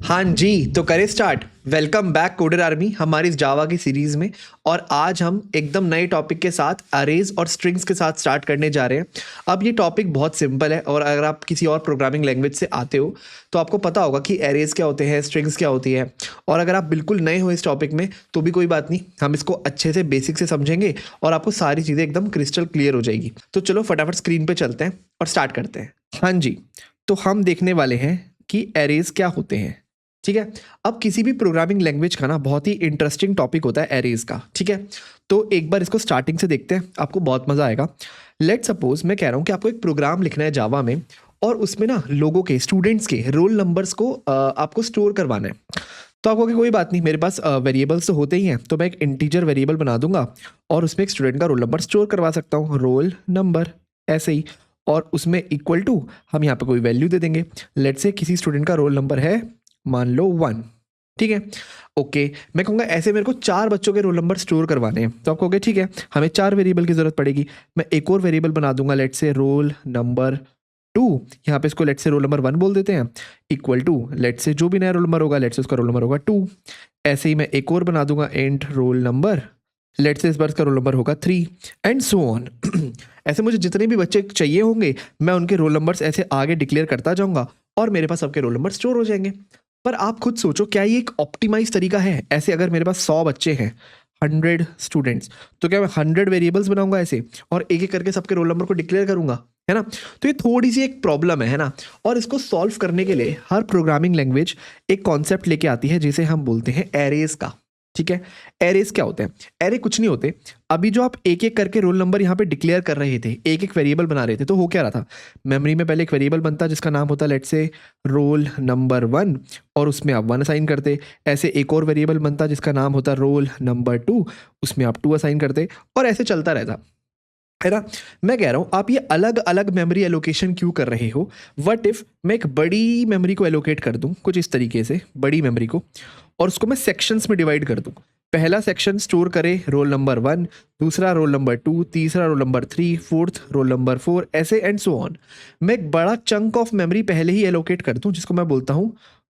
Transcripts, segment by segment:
हाँ जी, तो करें start. Welcome back coder army हमारी इस जावा की सीरीज में। और आज हम एकदम नए टॉपिक के साथ अरेज और स्ट्रिंग्स के साथ स्टार्ट करने जा रहे हैं। अब ये टॉपिक बहुत सिंपल है और अगर आप किसी और प्रोग्रामिंग लैंग्वेज से आते हो तो आपको पता होगा कि अरेज क्या होते हैं, स्ट्रिंग्स क्या होती है। और अगर आप बिल्कुल नए हो इस टॉपिक में तो भी कोई बात नहीं, हम इसको अच्छे से बेसिक से समझेंगे और आपको सारी चीज़ें एकदम क्रिस्टल क्लियर हो जाएगी। तो चलो फटाफट स्क्रीन पर चलते हैं और स्टार्ट करते हैं। हाँ जी, तो हम देखने वाले हैं कि एरेज क्या होते हैं। ठीक है, अब किसी भी प्रोग्रामिंग लैंग्वेज का ना बहुत ही इंटरेस्टिंग टॉपिक होता है एरेज का। ठीक है, तो एक बार इसको स्टार्टिंग से देखते हैं, आपको बहुत मजा आएगा। लेट सपोज मैं कह रहा हूँ कि आपको एक प्रोग्राम लिखना है जावा में और उसमें ना लोगों के, स्टूडेंट्स के रोल नंबर्स को आपको स्टोर करवाना है। तो आपको कोई बात नहीं, मेरे पास वेरिएबल्स तो होते ही हैं, तो मैं एक इंटीजर वेरिएबल बना दूंगा और उसमें एक स्टूडेंट का रोल नंबर स्टोर करवा सकता हूँ, रोल नंबर ऐसे ही। और उसमें इक्वल टू हम यहाँ पे कोई वैल्यू दे देंगे। लेट से किसी स्टूडेंट का रोल नंबर है मान लो 1। ठीक है, ओके, मैं कहूँगा ऐसे मेरे को 4 बच्चों के रोल नंबर स्टोर करवाने हैं। तो आप कहोगे ठीक है, हमें 4 वेरिएबल की जरूरत पड़ेगी। मैं एक और वेरिएबल बना दूंगा, लेट से रोल नंबर 2। यहाँ पे इसको लेट से रोल नंबर 1 बोल देते हैं, इक्वल टू लेट से जो भी नया रोल नंबर होगा लेट से उसका रोल नंबर होगा 2। ऐसे ही मैं एक और बना दूंगा, एंड रोल नंबर, लेट से इस बार इसका रोल नंबर होगा 3 एंड सो ऑन। ऐसे मुझे जितने भी बच्चे चाहिए होंगे मैं उनके रोल नंबर्स ऐसे आगे डिक्लेयर करता जाऊंगा और मेरे पास सबके रोल नंबर स्टोर हो जाएंगे। पर आप खुद सोचो, क्या ये एक ऑप्टिमाइज तरीका है? ऐसे अगर मेरे पास 100 बच्चे हैं, 100 स्टूडेंट्स, तो क्या मैं 100 वेरिएबल्स बनाऊंगा ऐसे और एक एक करके सबके रोल नंबर को डिक्लेयर करूंगा, है ना? तो ये थोड़ी सी एक प्रॉब्लम है ना? और इसको सॉल्व करने के लिए हर प्रोग्रामिंग लैंग्वेज एक कॉन्सेप्ट लेके आती है जिसे हम बोलते हैं एरेज का। ठीक है, एरेज क्या होते हैं? एरे कुछ नहीं होते। अभी जो आप एक एक करके रोल नंबर यहाँ पे डिक्लेयर कर रहे थे, एक एक वेरिएबल बना रहे थे, तो हो क्या रहा था, मेमोरी में पहले एक वेरिएबल बनता जिसका नाम होता लेट से रोल नंबर 1 और उसमें आप 1 असाइन करते। ऐसे एक और वेरिएबल बनता जिसका नाम होता रोल नंबर 2, उसमें आप 2 असाइन करते और ऐसे चलता रहता, है ना? मैं कह रहा हूं आप ये अलग अलग मेमोरी एलोकेशन क्यों कर रहे हो? व्हाट इफ मैं एक बड़ी मेमोरी को एलोकेट कर दूं कुछ इस तरीके से, बड़ी मेमोरी को, और उसको मैं सेक्शंस में डिवाइड कर दूं। पहला सेक्शन स्टोर करे रोल नंबर 1, दूसरा रोल नंबर 2, तीसरा roll number 3, fourth roll number 4, ऐसे एंड सो ऑन। मैं एक बड़ा चंक ऑफ मेमोरी पहले ही एलोकेट कर दूं जिसको मैं बोलता हूं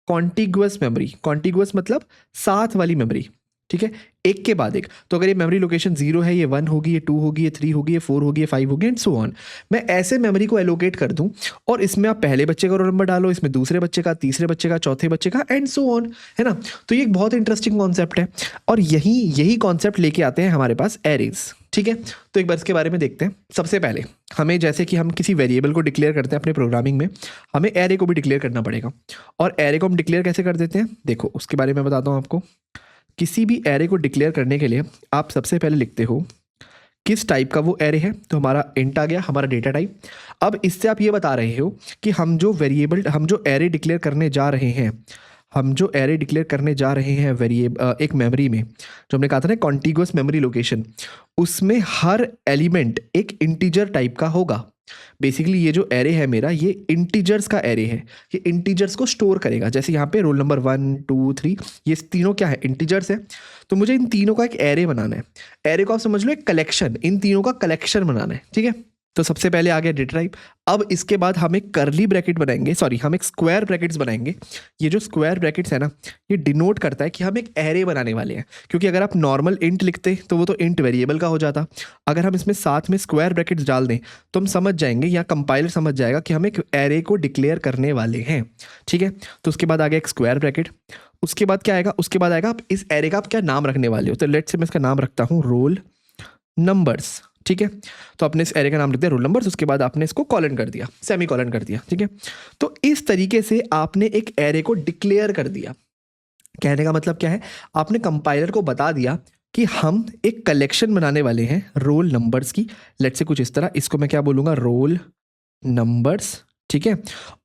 कॉन्टिगुअस मेमोरी। कॉन्टिगुअस मतलब साथ वाली मेमोरी। ठीक है, एक के बाद एक। तो अगर ये मेमोरी लोकेशन 0 है, ये 1 होगी, ये 2 होगी, ये 3 होगी, ये 4 होगी, ये 5 होगी एंड सो ऑन। मैं ऐसे मेमोरी को एलोकेट कर दूं और इसमें आप पहले बच्चे का रोल नंबर डालो, इसमें दूसरे बच्चे का, तीसरे बच्चे का, चौथे बच्चे का एंड सो ऑन, है ना? तो ये एक बहुत इंटरेस्टिंग कॉन्सेप्ट है और यही कॉन्सेप्ट लेके आते हैं हमारे पास एरेज। ठीक है, तो एक बार इसके बारे में देखते हैं। सबसे पहले हमें, जैसे कि हम किसी वेरिएबल को डिक्लेयर करते हैं अपने प्रोग्रामिंग में, हमें एरे को भी डिक्लेयर करना पड़ेगा। और एरे को हम डिक्लेयर कैसे कर देते हैं, देखो उसके बारे में बताता हूँ आपको। किसी भी एरे को डिक्लेयर करने के लिए आप सबसे पहले लिखते हो किस टाइप का वो एरे है। तो हमारा इंट आ गया, हमारा डेटा टाइप। अब इससे आप ये बता रहे हो कि हम जो एरे डिक्लेयर करने जा रहे हैं, वेरिएबल एक मेमोरी में, जो हमने कहा था ना कॉन्टिगुअस मेमोरी लोकेशन, उसमें हर एलिमेंट एक इंटीजर टाइप का होगा। बेसिकली ये जो एरे है मेरा, ये इंटीजर्स का एरे है। ये इंटीजर्स को स्टोर करेगा। जैसे यहाँ पे रोल नंबर 1, 2, 3, ये तीनों क्या है, इंटीजर्स है। तो मुझे इन तीनों का एक एरे बनाना है। एरे को आप समझ लो एक कलेक्शन, इन तीनों का कलेक्शन बनाना है। ठीक है, तो सबसे पहले आ गया डेटा टाइप। अब इसके बाद हम एक कर्ली ब्रैकेट बनाएंगे, सॉरी हम एक स्क्वायर ब्रैकेट्स बनाएंगे। ये जो स्क्वायर ब्रैकेट्स है ना, ये डिनोट करता है कि हम एक एरे बनाने वाले हैं। क्योंकि अगर आप नॉर्मल इंट लिखते तो वो तो इंट वेरिएबल का हो जाता। अगर हम इसमें साथ में स्क्वायर ब्रैकेट्स डाल दें तो हम समझ जाएंगे, या कंपाइलर समझ जाएगा कि हम एक एरे को डिक्लेयर करने वाले हैं। ठीक है, तो उसके बाद आ गया एक स्क्वायर ब्रैकेट। उसके बाद क्या आएगा, उसके बाद आएगा आप इस एरे का आप क्या नाम रखने वाले हो। तो लेट से मैं इसका नाम रखता हूँ रोल नंबर्स। ठीक है, तो आपने इस एरे का नाम रख दिया रोल नंबर्स, उसके बाद आपने इसको कॉलन कर दिया, सेमी कॉलन कर दिया। ठीक है, तो इस तरीके से आपने एक एरे को डिक्लेयर कर दिया। कहने का मतलब क्या है, आपने कंपाइलर को बता दिया कि हम एक कलेक्शन बनाने वाले हैं रोल नंबर्स की। लेट से कुछ इस तरह, इसको मैं क्या बोलूँगा, रोल नंबर्स। ठीक है,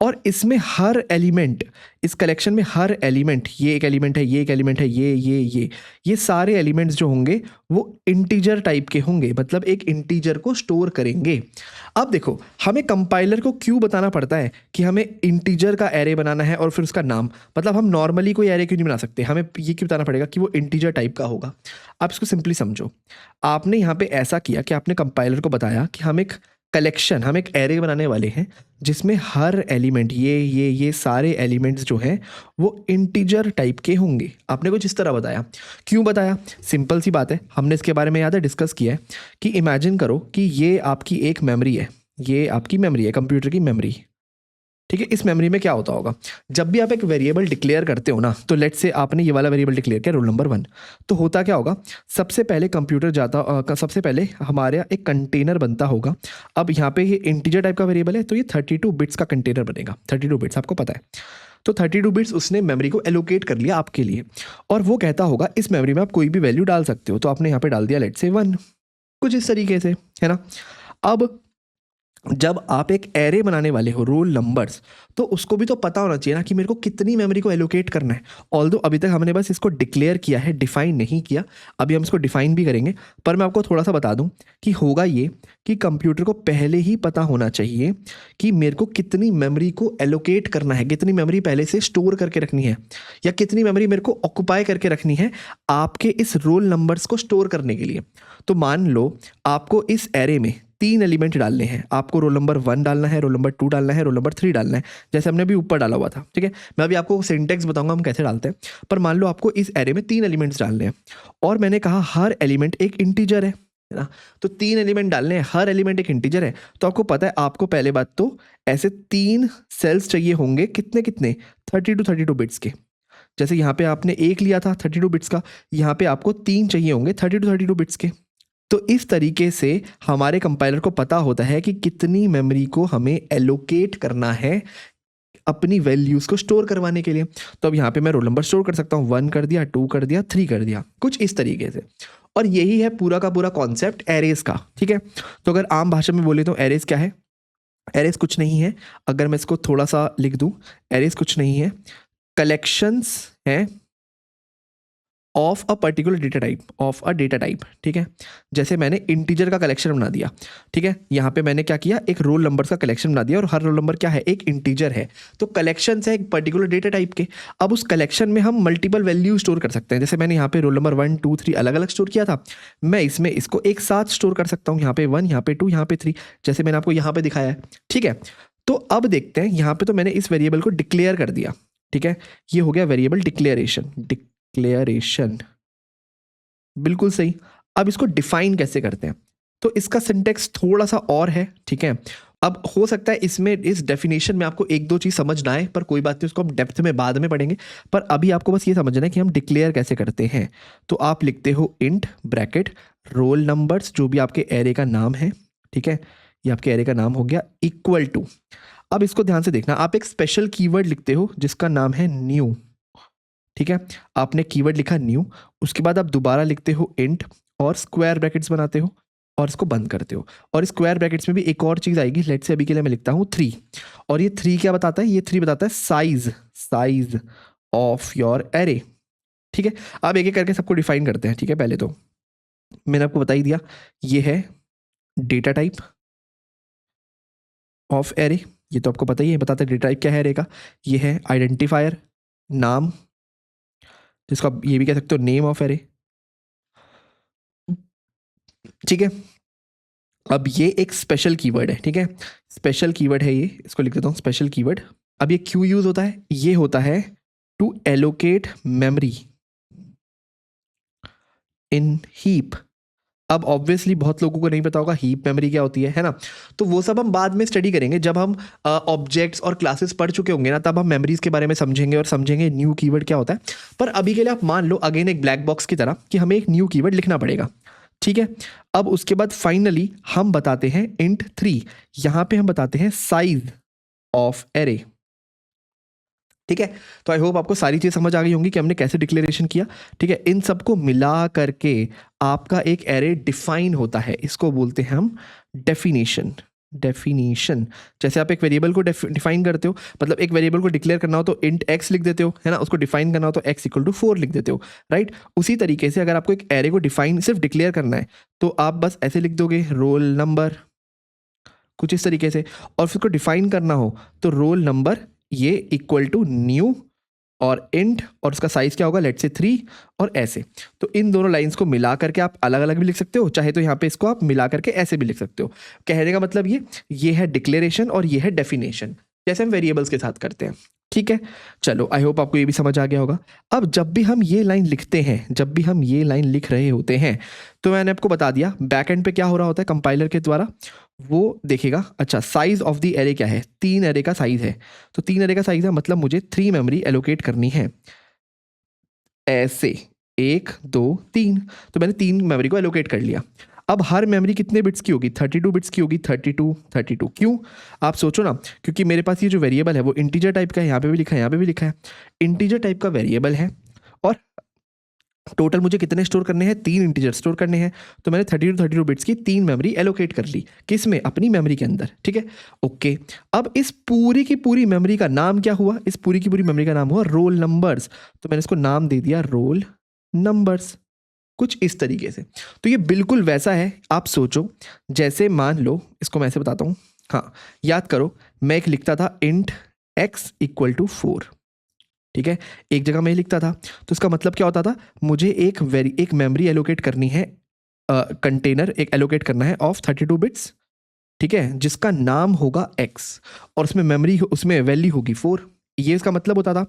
और इसमें हर एलिमेंट, इस कलेक्शन में हर एलिमेंट, ये एक एलिमेंट है, ये एक एलिमेंट है, ये सारे एलिमेंट्स जो होंगे वो इंटीजर टाइप के होंगे, मतलब एक इंटीजर को स्टोर करेंगे। अब देखो, हमें कंपाइलर को क्यों बताना पड़ता है कि हमें इंटीजर का एरे बनाना है और फिर उसका नाम, मतलब हम नॉर्मली कोई एरे क्यों नहीं बना सकते? हमें ये क्यों बताना पड़ेगा कि वो इंटीजर टाइप का होगा? आप इसको सिंपली समझो। आपने यहाँ पे ऐसा किया कि आपने कंपाइलर को बताया कि हम एक कलेक्शन, हम एक एरे बनाने वाले हैं जिसमें हर एलिमेंट ये सारे एलिमेंट्स जो हैं वो इंटीजर टाइप के होंगे। आपने कुछ इस तरह बताया। क्यों बताया? सिंपल सी बात है, हमने इसके बारे में याद है डिस्कस किया है कि इमेजिन करो कि ये आपकी एक मेमोरी है, ये आपकी मेमोरी है, कंप्यूटर की मेमोरी। ठीक है, इस मेमोरी में क्या होता होगा, जब भी आप एक वेरिएबल डिक्लेयर करते हो ना, तो लेट से आपने ये वाला वेरिएबल डिक्लेयर किया रोल नंबर 1, तो होता क्या होगा, सबसे पहले कंप्यूटर जाता सबसे पहले हमारे एक कंटेनर बनता होगा। अब यहाँ पे ये इंटीजर टाइप का वेरिएबल है, तो ये 32 बिट्स का कंटेनर बनेगा। 32 बिट्स आपको पता है, तो 32 बिट्स उसने मेमोरी को एलोकेट कर लिया आपके लिए, और वो कहता होगा इस मेमोरी में आप कोई भी वैल्यू डाल सकते हो। तो आपने यहाँ पे डाल दिया लेट से 1, कुछ इस तरीके से, है ना। अब जब आप एक एरे बनाने वाले हो रोल नंबर्स, तो उसको भी तो पता होना चाहिए ना कि मेरे को कितनी मेमोरी को एलोकेट करना है। ऑल्दो अभी तक हमने बस इसको डिक्लेयर किया है, डिफाइन नहीं किया। अभी हम इसको डिफाइन भी करेंगे, पर मैं आपको थोड़ा सा बता दूं कि होगा ये कि कंप्यूटर को पहले ही पता होना चाहिए कि मेरे को कितनी मेमोरी को एलोकेट करना है, कितनी मेमोरी पहले से स्टोर करके रखनी है, या कितनी मेमोरी मेरे को ऑक्यूपाई करके रखनी है आपके इस रोल नंबर्स को स्टोर करने के लिए। तो मान लो आपको इस एरे में 3 एलिमेंट डालने हैं, आपको रोल नंबर 1 डालना है, रोल नंबर 2 डालना है, रोल नंबर 3 डालना है, जैसे हमने अभी ऊपर डाला हुआ था। ठीक है, मैं अभी आपको सिंटेक्स बताऊंगा हम कैसे डालते हैं, पर मान लो आपको इस एरे में 3 एलिमेंट्स डालने हैं, और मैंने कहा हर एलिमेंट एक इंटीजर है ना, तो 3 एलिमेंट डालने हैं, हर एलिमेंट एक इंटीजर है। तो आपको पता है, आपको पहले बात तो ऐसे 3 सेल्स चाहिए होंगे, कितने कितने, 32 बिट्स के। जैसे यहाँ पे आपने एक लिया था 32 बिट्स का, यहाँ पे आपको 3 चाहिए होंगे 32 बिट्स के। तो इस तरीके से हमारे कंपाइलर को पता होता है कि कितनी मेमोरी को हमें एलोकेट करना है अपनी वैल्यूज को स्टोर करवाने के लिए। तो अब यहाँ पे मैं रोल नंबर स्टोर कर सकता हूँ, 1 कर दिया, 2 कर दिया, 3 कर दिया, कुछ इस तरीके से। और यही है पूरा का पूरा कॉन्सेप्ट एरेज का। ठीक है, तो अगर आम भाषा में बोले तो एरेज क्या है, एरेज कुछ नहीं है, अगर मैं इसको थोड़ा सा लिख दूं, एरेज कुछ नहीं है, कलेक्शंस हैं of a particular data type, of a data type. ठीक है, जैसे मैंने इंटीजर का कलेक्शन बना दिया। ठीक है, यहाँ पे मैंने क्या किया, एक रोल नंबर्स का कलेक्शन बना दिया, और हर रोल नंबर क्या है, एक इंटीजर है। तो कलेक्शन है एक पर्टिकुलर डेटा टाइप के। अब उस कलेक्शन में हम मल्टीपल वैल्यू स्टोर कर सकते हैं। जैसे मैंने यहाँ पे रोल नंबर 1 2 3 अलग अलग स्टोर किया था, मैं इसमें इसको एक साथ स्टोर कर सकता हूँ, यहाँ पे 1, यहाँ पे 2, यहाँ पे 3, जैसे मैंने आपको यहाँ पे दिखाया है। ठीक है, तो अब देखते हैं, यहाँ पे तो मैंने इस वेरिएबल को डिक्लेयर कर दिया। ठीक है, ये हो गया वेरिएबल डिक्लेरेशन, डिक्लेरेशन बिल्कुल सही। अब इसको डिफाइन कैसे करते हैं, तो इसका सिंटेक्स थोड़ा सा और है। ठीक है, अब हो सकता है इसमें इस डेफिनेशन में आपको एक दो चीज समझ ना आए, पर कोई बात नहीं, उसको हम डेप्थ में बाद में पढ़ेंगे। पर अभी आपको बस ये समझना है कि हम डिक्लेयर कैसे करते हैं। तो आप लिखते हो इंट ब्रैकेट रोल नंबर्स, जो भी आपके एरे का नाम है। ठीक है, ये आपके एरे का नाम हो गया, इक्वल टू। अब इसको ध्यान से देखना, आप एक स्पेशल कीवर्ड लिखते हो जिसका नाम है न्यू। ठीक है, आपने कीवर्ड लिखा न्यू, उसके बाद आप दोबारा लिखते हो इंट और स्क्वायर ब्रैकेट्स बनाते हो और इसको बंद करते हो। और स्क्वायर ब्रैकेट्स में भी एक और चीज आएगी, लेट से अभी के लिए मैं लिखता हूँ 3। और ये 3 क्या बताता है, ये 3 बताता है साइज ऑफ योर एरे। ठीक है, अब एक एक करके सबको डिफाइन करते हैं। ठीक है, पहले तो मैंने आपको बता ही दिया, ये है डेटा टाइप ऑफ एरे, ये तो आपको पता ही है, बताता है डेटा टाइप क्या है एरे का। ये है आइडेंटिफायर, नाम, जिसको आप ये भी कह सकते हो नेम ऑफ एरे। ठीक है, अब ये एक स्पेशल कीवर्ड है। ठीक है, स्पेशल कीवर्ड है ये, इसको लिख देता हूँ स्पेशल कीवर्ड। अब ये क्यों यूज होता है, ये होता है to allocate memory in heap. अब ऑब्वियसली बहुत लोगों को नहीं पता होगा हीप मेमोरी क्या होती है ना। तो वो सब हम बाद में स्टडी करेंगे, जब हम ऑब्जेक्ट्स और क्लासेस पढ़ चुके होंगे ना, तब हम मेमोरीज के बारे में समझेंगे और समझेंगे न्यू कीवर्ड क्या होता है। पर अभी के लिए आप मान लो अगेन एक ब्लैक बॉक्स की तरह कि हमें एक न्यू कीवर्ड लिखना पड़ेगा। ठीक है, अब उसके बाद फाइनली हम बताते हैं इंट 3, यहां पे हम बताते हैं साइज ऑफ एरे। ठीक है, तो आई होप आपको सारी चीज समझ आ गई होंगी कि हमने कैसे डिक्लेरेशन किया। ठीक है, इन सबको मिला करके आपका एक एरे डिफाइन होता है, इसको बोलते हैं हम डेफिनेशन। डेफिनेशन, जैसे आप एक वेरिएबल को डिफाइन करते हो, मतलब एक वेरिएबल को डिक्लेयर करना हो तो इंट x लिख देते हो, है ना, उसको डिफाइन करना हो तो x इक्वल टू 4 लिख देते हो, राइट। उसी तरीके से अगर आपको एक एरे को डिफाइन सिर्फ डिक्लेयर करना है, तो आप बस ऐसे लिख दोगे रोल नंबर, कुछ इस तरीके से। और फिर उसको डिफाइन करना हो तो रोल नंबर ये इक्वल टू न्यू और इंट और उसका साइज क्या होगा, लेट्स से 3 और ऐसे। तो इन दोनों लाइंस को मिला करके आप अलग अलग भी लिख सकते हो, चाहे तो यहाँ पे इसको आप मिला करके ऐसे भी लिख सकते हो। कहने का मतलब ये है डिक्लेरेशन और ये है डेफिनेशन, जैसे हम वेरिएबल्स के साथ करते हैं। ठीक है, चलो आई होप आपको ये भी समझ आ गया होगा। अब जब भी हम ये लाइन लिखते हैं, जब भी हम ये लाइन लिख रहे होते हैं, तो मैंने आपको बता दिया बैक एंड पे क्या हो रहा होता है कंपाइलर के द्वारा, वो देखेगा अच्छा साइज ऑफ द एरे क्या है, 3 एरे का साइज है, तो 3 एरे का साइज है मतलब मुझे 3 मेमोरी एलोकेट करनी है, ऐसे 1 2 3। तो मैंने 3 मेमोरी को एलोकेट कर लिया। अब हर मेमोरी कितने बिट्स की होगी, 32 बिट्स की होगी, 32। क्यों, आप सोचो ना, क्योंकि मेरे पास ये जो वेरिएबल है वो इंटीजर टाइप का है, यहाँ पे भी लिखा है, यहाँ पे भी लिखा है, इंटीजर टाइप का वेरिएबल है और टोटल मुझे कितने स्टोर करने हैं, 3 इंटीजर स्टोर करने हैं। तो मैंने 32 बिट्स की 3 मेमोरी एलोकेट कर ली, किस में, अपनी मेमोरी के अंदर। ठीक है, ओके। अब इस पूरी की पूरी मेमोरी का नाम क्या हुआ, इस पूरी की पूरी मेमोरी का नाम हुआ रोल नंबर्स। तो मैंने इसको नाम दे दिया रोल नंबर्स, कुछ इस तरीके से। तो ये बिल्कुल वैसा है, आप सोचो जैसे मान लो, इसको मैं ऐसे बताता हूँ, हाँ याद करो, मैं एक लिखता था इंट x इक्वल टू 4। ठीक है, एक जगह मैं लिखता था, तो इसका मतलब क्या होता था, मुझे एक मेमोरी एलोकेट करनी है, कंटेनर एक एलोकेट करना है ऑफ 32 बिट्स, ठीक है, जिसका नाम होगा x और उसमें मेमोरी, उसमें वैल्यू होगी 4। ये इसका मतलब होता था।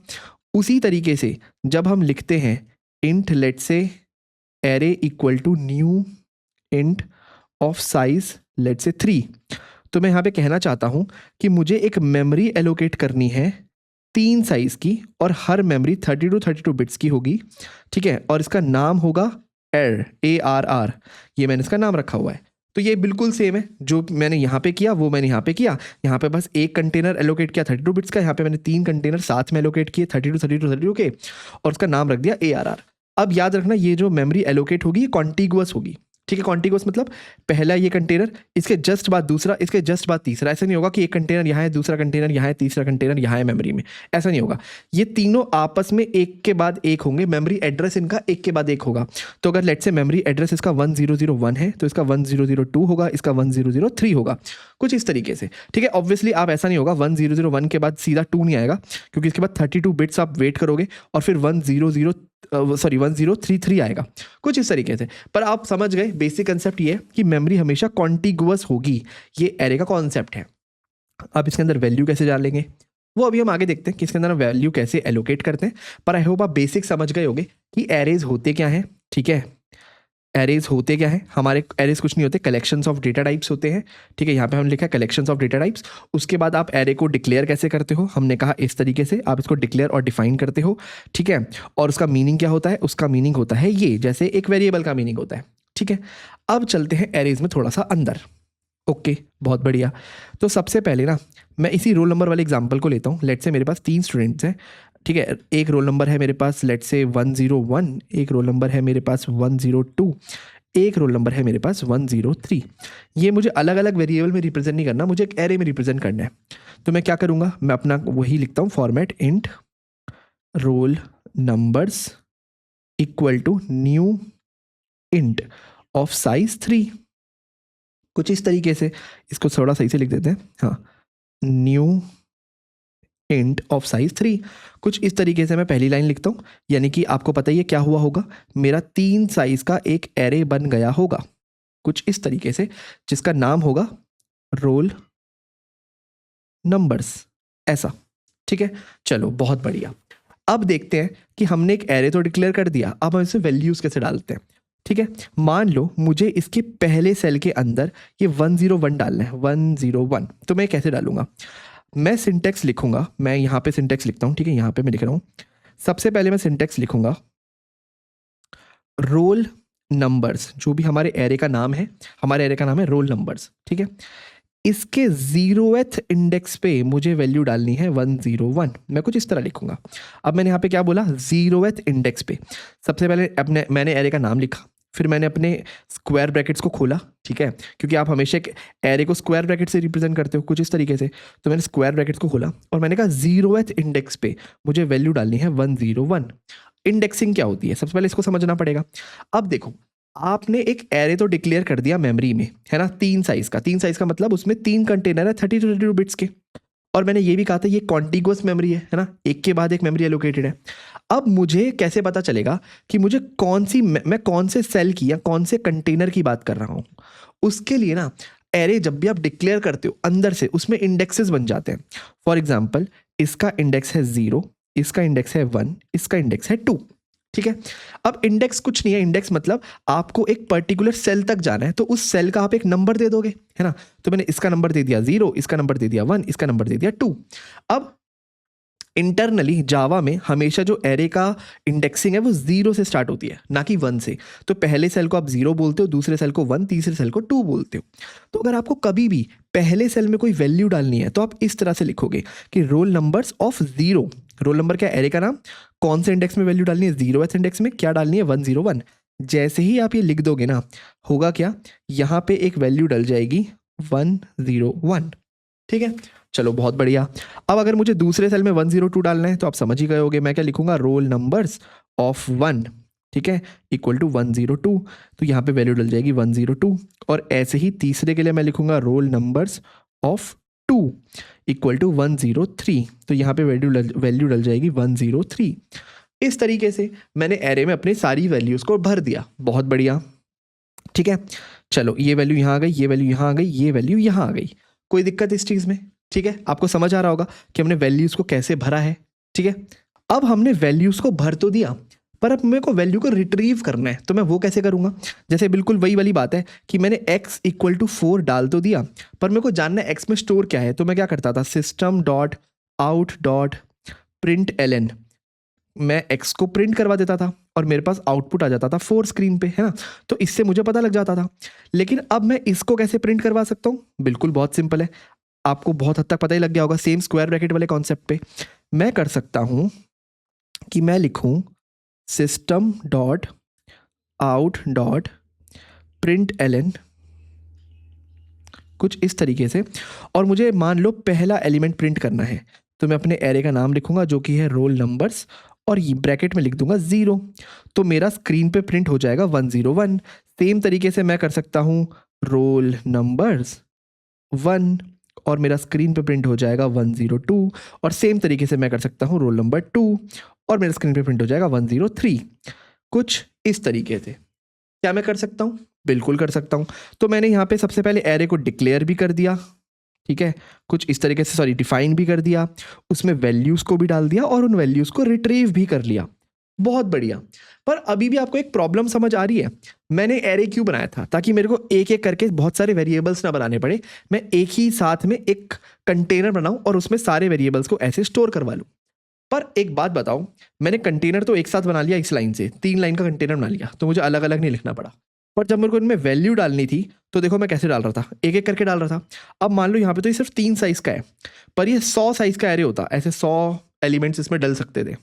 उसी तरीके से जब हम लिखते हैं int let's say array equal to new int of size let's say 3, तो मैं यहाँ पे कहना चाहता हूँ कि मुझे एक मेमोरी एलोकेट करनी है 3 साइज की और हर मेमोरी 32 बिट्स की होगी। ठीक है, और इसका नाम होगा ARR, ये मैंने इसका नाम रखा हुआ है। तो ये बिल्कुल सेम है, जो मैंने यहाँ पे किया वो मैंने यहाँ पे किया। यहाँ पे बस एक कंटेनर एलोकेट किया 32 बिट्स का, यहाँ पे मैंने 3 कंटेनर साथ में एलोकेट किए 32 के, और उसका नाम रख दिया ARR। अब याद रखना, ये जो मेमोरी एलोकेट होगी ये कॉन्टिगुअस होगी। ठीक है, कॉन्टिगुअस मतलब पहला ये कंटेनर, इसके जस्ट बाद दूसरा, इसके जस्ट बाद तीसरा। ऐसा नहीं होगा कि एक कंटेनर यहाँ है, दूसरा कंटेनर यहाँ है, तीसरा कंटेनर यहाँ है मेमोरी में, ऐसा नहीं होगा। ये तीनों आपस में एक के बाद एक होंगे, मेमोरी एड्रेस इनका एक के बाद एक होगा। तो अगर लेट्स से मेमोरी एड्रेस इसका 1001 है तो इसका 1002 होगा, इसका 1003 होगा, कुछ इस तरीके से। ठीक है, ऑब्वियसली आप ऐसा नहीं होगा 1001 के बाद सीधा 2 नहीं आएगा, क्योंकि इसके बाद 32 बिट्स आप वेट करोगे और फिर 1033 आएगा, कुछ इस तरीके से। पर आप समझ गए बेसिक कंसेप्ट ये है कि मेमोरी हमेशा कॉन्टिगुअस होगी, ये एरे का कॉन्सेप्ट है। अब इसके अंदर वैल्यू कैसे डालेंगे वो अभी हम आगे देखते हैं कि इसके अंदर वैल्यू कैसे एलोकेट करते हैं। पर आई होप आप बेसिक समझ गए होंगे कि एरेज होते क्या हैं। ठीक है, एरेज होते क्या है, हमारे एरेज कुछ नहीं होते, कलेक्शंस ऑफ डेटा टाइप्स होते हैं। ठीक है, यहाँ पे हम लिखा है कलेक्शंस ऑफ डेटा टाइप्स। उसके बाद आप एरे को डिक्लेयर कैसे करते हो, हमने कहा इस तरीके से आप इसको डिक्लेयर और डिफाइन करते हो। ठीक है, और उसका मीनिंग क्या होता है, उसका मीनिंग होता है ये, जैसे एक वेरिएबल का मीनिंग होता है। ठीक है, अब चलते हैं एरेज में थोड़ा सा अंदर। ओके, बहुत बढ़िया। तो सबसे पहले ना मैं इसी रोल नंबर वाले एग्जाम्पल को लेता हूँ। लेट्स से मेरे पास 3 स्टूडेंट्स हैं। ठीक है, एक रोल नंबर है मेरे पास लेट्स से 101, एक रोल नंबर है मेरे पास 102, एक रोल नंबर है मेरे पास 103। ये मुझे अलग अलग वेरिएबल में रिप्रेजेंट नहीं करना, मुझे एक एरे में रिप्रेजेंट करना है। तो मैं क्या करूँगा, मैं अपना वही लिखता हूँ format int roll numbers equal to new int of size 3, कुछ इस तरीके से। इसको थोड़ा सही से लिख देते हैं, हाँ, न्यू इंट ऑफ साइज 3, कुछ इस तरीके से मैं पहली लाइन लिखता हूँ। यानी कि आपको पता ही है क्या हुआ होगा, मेरा 3 साइज का एक एरे बन गया होगा, कुछ इस तरीके से, जिसका नाम होगा रोल नंबर्स, ऐसा। ठीक है, चलो बहुत बढ़िया। अब देखते हैं कि हमने एक एरे तो डिक्लेयर कर दिया, अब हम इसे वैल्यूज कैसे डालते हैं। ठीक है, मान लो मुझे इसके पहले सेल के अंदर ये 101 डालना है, 101। तो मैं कैसे डालूंगा, मैं सिंटेक्स लिखूंगा, मैं यहाँ पे सिंटेक्स लिखता हूँ। ठीक है, यहाँ पे मैं लिख रहा हूँ, सबसे पहले मैं सिंटेक्स लिखूंगा रोल नंबर्स, जो भी हमारे एरे का नाम है, हमारे एरे का नाम है रोल नंबर्स। ठीक है, इसके 0th इंडेक्स पे मुझे वैल्यू डालनी है 101। मैं कुछ इस तरह लिखूंगा। अब मैंने यहाँ पे क्या बोला, 0th इंडेक्स पे सबसे पहले मैंने एरे का नाम लिखा, फिर मैंने अपने स्क्वायर ब्रैकेट्स को खोला। ठीक है, क्योंकि आप हमेशा एक एरे को स्क्वायर ब्रैकेट से रिप्रेजेंट करते हो, कुछ इस तरीके से। तो मैंने स्क्वायर ब्रैकेट्स को खोला और मैंने कहा 0th इंडेक्स पे मुझे वैल्यू डालनी है 101। इंडेक्सिंग क्या होती है, सबसे पहले इसको समझना पड़ेगा। अब देखो, आपने एक एरे तो डिक्लेयर कर दिया मेमोरी में, है ना, 3 साइज का। 3 साइज का मतलब उसमें 3 कंटेनर है 32 बिट्स के। और मैंने ये भी कहा था ये कॉन्टिगुअस मेमोरी है ना, एक के बाद एक मेमोरी एलोकेटेड है। अब मुझे कैसे पता चलेगा कि मुझे कौन सी मैं कौन से सेल की या कौन से कंटेनर की बात कर रहा हूँ? उसके लिए ना एरे जब भी आप डिक्लेयर करते हो अंदर से उसमें इंडेक्सेस बन जाते हैं। फॉर एग्जाम्पल इसका इंडेक्स है 0, इसका इंडेक्स है 1, इसका इंडेक्स है 2। ठीक है, अब इंडेक्स कुछ नहीं है, इंडेक्स मतलब आपको एक पर्टिकुलर सेल तक जाना है तो उस सेल का आप एक नंबर दे दोगे, है ना। तो मैंने इसका नंबर दे दिया 0, इसका नंबर दे दिया 1, इसका नंबर दे दिया 2। अब इंटरनली जावा में हमेशा जो एरे का इंडेक्सिंग है वो 0 से स्टार्ट होती है, ना कि 1 से। तो पहले सेल को आप 0 बोलते हो, दूसरे सेल को 1, तीसरे सेल को 2 बोलते हो। तो अगर आपको कभी भी पहले सेल में कोई वैल्यू डालनी है तो आप इस तरह से लिखोगे कि roll numbers of 0। Roll number क्या, एरे का नाम, कौन से इंडेक्स में वैल्यू डालनी है, 0th इंडेक्स में, क्या डालनी है, 101। जैसे ही आप ये लिख दोगे ना, होगा क्या, यहाँ पे एक वैल्यू डल जाएगी 101। ठीक है, चलो बहुत बढ़िया। अब अगर मुझे दूसरे सेल में 102 डालना है तो आप समझ ही गए होगे, मैं क्या लिखूंगा, रोल नंबर्स ऑफ 1, ठीक है, इक्वल टू 102। तो यहाँ पे वैल्यू डल जाएगी 102। और ऐसे ही तीसरे के लिए मैं लिखूंगा roll numbers of 2 equal to 103। तो यहाँ पे वैल्यू डल जाएगी 103। इस तरीके से मैंने एरे में अपनी सारी वैल्यूज़ को भर दिया। बहुत बढ़िया, ठीक है। चलो ये वैल्यू यहाँ आ गई, ये वैल्यू यहाँ आ गई, ये वैल्यू यहाँ आ गई। कोई दिक्कत इस चीज़ में? ठीक है, आपको समझ आ रहा होगा कि हमने वैल्यूज़ को कैसे भरा है। ठीक है, अब हमने वैल्यूज़ को भर तो दिया, पर अब मेरे को वैल्यू को रिट्रीव करना है, तो मैं वो कैसे करूँगा? जैसे बिल्कुल वही वाली बात है कि मैंने x इक्वल टू 4 डाल तो दिया, पर मेरे को जानना है x में स्टोर क्या है। तो मैं क्या करता था, system dot out dot print ln, मैं x को प्रिंट करवा देता था और मेरे पास आउटपुट आ जाता था 4 स्क्रीन पे, है ना। तो इससे मुझे पता लग जाता था। लेकिन अब मैं इसको कैसे प्रिंट करवा सकता हूँ? बिल्कुल बहुत सिंपल है, आपको बहुत हद तक पता ही लग गया होगा, सेम स्क्वायर ब्रैकेट वाले कॉन्सेप्ट पे मैं कर सकता हूं कि मैं लिखूं system dot out dot print ln, कुछ इस तरीके से। और मुझे मान लो पहला एलिमेंट प्रिंट करना है, तो मैं अपने एरे का नाम लिखूंगा जो कि है रोल नंबर्स, और ये ब्रैकेट में लिख दूंगा 0। तो मेरा स्क्रीन पे प्रिंट हो जाएगा 101। सेम तरीके से मैं कर सकता हूँ रोल नंबर्स 1 और मेरा स्क्रीन पे प्रिंट हो जाएगा 102। और सेम तरीके से मैं कर सकता हूँ रोल नंबर 2 और मेरा स्क्रीन पे प्रिंट हो जाएगा 103। कुछ इस तरीके से क्या मैं कर सकता हूँ? बिल्कुल कर सकता हूँ। तो मैंने यहाँ पे सबसे पहले एरे को डिक्लेयर भी कर दिया, ठीक है, कुछ इस तरीके से, सॉरी डिफाइन भी कर दिया, उसमें वैल्यूज़ को भी डाल दिया और उन वैल्यूज़ को रिट्रीव भी कर लिया। बहुत बढ़िया। पर अभी भी आपको एक प्रॉब्लम समझ आ रही है? मैंने एरे क्यों बनाया था? ताकि मेरे को एक एक करके बहुत सारे वेरिएबल्स ना बनाने पड़े, मैं एक ही साथ में एक कंटेनर बनाऊं और उसमें सारे वेरिएबल्स को ऐसे स्टोर करवा लूं। पर एक बात बताओ, मैंने कंटेनर तो एक साथ बना लिया, इस लाइन से 3 लाइन का कंटेनर बना लिया, तो मुझे अलग अलग नहीं लिखना पड़ा। पर जब मेरे को इनमें वैल्यू डालनी थी तो देखो मैं कैसे डाल रहा था, एक एक करके डाल रहा था। अब मान लो यहाँ पे तो ये सिर्फ 3 साइज का है, पर ये 100 साइज का एरे होता, ऐसे 100 एलिमेंट्स इसमें डल सकते थे।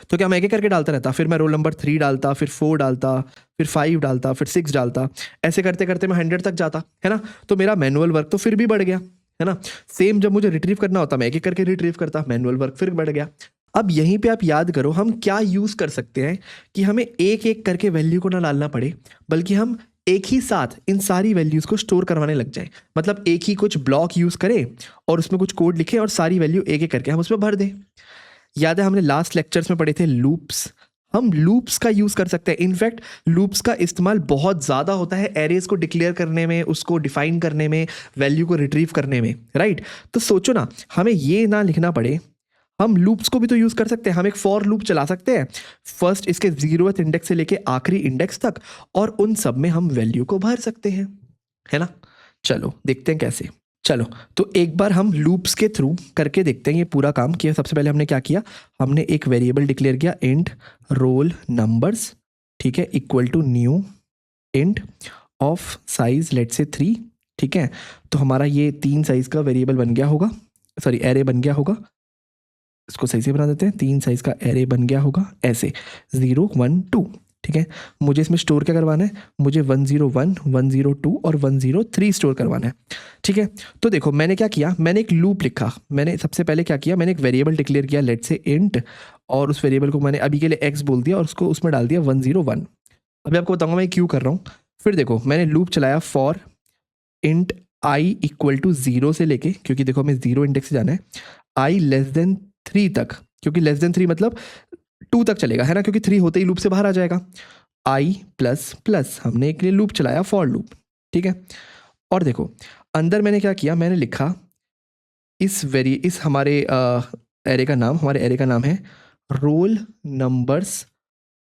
तो क्या मैं एक एक करके डालता रहता, फिर मैं रोल नंबर 3 डालता, फिर 4 डालता, फिर 5 डालता, फिर 6 डालता, ऐसे करते करते मैं 100 तक जाता, है ना। तो मेरा मैनुअल वर्क तो फिर भी बढ़ गया, है ना। सेम जब मुझे रिट्रीव करना होता मैं एक एक करके रिट्रीव करता, मैनुअल वर्क फिर बढ़ गया। अब यहीं पे आप याद करो हम क्या यूज़ कर सकते हैं कि हमें एक एक करके वैल्यू को ना डालना पड़े, बल्कि हम एक ही साथ इन सारी वैल्यूज़ को स्टोर करवाने लग जाए। मतलब एक ही कुछ ब्लॉक यूज़ करें और उसमें कुछ कोड लिखें और सारी वैल्यू एक एक करके हम उसमें भर दें। याद है हमने लास्ट लेक्चर्स में पढ़े थे लूप्स, हम लूप्स का यूज़ कर सकते हैं। इनफैक्ट लूप्स का इस्तेमाल बहुत ज़्यादा होता है एरेज को डिक्लेयर करने में, उसको डिफाइन करने में, वैल्यू को रिट्रीव करने में, राइट। तो सोचो ना, हमें ये ना लिखना पड़े, हम लूप्स को भी तो यूज़ कर सकते हैं। हम एक फॉर लूप चला सकते हैं, फर्स्ट इसके 0th इंडेक्स से लेके आखिरी इंडेक्स तक, और उन सब में हम वैल्यू को भर सकते हैं, है ना। चलो देखते हैं कैसे। चलो तो एक बार हम लूप्स के थ्रू करके देखते हैं ये पूरा काम किया। सबसे पहले हमने क्या किया, हमने एक वेरिएबल डिक्लेयर किया इंट रोल नंबर्स, ठीक है, equal to new int of size let say 3, ठीक है। तो हमारा ये 3 साइज का वेरिएबल बन गया होगा, सॉरी एरे बन गया होगा। इसको सही से बना देते हैं, 3 साइज का एरे बन गया होगा ऐसे 0 1 2, ठीक है। मुझे इसमें स्टोर क्या करवाना है, मुझे 101 102 और 103 स्टोर करवाना है, ठीक है। तो देखो मैंने क्या किया, मैंने एक लूप लिखा। मैंने सबसे पहले क्या किया, मैंने एक वेरिएबल डिक्लेयर किया लेट से इंट, और उस वेरिएबल को मैंने अभी के लिए x बोल दिया और उसको उसमें डाल दिया 101। अभी आपको बताऊंगा मैं क्यों कर रहा हूँ। फिर देखो मैंने लूप चलाया for int I equal to 0 से लेके, क्योंकि देखो हमें 0 इंडेक्स से जाना है, आई लेस देन 3 तक, क्योंकि लेस देन 3 मतलब 2 तक चलेगा, है ना, क्योंकि 3 होते ही लूप से बाहर आ जाएगा। आई प्लस प्लस हमने एक लिए लूप चलाया, फॉर लूप, ठीक है। और देखो अंदर मैंने क्या किया, मैंने लिखा इस हमारे एरे का नाम, हमारे एरे का नाम है role numbers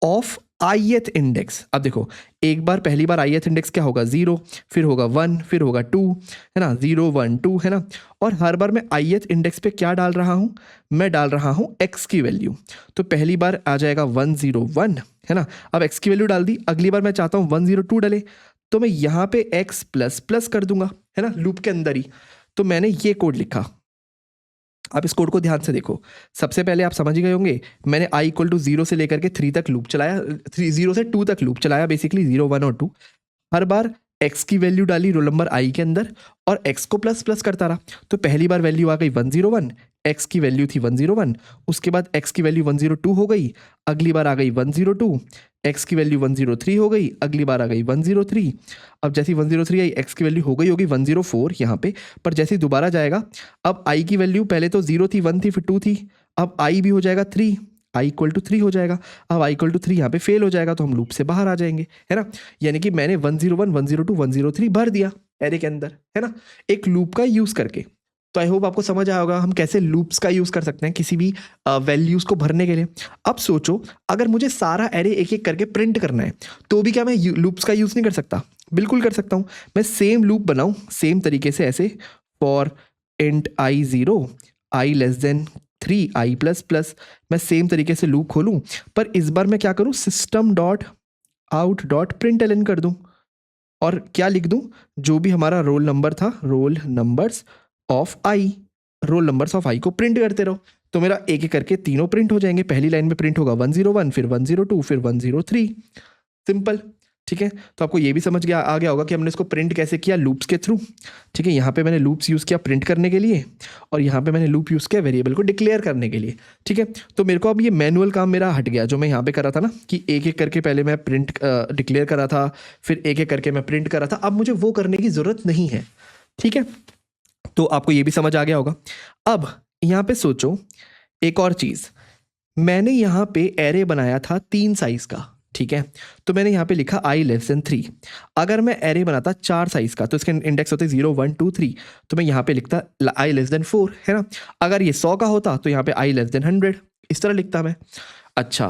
of ith index. अब देखो एक बार, पहली बार ith इंडेक्स क्या होगा, 0, फिर होगा 1, फिर होगा 2, है ना, 0 1 2, है ना। और हर बार मैं ith इंडेक्स पे क्या डाल रहा हूँ, मैं डाल रहा हूँ x की वैल्यू। तो पहली बार आ जाएगा 101, है ना। अब x की वैल्यू डाल दी, अगली बार मैं चाहता हूँ 102 डले, तो मैं यहाँ पे x प्लस प्लस कर दूंगा, है ना, लूप के अंदर ही। तो मैंने ये कोड लिखा। आप इस कोड को ध्यान से देखो। सबसे पहले आप समझ ही गए होंगे, मैंने i इक्वल टू 0 से लेकर के 3 तक लूप चलाया, 0 से 2 तक लूप चलाया, बेसिकली 0 1 और 2। हर बार x की वैल्यू डाली रोल नंबर i के अंदर और x को प्लस प्लस करता रहा। तो पहली बार वैल्यू आ गई 101, x की वैल्यू थी 101, उसके बाद x की वैल्यू 102 हो गई, अगली बार आ गई 102, x की वैल्यू 103 हो गई, अगली बार आ गई 103। अब जैसी 103 आई, x की वैल्यू हो गई होगी 104 यहाँ पे, पर जैसे ही दोबारा जाएगा, अब i की वैल्यू पहले तो 0 थी, 1 थी, फिर 2 थी, अब i भी हो जाएगा 3, i इक्वल टू 3 हो जाएगा। अब i इक्वल टू 3 यहाँ पे फेल हो जाएगा, तो हम लूप से बाहर आ जाएंगे, है ना। यानी कि मैंने 101 102 103 भर दिया एरे के अंदर, है ना, एक लूप का यूज करके। तो आई होप आपको समझ आया होगा हम कैसे लूप्स का यूज कर सकते हैं किसी भी वैल्यूज को भरने के लिए। अब सोचो अगर मुझे सारा एरे एक एक करके प्रिंट करना है, तो भी क्या मैं लूप्स का यूज नहीं कर सकता? बिल्कुल कर सकता हूँ। मैं सेम लूप बनाऊँ सेम तरीके से, ऐसे for int I 0 I less than 3 I plus plus, मैं सेम तरीके से लूप खोलूँ, पर इस बार मैं क्या करूँ, system dot out dot println कर दूँ, और क्या लिख दूँ, जो भी हमारा रोल नंबर था, roll numbers of I, roll numbers of I को प्रिंट करते रहो। तो मेरा एक एक करके तीनों प्रिंट हो जाएंगे। पहली लाइन में प्रिंट होगा 101, फिर 102, फिर 103, सिंपल, ठीक है। तो आपको ये भी समझ गया आ गया होगा कि हमने इसको प्रिंट कैसे किया, लूप्स के थ्रू, ठीक है। यहाँ पे मैंने लूप्स यूज़ किया प्रिंट करने के लिए, और यहाँ पे मैंने लूप यूज़ किया वेरिएबल को डिक्लेयर करने के लिए, ठीक है। तो मेरे को अब ये मैनुअल काम मेरा हट गया, जो मैं यहाँ पे कर रहा था ना, कि एक एक करके पहले मैं प्रिंट डिक्लेयर कर रहा था, फिर एक एक करके मैं प्रिंट कर रहा था, अब मुझे वो करने की ज़रूरत नहीं है, ठीक है। तो आपको ये भी समझ आ गया होगा। अब यहाँ पे सोचो एक और चीज़, मैंने यहाँ पे एरे बनाया था 3 साइज का, ठीक है। तो मैंने यहाँ पे लिखा आई लेस देन 3। अगर मैं एरे बनाता 4 साइज का, तो इसके इंडेक्स होते 0 1 2 3, तो मैं यहाँ पे लिखता आई लेस देन 4, है ना। अगर ये 100 का होता तो यहाँ पे आई लेस देन 100, इस तरह लिखता मैं। अच्छा,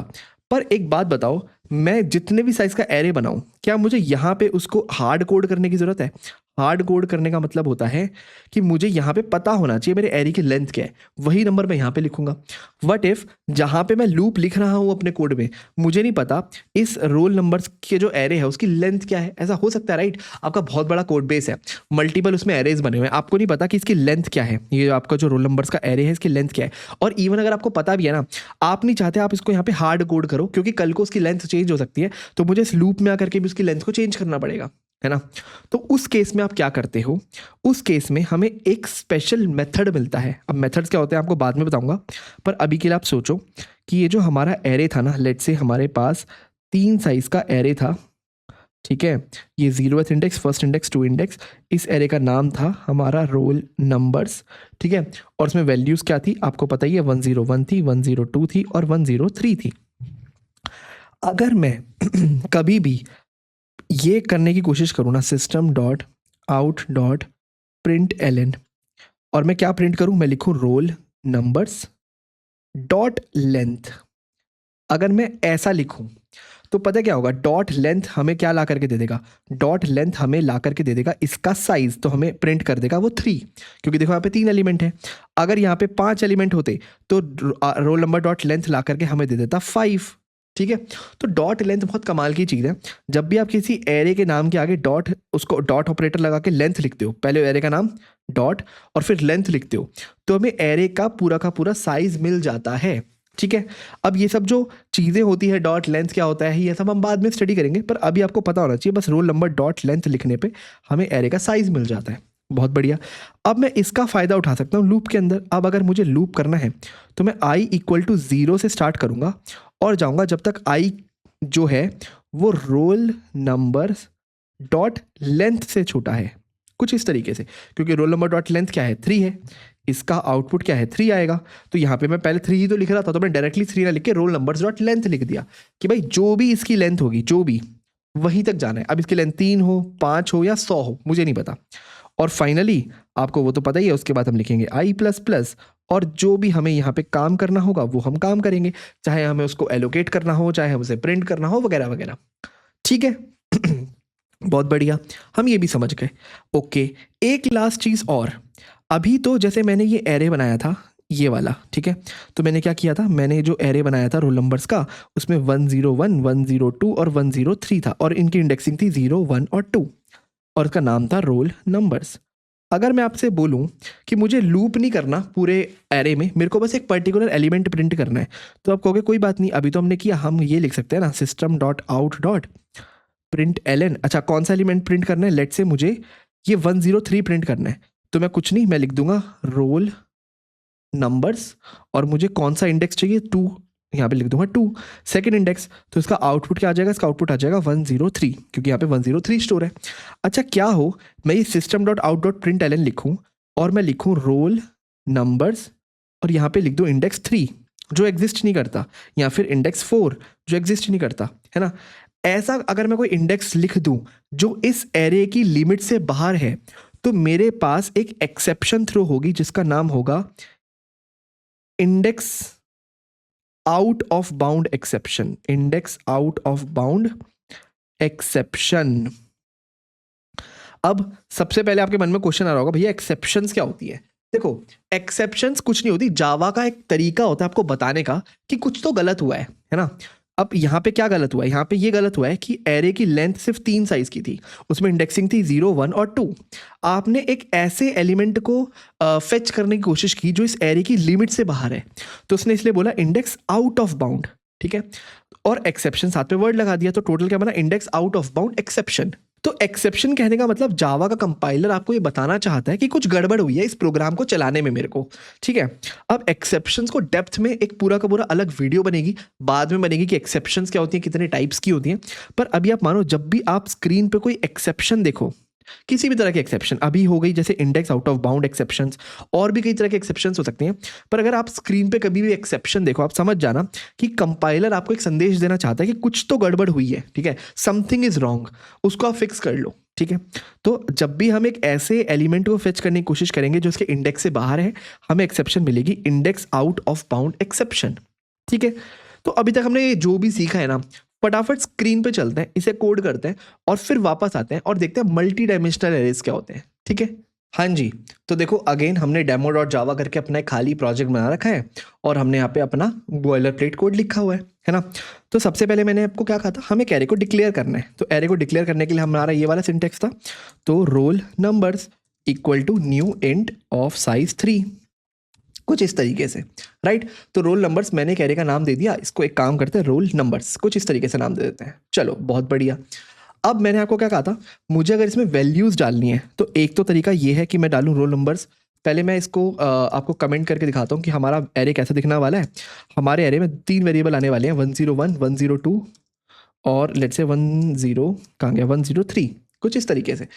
पर एक बात बताओ, मैं जितने भी साइज का एरे बनाऊं, क्या मुझे यहाँ पे उसको हार्ड कोड करने की जरूरत है? हार्ड कोड करने का मतलब होता है कि मुझे यहाँ पे पता होना चाहिए मेरे एरे की लेंथ क्या है, वही नंबर मैं यहाँ पे लिखूंगा। व्हाट इफ जहाँ पे मैं लूप लिख रहा हूँ अपने कोड में, मुझे नहीं पता इस रोल नंबर्स के जो एरे है उसकी लेंथ क्या है? ऐसा हो सकता है, राइट? आपका बहुत बड़ा कोड बेस है, मल्टीपल उसमें एरेज बने हुए हैं, आपको नहीं पता कि इसकी लेंथ क्या है, ये आपका जो रोल नंबर्स का एरे है इसकी लेंथ क्या है। और इवन अगर आपको पता भी है ना, आप नहीं चाहते आप इसको यहाँ पे हार्ड कोड करो, क्योंकि कल को उसकी लेंथ चेंज हो सकती है, तो मुझे इस लूप में आकर के भी उसकी लेंथ को चेंज करना पड़ेगा, है ना। तो उस केस में आप क्या करते हो, उस केस में हमें एक स्पेशल मेथड मिलता है। अब मेथड्स क्या होते हैं आपको बाद में बताऊंगा, पर अभी के लिए आप सोचो कि ये जो हमारा एरे था ना, लेट्स से हमारे पास 3 साइज का एरे था, ठीक है। ये 0th index, first index, 2 index, इस एरे का नाम था हमारा रोल नंबर्स, ठीक है। और उसमें वैल्यूज क्या थी आपको पता ही है, 101 थी, 102 थी और 103 थी। अगर मैं कभी भी ये करने की कोशिश करूँ ना, system dot out dot println, और मैं क्या प्रिंट करूँ, मैं लिखूँ रोल नंबर्स डॉट लेंथ। अगर मैं ऐसा लिखूँ तो पता क्या होगा, डॉट लेंथ हमें क्या ला करके दे देगा, डॉट लेंथ हमें ला करके दे देगा इसका साइज, तो हमें प्रिंट कर देगा वो 3, क्योंकि देखो यहाँ पे 3 एलिमेंट है। अगर यहाँ पे 5 एलिमेंट होते तो रोल नंबर डॉट लेंथ ला करके हमें दे देता 5, ठीक है। तो डॉट लेंथ बहुत कमाल की चीज़ है। जब भी आप किसी एरे के नाम के आगे डॉट, उसको डॉट ऑपरेटर लगा के लेंथ लिखते हो, पहले एरे का नाम डॉट और फिर लेंथ लिखते हो, तो हमें एरे का पूरा साइज मिल जाता है, ठीक है। अब ये सब जो चीज़ें होती है, डॉट लेंथ क्या होता है, ये सब हम बाद में स्टडी करेंगे, पर अभी आपको पता होना चाहिए बस रोल नंबर डॉट लेंथ लिखने पे हमें एरे का साइज मिल जाता है। बहुत बढ़िया। अब मैं इसका फ़ायदा उठा सकता हूँ लूप के अंदर। अब अगर मुझे लूप करना है तो मैं i इक्वल टू 0 से स्टार्ट करूँगा और जाऊँगा जब तक i जो है वो रोल नंबर डॉट लेंथ से छोटा है। कुछ इस तरीके से, क्योंकि रोल नंबर डॉट लेंथ क्या है 3 है, इसका आउटपुट क्या है 3 आएगा। तो यहाँ पे मैं पहले 3 ही तो लिख रहा था, तो मैं डायरेक्टली 3 ना लिख के रोल नंबर्स डॉट लेंथ लिख दिया कि भाई जो भी इसकी लेंथ होगी, जो भी वहीं तक जाना है। अब इसकी लेंथ 3 हो, 5 हो या 100 हो, मुझे नहीं पता। और फाइनली आपको वो तो पता ही है, उसके बाद हम लिखेंगे आई प्लस प्लस, और जो भी हमें यहाँ पे काम करना होगा वो हम काम करेंगे, चाहे हमें उसको एलोकेट करना हो, चाहे हमें उसे प्रिंट करना हो, वगैरह वगैरह। ठीक है बहुत बढ़िया, हम ये भी समझ गए। ओके, एक लास्ट चीज़ और। अभी तो जैसे मैंने ये एरे बनाया था, ये वाला, ठीक है, तो मैंने क्या किया था, मैंने जो एरे बनाया था रोल नंबर्स का, उसमें 101, 102 और 103 था, और इनकी इंडेक्सिंग थी 0, 1 और 2, और इसका नाम था रोल नंबर्स। अगर मैं आपसे बोलूं कि मुझे लूप नहीं करना पूरे एरे में, मेरे को बस एक पर्टिकुलर एलिमेंट प्रिंट करना है, तो आप कहोगे कोई बात नहीं, अभी तो हमने किया, हम ये लिख सकते हैं ना, system dot out dot println. अच्छा, कौन सा एलिमेंट प्रिंट करना है, लेट से मुझे ये 103 प्रिंट करना है, तो मैं कुछ नहीं, मैं लिख दूंगा रोल नंबर्स, और मुझे कौन सा इंडेक्स चाहिए 2, यहाँ पे लिख दूंगा 2, सेकंड इंडेक्स, तो इसका आउटपुट क्या आ जाएगा, इसका आउटपुट आ जाएगा 103, क्योंकि यहाँ पे 103 स्टोर है। अच्छा, क्या हो मैं ये system dot out dot println लिखूँ, और मैं लिखूँ रोल नंबर्स, और यहाँ पे लिख दूँ इंडेक्स 3 जो एग्जिस्ट नहीं करता, या फिर इंडेक्स 4 जो एग्जिस्ट नहीं करता, है ना। ऐसा अगर मैं कोई इंडेक्स लिख दूं जो इस एरे की लिमिट से बाहर है, तो मेरे पास एक एक्सेप्शन थ्रो होगी जिसका नाम होगा index out of bound exception, index out of bound exception. अब सबसे पहले आपके मन में क्वेश्चन आ रहा होगा, भैया एक्सेप्शंस क्या होती है। देखो, एक्सेप्शंस कुछ नहीं होती, जावा का एक तरीका होता है आपको बताने का कि कुछ तो गलत हुआ है ना। अब यहाँ पे क्या गलत हुआ है, यहाँ पे ये गलत हुआ है कि एरे की लेंथ सिर्फ 3 साइज की थी, उसमें इंडेक्सिंग थी 0, 1 और 2। आपने एक ऐसे एलिमेंट को फेच करने की कोशिश की जो इस एरे की लिमिट से बाहर है, तो उसने इसलिए बोला इंडेक्स आउट ऑफ बाउंड, ठीक है, और एक्सेप्शन साथ में वर्ड लगा दिया, तो टोटल क्या बना, index out of bound exception. तो एक्सेप्शन कहने का मतलब जावा का कंपाइलर आपको ये बताना चाहता है कि कुछ गड़बड़ हुई है इस प्रोग्राम को चलाने में मेरे को, ठीक है। अब एक्सेप्शंस को डेप्थ में एक पूरा का पूरा अलग वीडियो बनेगी, बाद में बनेगी कि एक्सेप्शंस क्या होती हैं, कितने टाइप्स की होती हैं। पर अभी आप मानो, जब भी आप स्क्रीन पे कोई एक्सेप्शन देखो, किसी भी तरह के एक्सेप्शन, अभी हो गई जैसे index out of bound exceptions, और भी कई तरह के एक्सेप्शंस हो सकते हैं, पर अगर आप स्क्रीन पे कभी भी एक्सेप्शन देखो, आप समझ जाना कि कंपाइलर आपको एक संदेश देना चाहता है कि कुछ तो गड़बड़ हुई है, ठीक है, समथिंग इज रॉन्ग, उसको आप फिक्स कर लो, ठीक है। तो जब भी हम एक ऐसे एलिमेंट को फेच करने की कोशिश करेंगे जो उसके इंडेक्स से बाहर है, हमें एक्सेप्शन मिलेगी index out of bound exception, ठीक है। तो अभी तक हमने जो भी सीखा है ना, फटाफट स्क्रीन पे चलते हैं, इसे कोड करते हैं, और फिर वापस आते हैं और देखते हैं मल्टी डायमेंशनल एरेज क्या होते हैं, ठीक है। हाँ जी, तो देखो अगेन हमने डेमो डॉट जावा करके अपना एक खाली प्रोजेक्ट बना रखा है, और हमने यहाँ पे अपना बॉयलर प्लेट कोड लिखा हुआ है ना। तो सबसे पहले मैंने आपको क्या कहा था, हमें एक एरे को डिक्लेयर करना है, तो एरे को डिक्लेयर करने के लिए हमारा ये वाला सिंटेक्स था, तो roll numbers equal to new int of size 3, कुछ इस तरीके से, राइट। तो रोल नंबर्स मैंने एक एरे का नाम दे दिया, इसको एक काम करते हैं, रोल नंबर्स कुछ इस तरीके से नाम दे देते हैं, चलो बहुत बढ़िया। अब मैंने आपको क्या कहा था, मुझे अगर इसमें वैल्यूज़ डालनी है, तो एक तो तरीका ये है कि मैं डालूँ रोल नंबर्स। पहले मैं इसको आपको कमेंट करके दिखाता हूँ कि हमारा एरे कैसे दिखने वाला है। हमारे एरे में 3 वेरिएबल आने वाले हैं, 101, 102 और लेट्स से 10 कहाँ गया 103, कुछ इस तरीके से।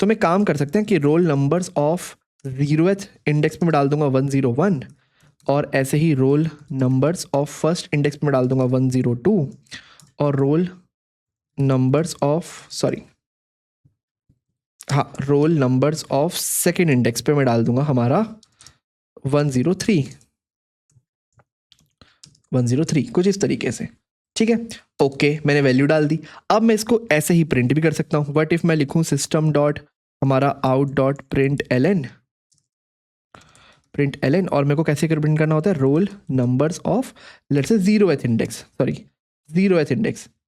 तो मैं काम कर सकते हैं कि roll numbers of 0th index पे मैं डाल दूंगा 101, और ऐसे ही roll numbers of first index पे मैं डाल दूंगा 102, और roll numbers of roll numbers of second index पे मैं डाल दूंगा हमारा 103, कुछ इस तरीके से, ठीक है। ओके, मैंने वैल्यू डाल दी। अब मैं इसको ऐसे ही प्रिंट भी कर सकता हूँ। व्हाट इफ मैं लिखूँ सिस्टम डॉट हमारा आउट डॉट प्रिंट एलन, और मेरे को कैसे प्रिंट करना होता है, role numbers of let's say 0th index,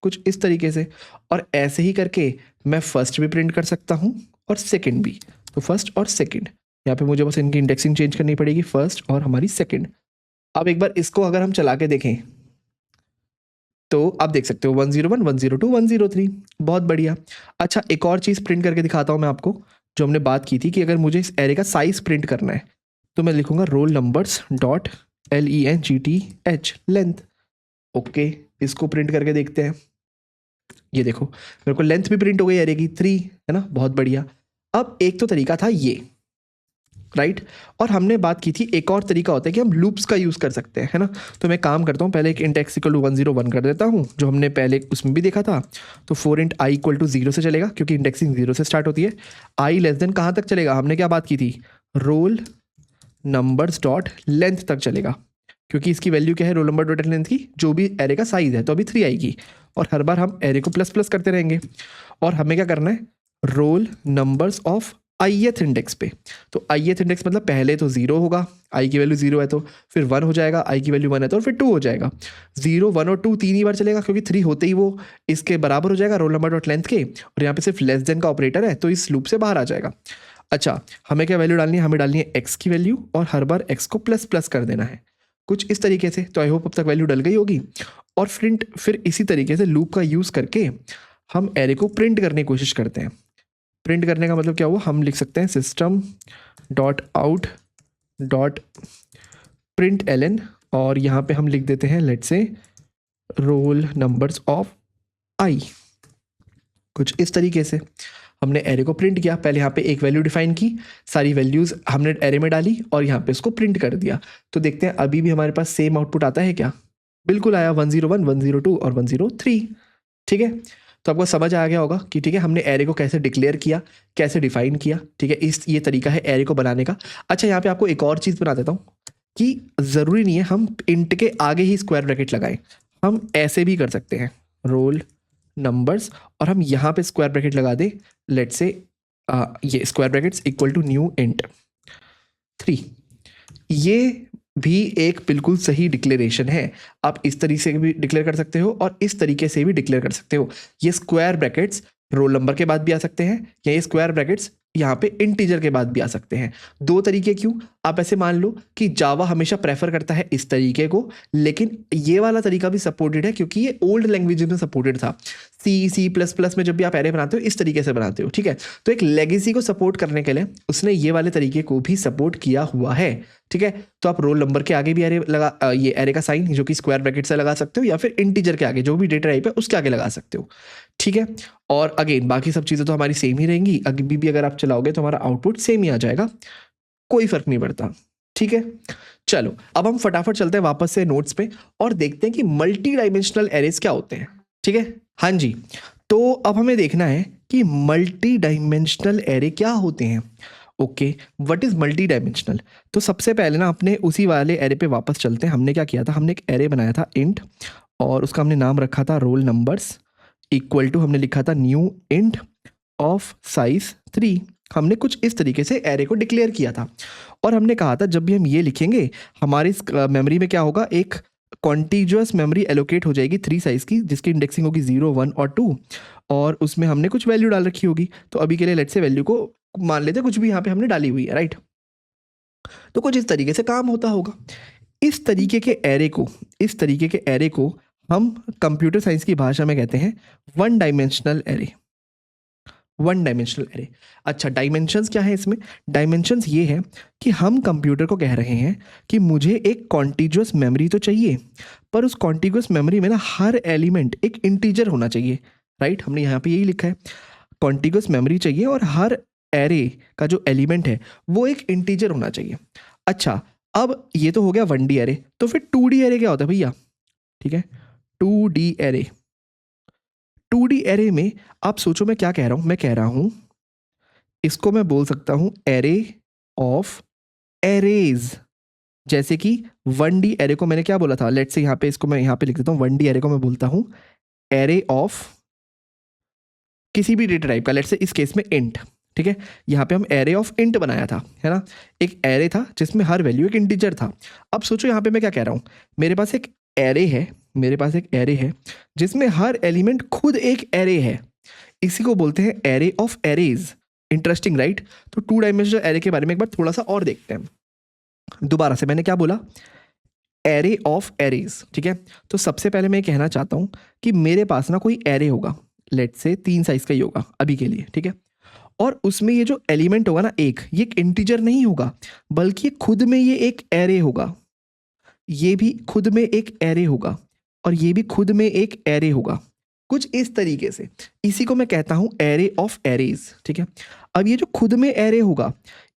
कुछ इस तरीके से। और ऐसे ही करके मैं फर्स्ट भी प्रिंट कर सकता हूँ और सेकंड भी, तो फर्स्ट और सेकंड, यहाँ पे मुझे बस इनकी इंडेक्सिंग चेंज करनी पड़ेगी, फर्स्ट और हमारी सेकंड। अब एक बार इसको अगर हम चला के देखें, तो आप देख सकते हो 101, 102, 103, बहुत बढ़िया। अच्छा, एक और चीज़ प्रिंट करके दिखाता हूँ मैं आपको, जो हमने बात की थी कि अगर मुझे इस एरे का साइज प्रिंट करना है, तो मैं लिखूंगा roll numbers dot LENGTH length. Okay, इसको प्रिंट करके देखते हैं। ये देखो मेरे को लेंथ भी प्रिंट हो गई एरे की 3, है ना, बहुत बढ़िया। अब एक तो तरीका था ये, राइट और हमने बात की थी एक और तरीका होता है कि हम लूप्स का यूज़ कर सकते हैं, है ना। तो मैं काम करता हूँ, पहले एक इंट x इक्वल टू 101 कर देता हूँ, जो हमने पहले उसमें भी देखा था। तो 4 int i इक्वल टू 0 से चलेगा, क्योंकि इंडेक्सिंग 0 से स्टार्ट होती है। i लेस देन कहाँ तक चलेगा, हमने क्या बात की थी, रोल नंबर्स डॉट लेंथ तक चलेगा, क्योंकि इसकी वैल्यू क्या है, रोल नंबर डॉट लेंथ की, जो भी एरे का साइज है, तो अभी 3 आएगी। और हर बार हम एरे को प्लस प्लस करते रहेंगे। और हमें क्या करना है, role numbers of ith index पे। तो ith इंडेक्स मतलब पहले तो 0 होगा, i की वैल्यू 0 है तो, फिर 1 हो जाएगा, i की वैल्यू 1 है तो, और फिर 2 हो जाएगा। 0, 1 और 2 तीन ही बार चलेगा, क्योंकि 3 होते ही वो इसके बराबर हो जाएगा रोल नंबर डॉट लेंथ के, और यहाँ पे सिर्फ लेस देन का ऑपरेटर है, तो इस लूप से बाहर आ जाएगा। अच्छा, हमें क्या वैल्यू डालनी है, हमें डालनी है x की वैल्यू, और हर बार x को प्लस प्लस कर देना है, कुछ इस तरीके से। तो आई होप अब तक वैल्यू डल गई होगी। और फिर इसी तरीके से लूप का यूज़ करके हम एरे को प्रिंट करने की कोशिश करते हैं। प्रिंट करने का मतलब क्या हुआ, हम लिख सकते हैं system dot out dot print ln, और यहाँ पे हम लिख देते हैं let's say role numbers of i। कुछ इस तरीके से हमने एरे को प्रिंट किया। पहले यहाँ पे एक वैल्यू डिफाइन की, सारी वैल्यूज हमने एरे में डाली, और यहाँ पे इसको प्रिंट कर दिया। तो देखते हैं अभी भी हमारे पास सेम आउटपुट आता है क्या, बिल्कुल आया, 101, 102 और 103। ठीक है, तो आपको समझ आ गया होगा कि ठीक है हमने एरे को कैसे डिक्लेयर किया, कैसे डिफाइन किया। ठीक है, ये तरीका है एरे को बनाने का। अच्छा, यहाँ पे आपको एक और चीज़ बना देता हूँ कि ज़रूरी नहीं है हम इंट के आगे ही स्क्वायर ब्रैकेट लगाएं, हम ऐसे भी कर सकते हैं, रोल नंबर्स, और हम यहाँ पे स्क्वायर ब्रैकेट लगा दें, लेट्स से ये square brackets equal to new int 3। ये भी एक बिल्कुल सही डिक्लेरेशन है। आप इस तरीके से भी डिक्लेयर कर सकते हो और इस तरीके से भी डिक्लेयर कर सकते हो। ये स्क्वायर ब्रैकेट्स रोल नंबर के बाद भी आ सकते हैं, या ये स्क्वायर ब्रैकेट्स यहाँ पे इंटीजर के बाद भी आ सकते हैं। दो तरीके क्यों, आप ऐसे मान लो कि जावा हमेशा प्रेफर करता है इस तरीके को, लेकिन ये वाला तरीका भी सपोर्टेड है क्योंकि ये ओल्ड लैंग्वेज में सपोर्टेड था। C++ में जब भी आप एरे बनाते हो इस तरीके से बनाते हो, ठीक है। तो एक लेगेसी को सपोर्ट करने के लिए उसने ये वाले तरीके को भी सपोर्ट किया हुआ है, ठीक है। तो आप रोल नंबर के आगे भी एरे लगा, ये एरे का साइन जो कि स्क्वायर ब्रैकेट से लगा सकते हो, या फिर इंटीजर के आगे जो भी डेटा टाइप है उसके आगे लगा सकते हो, ठीक है। और अगेन बाकी सब चीज़ें तो हमारी सेम ही रहेंगी, अभी भी अगर आप चलाओगे तो हमारा आउटपुट सेम ही आ जाएगा, कोई फर्क नहीं पड़ता, ठीक है। चलो अब हम फटाफट चलते हैं वापस से नोट्स पे और देखते हैं कि मल्टी डायमेंशनल एरेज क्या होते हैं, ठीक है। हाँ जी, तो अब हमें देखना है कि मल्टी डायमेंशनल एरे क्या होते हैं। Okay, what is multi dimensional. तो सबसे पहले ना अपने उसी वाले एरे पे वापस चलते हैं। हमने क्या किया था, हमने एक एरे बनाया था इंट, और उसका हमने नाम रखा था रोल नंबर्स, इक्वल टू हमने लिखा था न्यू इंट ऑफ साइज 3। हमने कुछ इस तरीके से एरे को डिक्लेयर किया था, और हमने कहा था जब भी हम ये लिखेंगे हमारी मेमोरी में क्या होगा, एक कॉन्टिग्युअस मेमोरी एलोकेट हो जाएगी 3 साइज की, जिसकी इंडेक्सिंग होगी 0, 1 और 2, और उसमें हमने कुछ वैल्यू डाल रखी होगी। तो अभी के लिए लेट्स से वैल्यू को मान लेते कुछ भी यहाँ पे हमने डाली हुई है, राइट। तो कुछ इस तरीके से काम होता होगा। इस तरीके के एरे को हम कंप्यूटर साइंस की भाषा में कहते हैं वन डायमेंशनल एरे। अच्छा, डायमेंशंस क्या है इसमें, डायमेंशंस ये है कि हम कंप्यूटर को कह रहे हैं कि मुझे एक कॉन्टिग्युअस मेमोरी तो चाहिए, पर उस कॉन्टिग्युअस मेमोरी में ना हर एलिमेंट एक इंटीजर होना चाहिए, राइट। हमने यहाँ पे यही लिखा है, कॉन्टिग्युअस मेमोरी चाहिए और हर एरे का जो एलिमेंट है वो एक इंटीजर होना चाहिए। अच्छा, अब ये तो हो गया 1D एरे, तो फिर 2D एरे क्या होता है भैया, ठीक है। 2D एरे में आप सोचो मैं क्या कह रहा हूँ, मैं कह रहा हूँ इसको मैं बोल सकता हूँ एरे ऑफ एरेज। जैसे कि 1D एरे को मैंने क्या बोला था, लेट्स से यहाँ पे इसको मैं यहाँ पे लिख देता हूँ, 1D एरे को मैं बोलता हूँ एरे ऑफ किसी भी डेटा टाइप का, लेट्स से इस केस में इंट, ठीक है। यहाँ पे हम एरे ऑफ इंट बनाया था, है ना, एक एरे था जिसमें हर वैल्यू एक इंटीजर था। अब सोचो यहाँ पे मैं क्या कह रहा हूँ, मेरे पास एक एरे है जिसमें हर एलिमेंट खुद एक एरे है, इसी को बोलते हैं array of arrays. Interesting, right. तो 2 डायमेंशनल एरे के बारे में एक बार थोड़ा सा और देखते हैं। दोबारा से मैंने क्या बोला, एरे ऑफ एरेज, ठीक है। तो सबसे पहले मैं कहना चाहता हूँ कि मेरे पास ना कोई एरे होगा, लेट्स से 3 साइज का ही होगा अभी के लिए, ठीक है। और उसमें ये जो एलिमेंट होगा ना, ये एक इंटीजर नहीं होगा, बल्कि खुद में ये एक एरे होगा, ये भी खुद में एक एरे होगा, और ये भी खुद में एक एरे होगा। कुछ इस तरीके से। इसी को मैं कहता हूं एरे ऑफ एरेज, ठीक है। अब ये जो खुद में एरे होगा,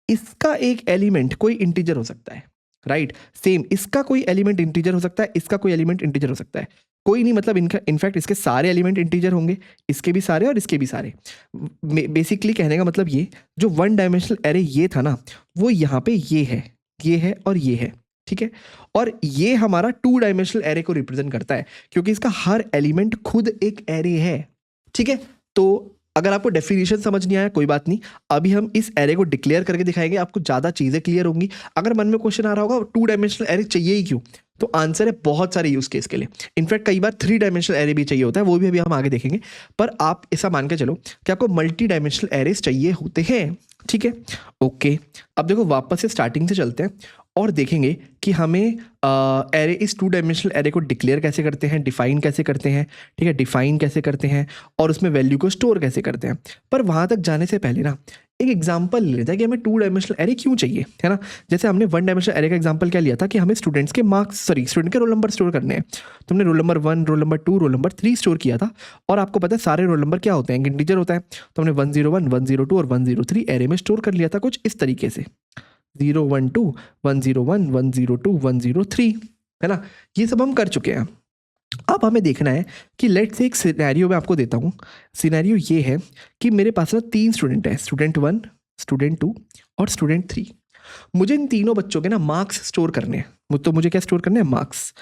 इसका एक एलिमेंट कोई इंटीजर हो सकता है, राइट। सेम इसका कोई एलिमेंट इंटीजर हो सकता है, इसका कोई एलिमेंट इंटीजर हो सकता है, कोई नहीं, मतलब इनका इनफैक्ट इसके सारे एलिमेंट इंटीजर होंगे, इसके भी सारे और इसके भी सारे। बेसिकली कहने का मतलब ये जो वन डायमेंशनल एरे ये था ना, वो यहाँ पे ये है और ये है, ठीक है। और ये हमारा टू डायमेंशनल एरे को रिप्रेजेंट करता है क्योंकि इसका हर एलिमेंट खुद एक एरे है, ठीक है। तो अगर आपको डेफिनेशन समझ नहीं आया कोई बात नहीं, अभी हम इस एरे को डिक्लेयर करके दिखाएंगे, आपको ज़्यादा चीज़ें क्लियर होंगी। अगर मन में क्वेश्चन आ रहा होगा टू डायमेंशनल एरे चाहिए ही क्यों, तो आंसर है बहुत सारे यूज केस के लिए। इनफैक्ट कई बार थ्री डायमेंशनल एरे भी चाहिए होता है, वो भी अभी हम आगे देखेंगे। पर आप ऐसा मान के चलो कि आपको मल्टी डायमेंशनल एरेज चाहिए होते हैं, ठीक है। ओके, अब देखो वापस से स्टार्टिंग से चलते हैं और देखेंगे कि हमें एरे इस टू डायमेंशनल एरे को डिक्लेयर कैसे करते हैं, डिफाइन कैसे करते हैं, ठीक है, डिफाइन कैसे करते हैं और उसमें वैल्यू को स्टोर कैसे करते हैं। पर वहाँ तक जाने से पहले ना एक एग्जांपल ले लेते हैं कि हमें टू डायमेंशनल एरे क्यों चाहिए, है ना। जैसे हमने वन डायमेंशनल एरे का एग्जांपल क्या लिया था कि हमें स्टूडेंट्स के मार्क्स स्टूडेंट के रोल नंबर स्टोर करने हैं। तुमने roll number 1, roll number 2, roll number 3 store किया था और आपको पता है सारे रोल नंबर क्या होते हैं, इंटीजर होता है। तो हमने 101, 102 और 103 एरे में स्टोर कर लिया था कुछ इस तरीके से, 012, 101, 102, 103, है ना। ये सब हम कर चुके हैं। अब हमें देखना है कि लेट्स से एक सिनेरियो में आपको देता हूँ। सिनेरियो ये है कि मेरे पास ना 3 स्टूडेंट हैं, स्टूडेंट 1, स्टूडेंट 2 और स्टूडेंट 3। मुझे इन तीनों बच्चों के ना मार्क्स स्टोर करने हैं। तो मुझे क्या स्टोर करने हैं, मार्क्स।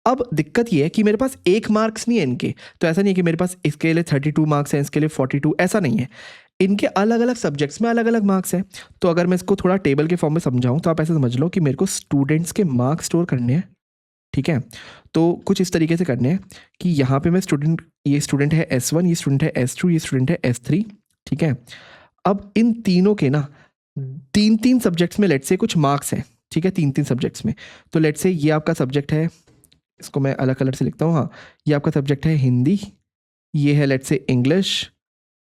अब दिक्कत ये है कि मेरे पास एक मार्क्स नहीं है इनके, तो ऐसा नहीं है कि मेरे पास इसके लिए 32 मार्क्स हैं, इसके लिए 42, ऐसा नहीं है। इनके अलग अलग सब्जेक्ट्स में अलग अलग मार्क्स हैं। तो अगर मैं इसको थोड़ा टेबल के फॉर्म में समझाऊं तो आप ऐसे समझ लो कि मेरे को स्टूडेंट्स के मार्क्स स्टोर करने हैं, ठीक है। तो कुछ इस तरीके से करने हैं कि यहाँ पे मैं ये स्टूडेंट है S1, ये स्टूडेंट है S2, ये स्टूडेंट है S3, ठीक है। अब इन तीनों के ना 3-3 सब्जेक्ट्स में लेट्स से कुछ मार्क्स हैं, ठीक है, 3-3 सब्जेक्ट्स में। तो लेट्स से ये आपका सब्जेक्ट है, इसको मैं अलग कलर से लिखता हूँ, हाँ, ये आपका सब्जेक्ट है हिंदी, ये है लेट्स से इंग्लिश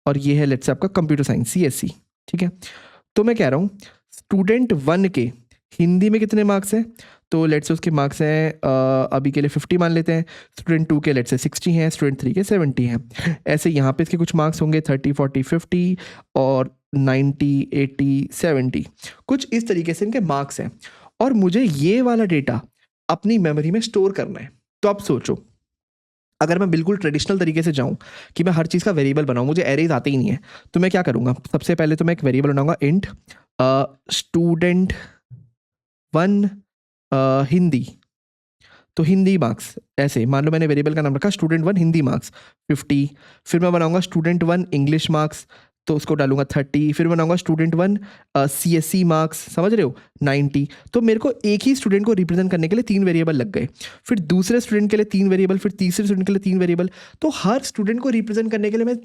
और ये है लेट्स से आपका कंप्यूटर साइंस CSC, ठीक है। तो मैं कह रहा हूँ स्टूडेंट 1 के हिंदी में कितने मार्क्स हैं, तो लेट्स से उसके मार्क्स हैं अभी के लिए 50 मान लेते हैं। स्टूडेंट 2 के लेट्स से 60 हैं, स्टूडेंट 3 के 70 हैं। ऐसे यहाँ पे इसके कुछ मार्क्स होंगे 30, 40, 50 और 90, 80, 70, कुछ इस तरीके से इनके मार्क्स हैं। और मुझे ये वाला डेटा अपनी मेमोरी में स्टोर करना है। तो आप सोचो, अगर मैं बिल्कुल ट्रेडिशनल तरीके से जाऊं कि मैं हर चीज़ का वेरिएबल बनाऊं, मुझे एरेज आते ही नहीं है, तो मैं क्या करूंगा, सबसे पहले तो मैं एक वेरिएबल बनाऊंगा इंट स्टूडेंट 1 हिंदी। तो हिंदी मार्क्स, ऐसे मान लो मैंने वेरिएबल का नाम रखा स्टूडेंट 1 हिंदी मार्क्स 50। फिर मैं बनाऊंगा स्टूडेंट 1 इंग्लिश मार्क्स, तो उसको डालूंगा 30। फिर बनाऊंगा स्टूडेंट 1 CSC मार्क्स, समझ रहे हो, 90। तो मेरे को एक ही स्टूडेंट को रिप्रेजेंट करने के लिए 3 वेरिएबल लग गए। फिर दूसरे स्टूडेंट के लिए 3 वेरिएबल, फिर तीसरे स्टूडेंट के लिए 3 वेरिएबल। तो हर स्टूडेंट को रिप्रेजेंट करने के लिए मैं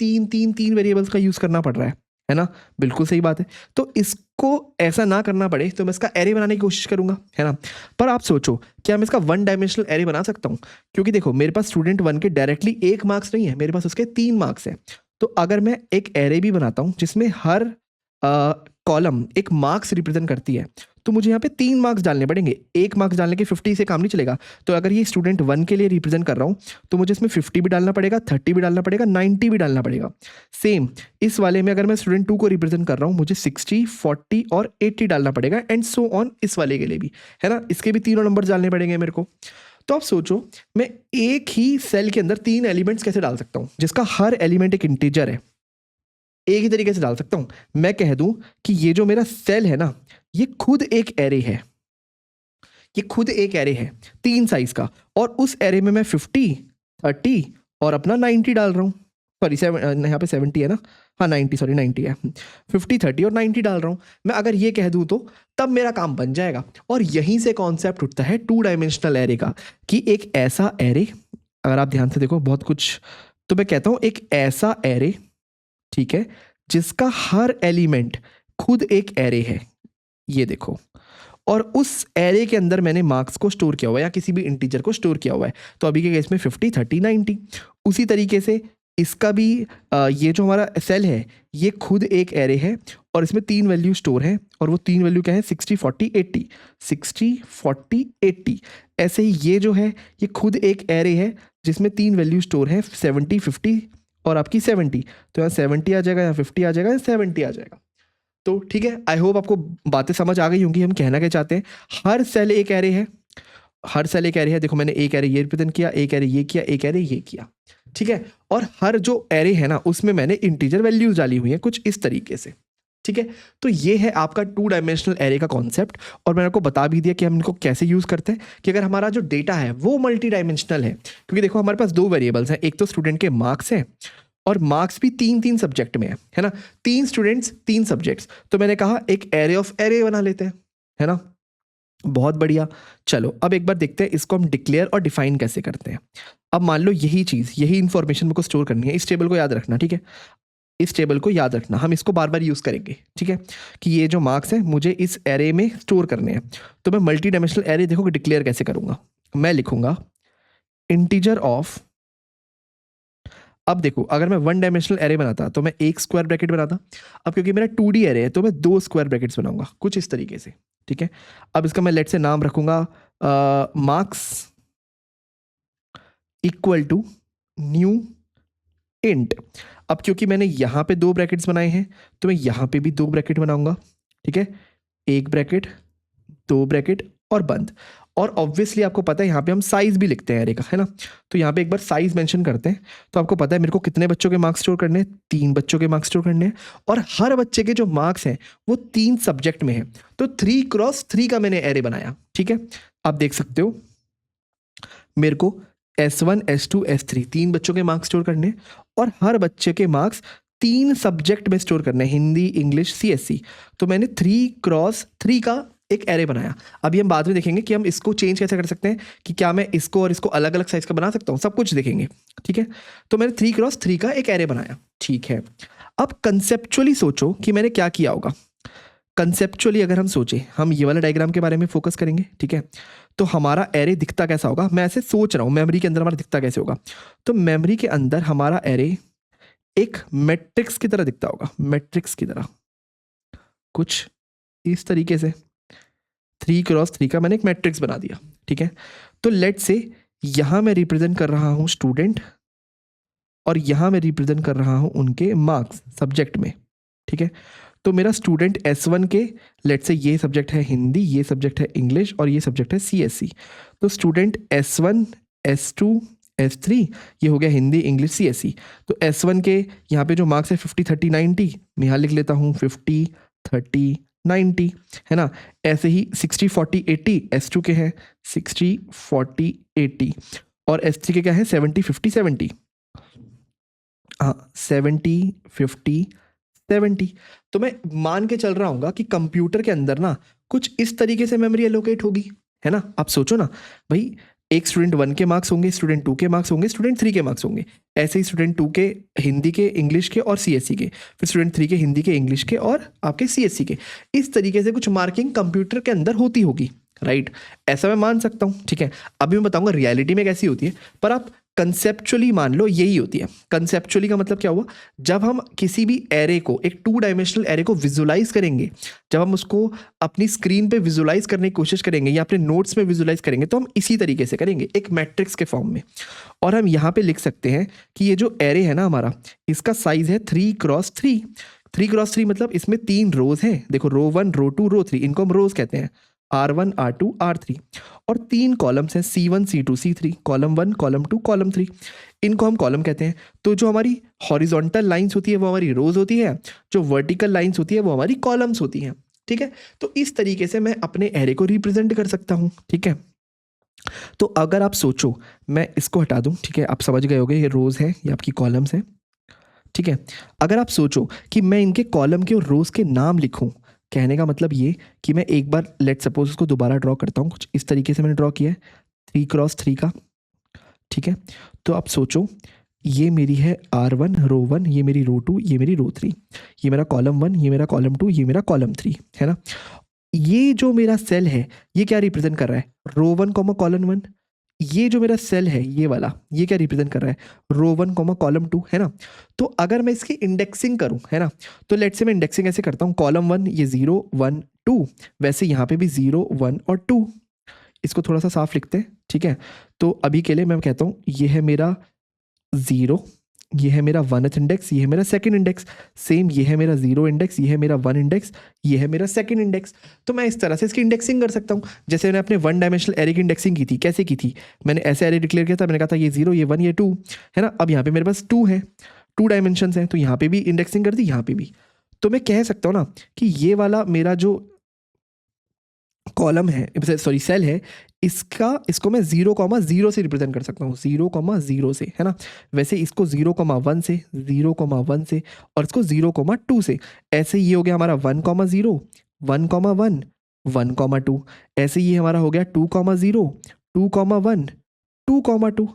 3 वेरिएबल्स का यूज़ करना पड़ रहा है ना। बिल्कुल सही बात है। तो इसको ऐसा ना करना पड़े तो मैं इसका एरे बनाने की कोशिश करूंगा, है ना। पर आप सोचो क्या मैं इसका वन डायमेंशनल एरे बना सकता हूँ, क्योंकि देखो मेरे पास स्टूडेंट 1 के डायरेक्टली 1 मार्क्स नहीं है, मेरे पास उसके 3 मार्क्स हैं। तो अगर मैं एक एरे भी बनाता हूँ जिसमें हर कॉलम एक मार्क्स रिप्रेजेंट करती है, तो मुझे यहाँ पे 3 मार्क्स डालने पड़ेंगे। 1 मार्क्स डालने के 50 से काम नहीं चलेगा। तो अगर ये स्टूडेंट 1 के लिए रिप्रेजेंट कर रहा हूँ तो मुझे इसमें 50 भी डालना पड़ेगा, 30 भी डालना पड़ेगा, 90 भी डालना पड़ेगा। सेम इस वाले में अगर मैं स्टूडेंट 2 को रिप्रेजेंट कर रहा हूँ, मुझे 60, 40 और 80 डालना पड़ेगा, एंड सो ऑन इस वाले के लिए भी, है ना। इसके भी तीनों नंबर डालने पड़ेंगे मेरे को। तो आप सोचो मैं एक ही सेल के अंदर 3 एलिमेंट्स कैसे डाल सकता हूँ जिसका हर एलिमेंट एक इंटीजर है। एक ही तरीके से डाल सकता हूं। मैं कह दूं कि ये जो मेरा सेल है ना, ये खुद एक एरे है, ये खुद एक एरे है 3 साइज का, और उस एरे में मैं 50, 30 और अपना 90 डाल रहा हूं। सॉरी यहाँ पे 70 है ना, हाँ 90 है, 50, 30 और 90 डाल रहा हूं। मैं अगर ये कह दूं तो तब मेरा काम बन जाएगा। और यहीं से कॉन्सेप्ट उठता है 2 डायमेंशनल एरे का, कि एक ऐसा एरे, अगर आप ध्यान से देखो बहुत कुछ, तो मैं कहता हूं एक ऐसा एरे, ठीक है, जिसका हर एलिमेंट खुद एक एरे है, ये देखो, और उस एरे के अंदर मैंने मार्क्स को स्टोर किया हुआ है या किसी भी इंटीजर को स्टोर किया हुआ है। तो अभी के केस में 50, 30, 90। उसी तरीके से इसका भी ये जो हमारा सेल है ये खुद एक एरे है और इसमें 3 वैल्यू स्टोर हैं और वो 3 वैल्यू क्या है 60 40 80, 60 40 80। ऐसे ही ये जो है ये खुद एक एरे है जिसमें 3 वैल्यू स्टोर हैं 70 50 और आपकी 70। तो यहाँ 70 आ जाएगा, यहाँ 50 आ जाएगा, यहाँ 70 आ जाएगा। तो ठीक है, आई होप आपको बातें समझ आ गई होंगी हम कहना क्या चाहते हैं। हर सेल एक एरे है, हर सेल एक एरे है। देखो मैंने एक एरे ये रिप्रेजेंट किया, एक एरे ये किया, एक एरे ये किया, ठीक है। और हर जो एरे है ना उसमें मैंने इंटीजर वैल्यूज डाली हुई है कुछ इस तरीके से, ठीक है। तो ये है आपका 2 डायमेंशनल एरे का कॉन्सेप्ट। और मैंने आपको बता भी दिया कि हम इनको कैसे यूज करते हैं कि अगर हमारा जो डेटा है वो मल्टी डायमेंशनल है, क्योंकि देखो हमारे पास 2 वेरिएबल्स हैं, एक तो स्टूडेंट के मार्क्स हैं और मार्क्स भी 3 सब्जेक्ट में है ना, 3 स्टूडेंट्स 3 सब्जेक्ट्स। तो मैंने कहा एक एरे ऑफ एरे बना लेते हैं, है ना। बहुत बढ़िया। चलो अब एक बार देखते हैं इसको हम डिक्लेयर और डिफाइन कैसे करते हैं। अब मान लो यही चीज़, यही इंफॉर्मेशन मेरे को स्टोर करनी है, इस टेबल को याद रखना, ठीक है। इस टेबल को याद रखना, हम इसको बार बार यूज़ करेंगे, ठीक है, कि ये जो मार्क्स हैं मुझे इस एरे में स्टोर करने हैं। तो मैं मल्टी डायमेंशनल एरे देखो कि डिक्लेयर कैसे करूँगा। मैं लिखूंगा इंटीजर ऑफ, अब देखो अगर मैं 1 डायमेंशनल एरे बनाता तो मैं एक स्क्वायर ब्रैकेट बनाता। अब क्योंकि मेरा 2D एरे है तो मैं 2 स्क्वायर ब्रैकेट्स बनाऊंगा कुछ इस तरीके से, ठीक है। अब इसका मैं लेट से नाम रखूंगा marks equal to new int. अब क्योंकि मैंने यहाँ पे 2 ब्रैकेट्स बनाए हैं तो मैं यहाँ पे भी 2 ब्रैकेट बनाऊंगा, ठीक है। एक ब्रैकेट, 2 ब्रैकेट और बंद। और ऑब्वियसली आपको पता है यहाँ पे हम साइज भी लिखते हैं एरे का, है ना। तो यहाँ पे एक बार साइज मेंशन करते हैं। तो आपको पता है मेरे को कितने बच्चों के मार्क्स स्टोर करने हैं, 3 बच्चों के मार्क्स स्टोर करने हैं। और हर बच्चे के जो मार्क्स हैं वो 3 सब्जेक्ट में है। तो 3 क्रॉस 3 का मैंने एरे बनाया, ठीक है। आप देख सकते हो मेरे को S1 S2 S3 3 बच्चों के मार्क्स स्टोर करने और हर बच्चे के मार्क्स 3 सब्जेक्ट में स्टोर करने, हिंदी इंग्लिश CSC। तो मैंने 3 क्रॉस 3 का एक एरे बनाया। अभी हम बाद में देखेंगे कि हम इसको चेंज कैसे कर सकते हैं, कि क्या मैं इसको और इसको अलग अलग साइज का बना सकता हूँ, सब कुछ देखेंगे, ठीक है। तो मैंने 3 क्रॉस 3 का एक एरे बनाया, ठीक है। अब कंसेप्चुअली सोचो कि मैंने क्या किया होगा। कंसेप्चुअली अगर हम सोचें, हम ये वाला डायग्राम के बारे में फोकस करेंगे, ठीक है। तो हमारा एरे दिखता कैसा होगा, मैं ऐसे सोच रहा हूँ मेमोरी के अंदर हमारा दिखता कैसे होगा। तो मेमोरी के अंदर हमारा एरे एक मैट्रिक्स की तरह दिखता होगा, मैट्रिक्स की तरह कुछ इस तरीके से। 3 क्रॉस 3 का मैंने एक मैट्रिक्स बना दिया, ठीक है। तो लेट से यहां मैं रिप्रेजेंट कर रहा हूं स्टूडेंट और यहां मैं रिप्रेजेंट कर रहा हूं उनके मार्क्स सब्जेक्ट में, ठीक है। तो मेरा स्टूडेंट S1 के लेट से ये सब्जेक्ट है हिंदी, ये सब्जेक्ट है इंग्लिश और ये सब्जेक्ट है CSC। तो स्टूडेंट S1 S2 S3 ये हो गया हिंदी इंग्लिश CSC। तो S1 के यहाँ पे जो मार्क्स है 50 30 90, मैं यहाँ लिख लेता हूँ 50 30 90, है ना। ऐसे ही 60 40 80 S2 के हैं 60 40 80 और S3 के क्या है 70 50 70, हाँ 70 50 70। तो मैं मान के चल रहा हूँ कि कंप्यूटर के अंदर ना कुछ इस तरीके से मेमोरी एलोकेट होगी, है ना। आप सोचो ना भाई, एक स्टूडेंट 1 के मार्क्स होंगे, स्टूडेंट 2 के मार्क्स होंगे, स्टूडेंट 3 के मार्क्स होंगे। ऐसे ही स्टूडेंट 2 के हिंदी के इंग्लिश के और CSC के, फिर स्टूडेंट 3 के हिंदी के इंग्लिश के और आपके CSC के। इस तरीके से कुछ मार्किंग कंप्यूटर के अंदर होती होगी, राइट। ऐसा मैं मान सकता हूँ, ठीक है। अभी मैं बताऊंगा रियलिटी में कैसी होती है, पर आप कंसेप्चुअली मान लो यही होती है। कंसेप्चुअली का मतलब क्या हुआ, जब हम किसी भी एरे को, एक 2 डायमेंशनल एरे को विजुलाइज करेंगे, जब हम उसको अपनी स्क्रीन पे विजुलाइज करने की कोशिश करेंगे या अपने नोट्स में विजुलाइज करेंगे, तो हम इसी तरीके से करेंगे, एक मैट्रिक्स के फॉर्म में। और हम यहाँ पे लिख सकते हैं कि ये जो एरे है ना हमारा, इसका साइज है 3 क्रॉस 3। 3 क्रॉस 3 मतलब इसमें 3 रोज हैं, देखो रो 1 रो 2 रो 3, इनको हम रोज कहते हैं, R1 R2 R3। और 3 कॉलम्स हैं C1 C2 C3, column 1 column 2 column 3, इनको हम कॉलम कहते हैं। तो जो हमारी हॉरिजॉन्टल लाइंस होती है वो हमारी रोज होती है, जो वर्टिकल लाइंस होती है वो हमारी कॉलम्स होती हैं, ठीक है। तो इस तरीके से मैं अपने एरे को रिप्रेजेंट कर सकता हूँ, ठीक है। तो अगर आप सोचो, मैं इसको हटा दूं, ठीक है, आप समझ गए होगे ये रोज है, ये आपकी कॉलम्स है, ठीक है। अगर आप सोचो कि मैं इनके कॉलम के और रोज के नाम लिखूं, कहने का मतलब ये कि मैं एक बार लेट सपोज इसको दोबारा ड्रॉ करता हूँ, कुछ इस तरीके से मैंने ड्रॉ किया है 3 क्रॉस 3 का, ठीक है। तो आप सोचो ये मेरी है R1 रो 1, ये मेरी रो 2, ये मेरी रो 3, ये मेरा कॉलम 1, ये मेरा कॉलम 2, ये मेरा कॉलम 3, है ना। ये जो मेरा सेल है ये क्या रिप्रेजेंट कर रहा है, रो 1 कॉमा कॉलम 1, ये जो मेरा सेल है ये वाला, ये क्या रिप्रेजेंट कर रहा है, रो 1 कॉमा कॉलम 2, है ना। तो अगर मैं इसकी इंडेक्सिंग करूं, है ना, तो लेट्स से मैं इंडेक्सिंग ऐसे करता हूं, कॉलम 1 ये 0 1 2, वैसे यहाँ पे भी 0 1 और 2। इसको थोड़ा सा साफ लिखते हैं, ठीक है। तो अभी के लिए मैं कहता हूँ ये है मेरा 0, ये है मेरा 1th इंडेक्स, ये है मेरा सेकंड इंडेक्स, सेम ये है मेरा 0 इंडेक्स, ये है मेरा 1 इंडेक्स, ये है मेरा सेकंड इंडेक्स। तो मैं इस तरह से इसकी इंडेक्सिंग कर सकता हूँ। जैसे मैंने अपने 1 डायमेंशनल एरे की इंडेक्सिंग की थी, कैसे की थी, मैंने ऐसे एरे डिक्लेयर किया था, मैंने कहा था ये 0 ये 1 ये 2, है ना। अब यहाँ पे मेरे पास 2 है, 2 डायमेंशन है, तो यहाँ पे भी इंडेक्सिंग कर दी, यहाँ पे भी। तो मैं कह सकता हूँ ना कि ये वाला मेरा जो कॉलम है, सॉरी सेल है, इसको मैं 0,0 से रिप्रेजेंट कर सकता हूँ, 0,0 से, है ना। वैसे इसको 0,1 से, 0,1 से, और इसको 0,2 से। ऐसे ये हो गया हमारा 1,0 1,1 1,2। ऐसे ये हमारा हो गया 2,0 2,1 2,2।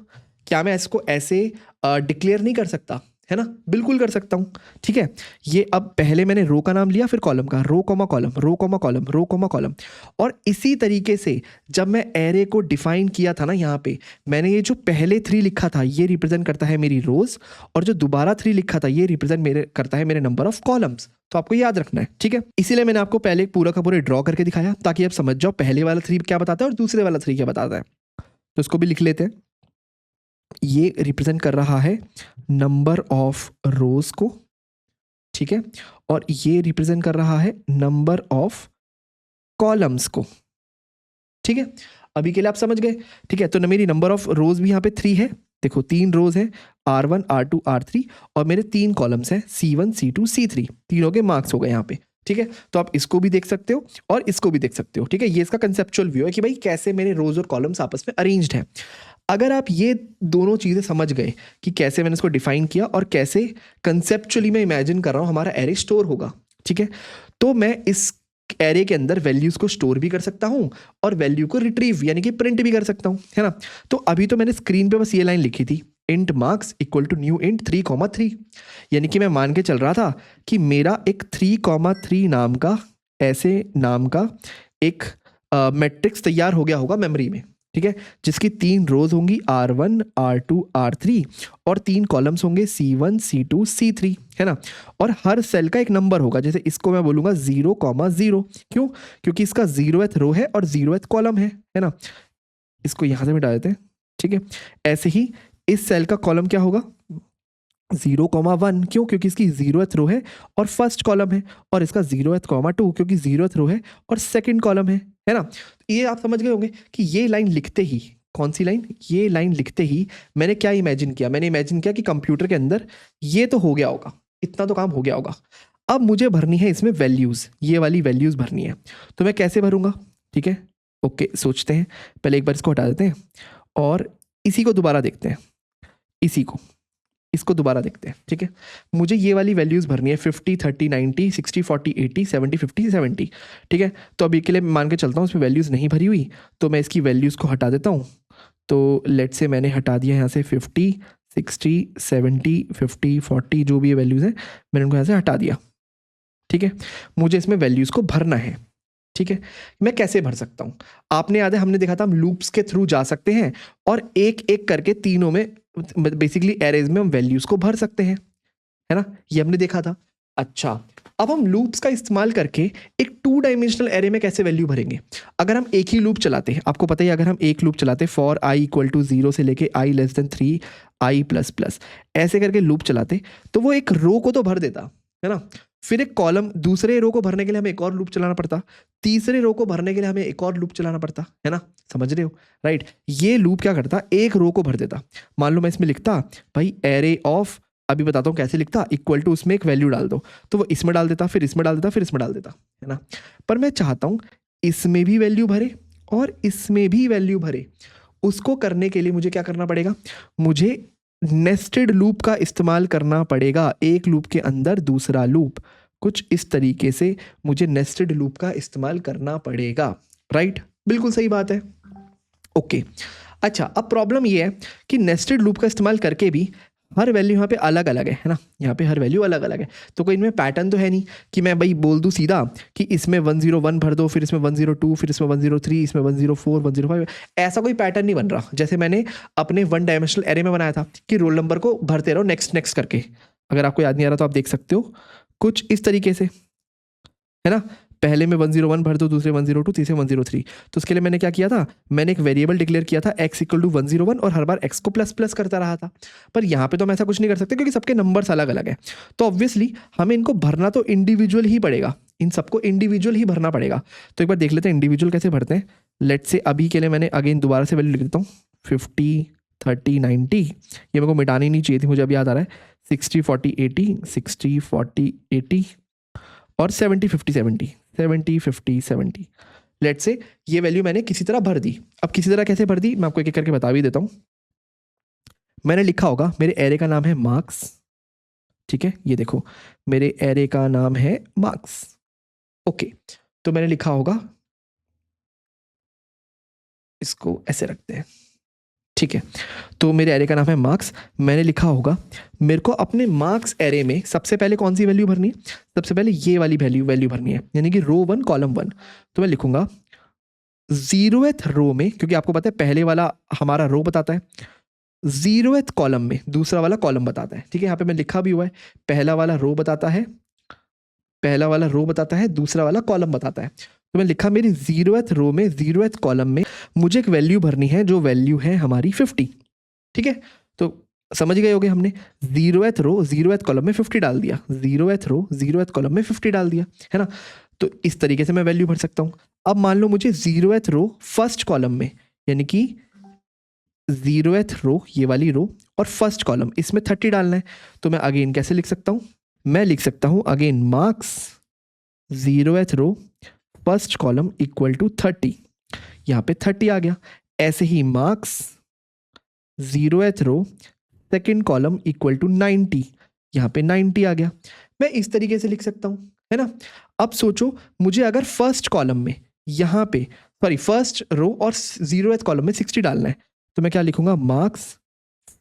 क्या मैं इसको ऐसे डिक्लेयर नहीं कर सकता, है ना, बिल्कुल कर सकता हूँ, ठीक है। ये अब पहले मैंने रो का नाम लिया, फिर कॉलम का, row comma column, row comma column, row comma column. और इसी तरीके से जब मैं एरे को डिफाइन किया था ना, यहाँ पे मैंने ये जो पहले 3 लिखा था ये रिप्रेजेंट करता है मेरी रोज, और जो दोबारा 3 लिखा था ये रिप्रेजेंट करता है मेरे नंबर ऑफ कॉलम्स। तो आपको याद रखना है, ठीक है। इसीलिए मैंने आपको पहले पूरा का पूरा ड्रॉ करके दिखाया, ताकि आप समझ जाओ पहले वाला 3 क्या बताता है और दूसरे वाला 3 क्या बताता है। तो इसको भी लिख लेते हैं। ये रिप्रेजेंट कर रहा है नंबर ऑफ रोज को, ठीक है, और ये रिप्रेजेंट कर रहा है नंबर ऑफ कॉलम्स को, ठीक है। अभी के लिए आप समझ गए, ठीक है। तो मेरी नंबर ऑफ रोज भी यहाँ पे 3 है, देखो 3 रोज है, R1 R2 R3, और मेरे 3 कॉलम्स हैं, C1 C2 C3, तीनों के मार्क्स हो गए यहाँ पे, ठीक है। तो आप इसको भी देख सकते हो और इसको भी देख सकते हो, ठीक है। ये इसका कंसेप्चुअल व्यू है कि भाई कैसे मेरे रोज और कॉलम्स आपस में अरेंज्ड हैं। अगर आप ये दोनों चीज़ें समझ गए कि कैसे मैंने इसको डिफाइन किया और कैसे कंसेप्चुअली मैं इमेजिन कर रहा हूँ हमारा एरे स्टोर होगा, ठीक है, तो मैं इस एरे के अंदर वैल्यूज को स्टोर भी कर सकता हूँ और वैल्यू को रिट्रीव यानी कि प्रिंट भी कर सकता हूँ, है ना। तो अभी तो मैंने स्क्रीन पे बस ये लाइन लिखी थी, int marks equal to new int 3,3, यानी कि मैं मान के चल रहा था कि मेरा एक 3,3 नाम का, ऐसे नाम का एक मैट्रिक्स तैयार हो गया होगा मेमोरी में, ठीक है, जिसकी 3 रोज होंगी R1 R2 R3 और 3 कॉलम्स होंगे C1 C2 C3, है ना। और हर सेल का एक नंबर होगा, जैसे इसको मैं बोलूँगा 0,0, क्यों, क्योंकि इसका 0th रो है और 0th कॉलम है ना। इसको यहाँ से मिटा देते हैं, ठीक है। ऐसे ही इस सेल का कॉलम क्या होगा, 0,1, क्यों, क्योंकि इसकी 0th रो है और फर्स्ट कॉलम है, और इसका 0th 2 क्योंकि 0th रो है और सेकंड कॉलम है ना। ये आप समझ गए होंगे कि ये लाइन लिखते ही, कौन सी लाइन, ये लाइन लिखते ही मैंने क्या इमेजिन किया, मैंने इमेजिन किया कि कंप्यूटर के अंदर ये तो हो गया होगा, इतना तो काम हो गया होगा। अब मुझे भरनी है इसमें वैल्यूज़, ये वाली वैल्यूज़ भरनी है, तो मैं कैसे भरूँगा, ठीक है। ओके, सोचते हैं, पहले एक बार इसको हटा देते हैं और इसी को दोबारा देखते हैं, इसको दोबारा देखते हैं, ठीक है। मुझे ये वाली वैल्यूज़ भरनी है 50 30 90 60 40 80 70 50 70, ठीक है। तो अभी के लिए मान के चलता हूँ इसमें वैल्यूज़ नहीं भरी हुई, तो मैं इसकी वैल्यूज़ को हटा देता हूँ। तो लेट से मैंने हटा दिया यहाँ से 50 60 70 50 40 जो भी ये वैल्यूज़ हैं मैंने उनको यहाँ से हटा दिया, ठीक है। मुझे इसमें वैल्यूज़ को भरना है, ठीक है। मैं कैसे भर सकता हूँ, आपने याद है हमने देखा था हम लूप्स के थ्रू जा सकते हैं और एक एक करके तीनों में बेसिकली एरेज में हम वैल्यूज को भर सकते हैं, है ना, ये हमने देखा था। अच्छा, अब हम लूप्स का इस्तेमाल करके एक 2 डायमेंशनल एरे में कैसे वैल्यू भरेंगे। अगर हम एक ही लूप चलाते हैं, आपको पता ही अगर हम एक लूप चलाते फॉर i इक्वल टू 0 से लेके i less than 3 i plus plus ऐसे करके लूप चलाते, तो वो एक रो को तो भर देता, है ना। फिर एक कॉलम, दूसरे रो को भरने के लिए हमें एक और लूप चलाना पड़ता, तीसरे रो को भरने के लिए हमें एक और लूप चलाना पड़ता, है ना, समझ रहे हो, राइट। ये लूप क्या करता, एक रो को भर देता। मान लो मैं इसमें लिखता भाई एरे ऑफ, अभी बताता हूँ कैसे लिखता, इक्वल टू उसमें एक वैल्यू डाल दो, तो वो इसमें डाल देता, फिर इसमें डाल देता, फिर इसमें डाल देता, है ना। पर मैं चाहता हूँ इसमें भी वैल्यू भरे और इसमें भी वैल्यू भरे। उसको करने के लिए मुझे क्या करना पड़ेगा, मुझे नेस्टेड लूप का इस्तेमाल करना पड़ेगा, एक लूप के अंदर दूसरा लूप, कुछ इस तरीके से मुझे नेस्टेड लूप का इस्तेमाल करना पड़ेगा, राइट, बिल्कुल सही बात है। ओके, अच्छा, अब प्रॉब्लम ये है कि नेस्टेड लूप का इस्तेमाल करके भी हर वैल्यू यहाँ पे अलग अलग है ना, यहाँ पे हर वैल्यू अलग अलग है। तो कोई इनमें पैटर्न तो है नहीं कि मैं भाई बोल दूँ सीधा कि इसमें 101 भर दो, फिर इसमें 102, फिर इसमें 103, इसमें 104, 105, ऐसा कोई पैटर्न नहीं बन रहा जैसे मैंने अपने वन डायमेंशनल एरे में बनाया था कि रोल नंबर को भरते रहो नेक्स्ट नेक्स्ट करके। अगर आपको याद नहीं आ रहा तो आप देख सकते हो कुछ इस तरीके से, है ना। पहले में 101 भर दो, दूसरे 102, तीसरे 103। तो उसके लिए मैंने क्या किया था, मैंने एक वेरिएबल डिक्लेयर किया था x इक्वल टू 101 और हर बार x को प्लस प्लस करता रहा था। पर यहाँ पे तो हम ऐसा कुछ नहीं कर सकते क्योंकि सबके नंबर्स अलग अलग है। तो ऑब्वियसली हमें इनको भरना तो इंडिविजुअल ही पड़ेगा, इन सबको इंडिविजुअल ही भरना पड़ेगा। तो एक बार देख लेते हैं इंडिविजुअल कैसे भरते हैं। लेट से अभी के लिए मैंने अगेन दोबारा से वैल्यू लिख देता हूँ 50, 30, 90। ये मेरे को मिटानी नहीं चाहिए थी, मुझे अभी याद आ रहा है। 60, 40, 80, 60, 40, 80 और 70, 50, 70, 70, 50, 70। लेट से ये वैल्यू मैंने किसी तरह भर दी। अब किसी तरह कैसे भर दी मैं आपको एक एक करके बता भी देता हूँ। मैंने लिखा होगा मेरे एरे का नाम है मार्क्स, ठीक है। ये देखो मेरे एरे का नाम है मार्क्स, ओके। तो मैंने लिखा होगा, इसको ऐसे रखते हैं, ठीक है। तो मेरे एरे का नाम है मार्क्स। मैंने लिखा होगा मेरे को अपने मार्क्स एरे में सबसे पहले कौन सी वैल्यू भरनी है, सबसे पहले ये वाली वैल्यू भरनी है, यानी कि रो 1 कॉलम 1। तो मैं लिखूंगा 0th रो में, क्योंकि आपको पता है पहले वाला हमारा रो बताता है, 0th कॉलम में दूसरा वाला कॉलम बताता है, ठीक है। यहाँ पे मैं लिखा भी हुआ है, पहला वाला रो बताता है, पहला वाला रो बताता है, दूसरा वाला कॉलम बताता है। तो मैं लिखा मेरी 0th रो में 0th कॉलम में मुझे एक वैल्यू भरनी है जो वैल्यू है हमारी 50, ठीक है। तो समझ गए होगे, हमने 0th रो 0th कॉलम में 50 डाल दिया, 0th रो 0th कॉलम में 50 डाल दिया, है ना। तो इस तरीके से मैं वैल्यू भर सकता हूँ। अब मान लो मुझे 0th रो फर्स्ट कॉलम में, यानी कि 0th रो ये वाली रो और फर्स्ट कॉलम इसमें 30 डालना है। तो मैं अगेन कैसे लिख सकता हूँ, मैं लिख सकता हूँ again marks 0th row first column equal to 30, यहाँ पे 30 आ गया। ऐसे ही marks 0th row second column equal to 90, यहाँ पे 90 आ गया। मैं इस तरीके से लिख सकता हूँ, है ना। अब सोचो मुझे अगर फर्स्ट कॉलम में यहाँ पे फर्स्ट रो और 0th कॉलम में 60 डालना है, तो मैं क्या लिखूंगा, मार्क्स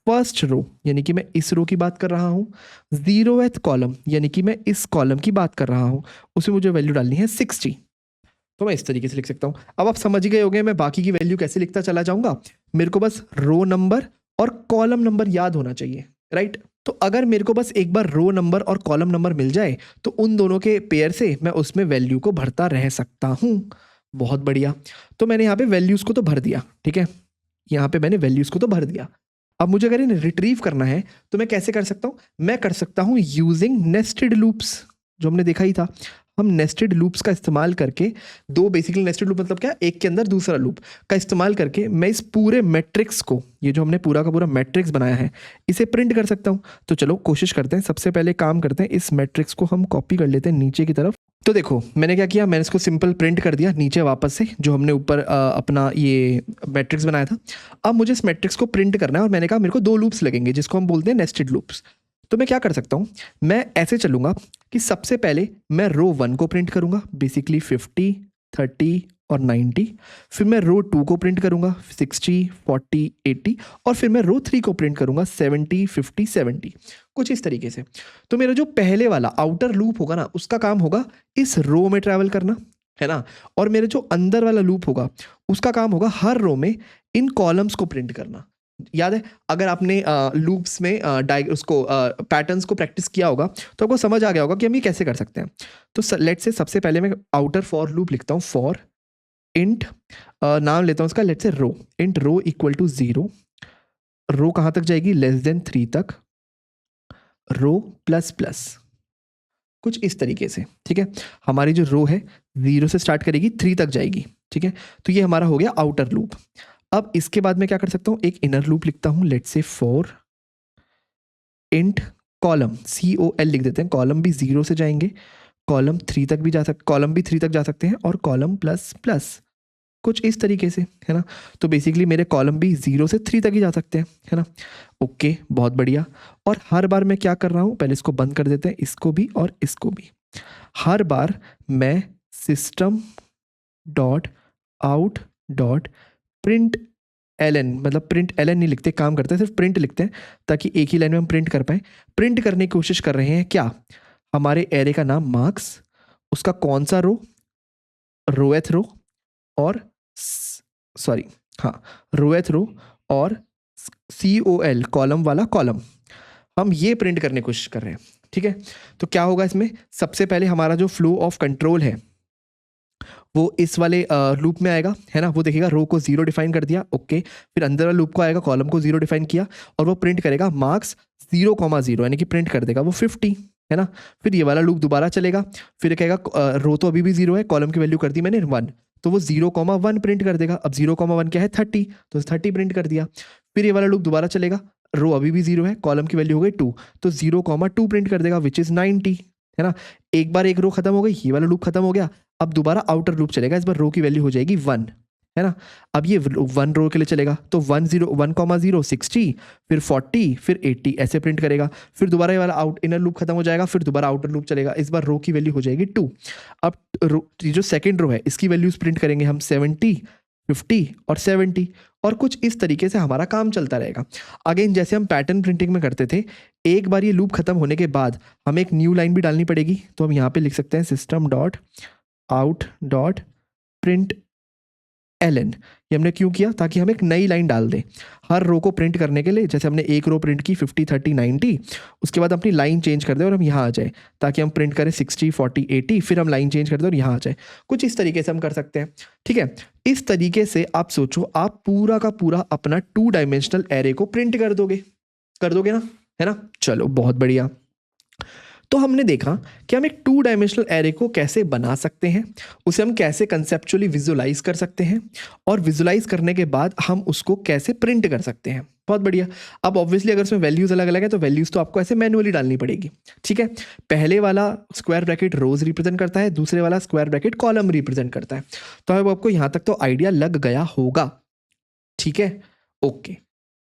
फर्स्ट रो, यानी कि मैं इस रो की बात कर रहा हूँ, 0th कॉलम यानी कि मैं इस कॉलम की बात कर रहा हूँ, उसमें मुझे वैल्यू डालनी है 60। तो मैं इस तरीके से लिख सकता हूँ। अब आप समझ गए होंगे मैं बाकी की वैल्यू कैसे लिखता चला जाऊंगा। मेरे को बस रो नंबर और कॉलम नंबर याद होना चाहिए, राइट। तो अगर मेरे को बस एक बार रो नंबर और कॉलम नंबर मिल जाए तो उन दोनों के पेयर से मैं उसमें वैल्यू को भरता रह सकता हूँ। बहुत बढ़िया। तो मैंने यहाँ पे वैल्यूज को तो भर दिया, ठीक है, यहाँ पे मैंने वैल्यूज को तो भर दिया। अब मुझे अगर इन्हें रिट्रीव करना है तो मैं कैसे कर सकता हूँ, मैं कर सकता हूँ यूजिंग नेस्टेड लूप्स, जो हमने देखा ही था। हम नेस्टेड लूप्स का इस्तेमाल करके, दो बेसिकली नेस्टेड लूप मतलब क्या, एक के अंदर दूसरा लूप का इस्तेमाल करके मैं इस पूरे मैट्रिक्स को, ये जो हमने पूरा का पूरा मैट्रिक्स बनाया है, इसे प्रिंट कर सकता हूँ। तो चलो कोशिश करते हैं। सबसे पहले काम करते हैं, इस मैट्रिक्स को हम कॉपी कर लेते हैं नीचे की तरफ। तो देखो मैंने क्या किया, मैंने इसको सिंपल प्रिंट कर दिया नीचे वापस से, जो हमने ऊपर अपना ये मैट्रिक्स बनाया था। अब मुझे इस मैट्रिक्स को प्रिंट करना है और मैंने कहा मेरे को दो लूप्स लगेंगे जिसको हम बोलते हैं नेस्टेड लूप्स। तो मैं क्या कर सकता हूँ, मैं ऐसे चलूंगा कि सबसे पहले मैं रो 1 को प्रिंट करूंगा, बेसिकली 50, 30 और 90। फिर मैं रो 2 को प्रिंट करूंगा 60, 40, 80 और फिर मैं रो 3 को प्रिंट करूंगा 70, 50, 70, कुछ इस तरीके से। तो मेरा जो पहले वाला आउटर लूप होगा ना, उसका काम होगा इस रो में ट्रैवल करना, है ना। और मेरे जो अंदर वाला लूप होगा उसका काम होगा हर रो में इन कॉलम्स को प्रिंट करना। याद है, अगर आपने लूप्स में उसको पैटर्न्स को प्रैक्टिस किया होगा तो आपको समझ आ गया होगा कि हम ये कैसे कर सकते हैं। तो लेट से सबसे पहले मैं आउटर फॉर लूप लिखता हूँ, फॉर इंट नाम लेता हूँ उसका, लेट से रो, इंट रो इक्वल टू 0। रो कहाँ तक जाएगी, लेस देन 3 तक, रो प्लस प्लस, कुछ इस तरीके से, ठीक है। हमारी जो रो है 0 से स्टार्ट करेगी 3 तक जाएगी, ठीक है। तो ये हमारा हो गया आउटर लूप। अब इसके बाद मैं क्या कर सकता हूँ, एक इनर लूप लिखता हूँ, लेट से फॉर इंट कॉलम, COL लिख देते हैं, कॉलम भी 0 से जाएंगे, कॉलम 3 तक भी जा सकते, कॉलम भी 3 तक जा सकते हैं और कॉलम प्लस प्लस, कुछ इस तरीके से, है ना। तो बेसिकली मेरे कॉलम भी 0 से 3 तक ही जा सकते हैं, है ना। ओके, बहुत बढ़िया। और हर बार मैं क्या कर रहा हूँ, पहले इसको बंद कर देते हैं, इसको भी और इसको भी। हर बार मैं system dot out dot println, मतलब प्रिंट एलन नहीं लिखते, काम करते हैं सिर्फ प्रिंट लिखते हैं ताकि एक ही लाइन में हम प्रिंट कर पाए। प्रिंट करने की कोशिश कर रहे हैं क्या, हमारे एरे का नाम मार्क्स, उसका कौन सा रो, रोएथ रो और सॉरी हाँ रोएथ रो और COL कॉलम वाला कॉलम, हम ये प्रिंट करने की कोशिश कर रहे हैं। ठीक है, तो क्या होगा इसमें, सबसे पहले हमारा जो फ्लो ऑफ कंट्रोल है वो इस वाले लूप में आएगा, है ना, वो देखेगा रो को 0 डिफाइन कर दिया, ओके, फिर अंदर वाला लूप को आएगा, कॉलम को 0 डिफाइन किया और वो प्रिंट करेगा मार्क्स 0,0, यानी कि प्रिंट कर देगा वो 50, है ना। फिर ये वाला लूप दोबारा चलेगा, फिर कहेगा रो तो अभी भी 0 है, कॉलम की वैल्यू कर दी मैंने 1, तो वो 0,1 प्रिंट कर देगा। अब 0,1 क्या है 30, तो 30 प्रिंट कर दिया। फिर ये वाला लूप दोबारा चलेगा, रो अभी भी 0 है, कॉलम की वैल्यू हो गई 2, तो 0,2 प्रिंट कर देगा विच इज 90, है ना। एक बार एक रो खत्म हो गई, ये वाला लूप खत्म हो गया, अब दोबारा आउटर लूप चलेगा, इस बार रो की वैल्यू हो जाएगी 1, है ना। अब ये 1 रो के लिए चलेगा, तो 1,0 60, फिर 40, फिर 80 ऐसे प्रिंट करेगा। फिर दोबारा ये वाला आउट इनर लूप खत्म हो जाएगा, फिर दोबारा आउटर लूप चलेगा, इस बार रो की वैल्यू हो जाएगी 2। अब ये जो सेकेंड रो है इसकी वैल्यूज प्रिंट करेंगे हम 70, 50 और 70, और कुछ इस तरीके से हमारा काम चलता रहेगा। अगेन जैसे हम पैटर्न प्रिंटिंग में करते थे, एक बार ये लूप खत्म होने के बाद हमें एक न्यू लाइन भी डालनी पड़ेगी, तो हम यहाँ पे लिख सकते हैं system.out.println। ये हमने क्यों किया, ताकि हम एक नई लाइन डाल दें हर रो को प्रिंट करने के लिए। जैसे हमने एक रो प्रिंट की 50, 30, 90, उसके बाद अपनी लाइन चेंज कर दें और हम यहाँ आ जाए, ताकि हम प्रिंट करें 60, 40, 80, फिर हम लाइन चेंज कर दें और यहाँ आ जाए। कुछ इस तरीके से हम कर सकते हैं। ठीक है, इस तरीके से आप सोचो, आप पूरा का पूरा अपना 2 डायमेंशनल एरे को प्रिंट कर दोगे ना, है ना। चलो बहुत बढ़िया। तो हमने देखा कि हम एक 2 डायमेंशनल एरे को कैसे बना सकते हैं, उसे हम कैसे कंसेप्चुअली विजुलाइज कर सकते हैं, और विजुलाइज करने के बाद हम उसको कैसे प्रिंट कर सकते हैं। बहुत बढ़िया। अब ऑब्वियसली अगर उसमें वैल्यूज अलग अलग है तो वैल्यूज तो आपको ऐसे मैन्युअली डालनी पड़ेगी। ठीक है, पहले वाला स्क्वायर ब्रैकेट रोज रिप्रेजेंट करता है, दूसरे वाला स्क्वायर ब्रैकेट कॉलम रिप्रेजेंट करता है। तो अब आपको यहां तक तो आइडिया लग गया होगा। ठीक है, ओके।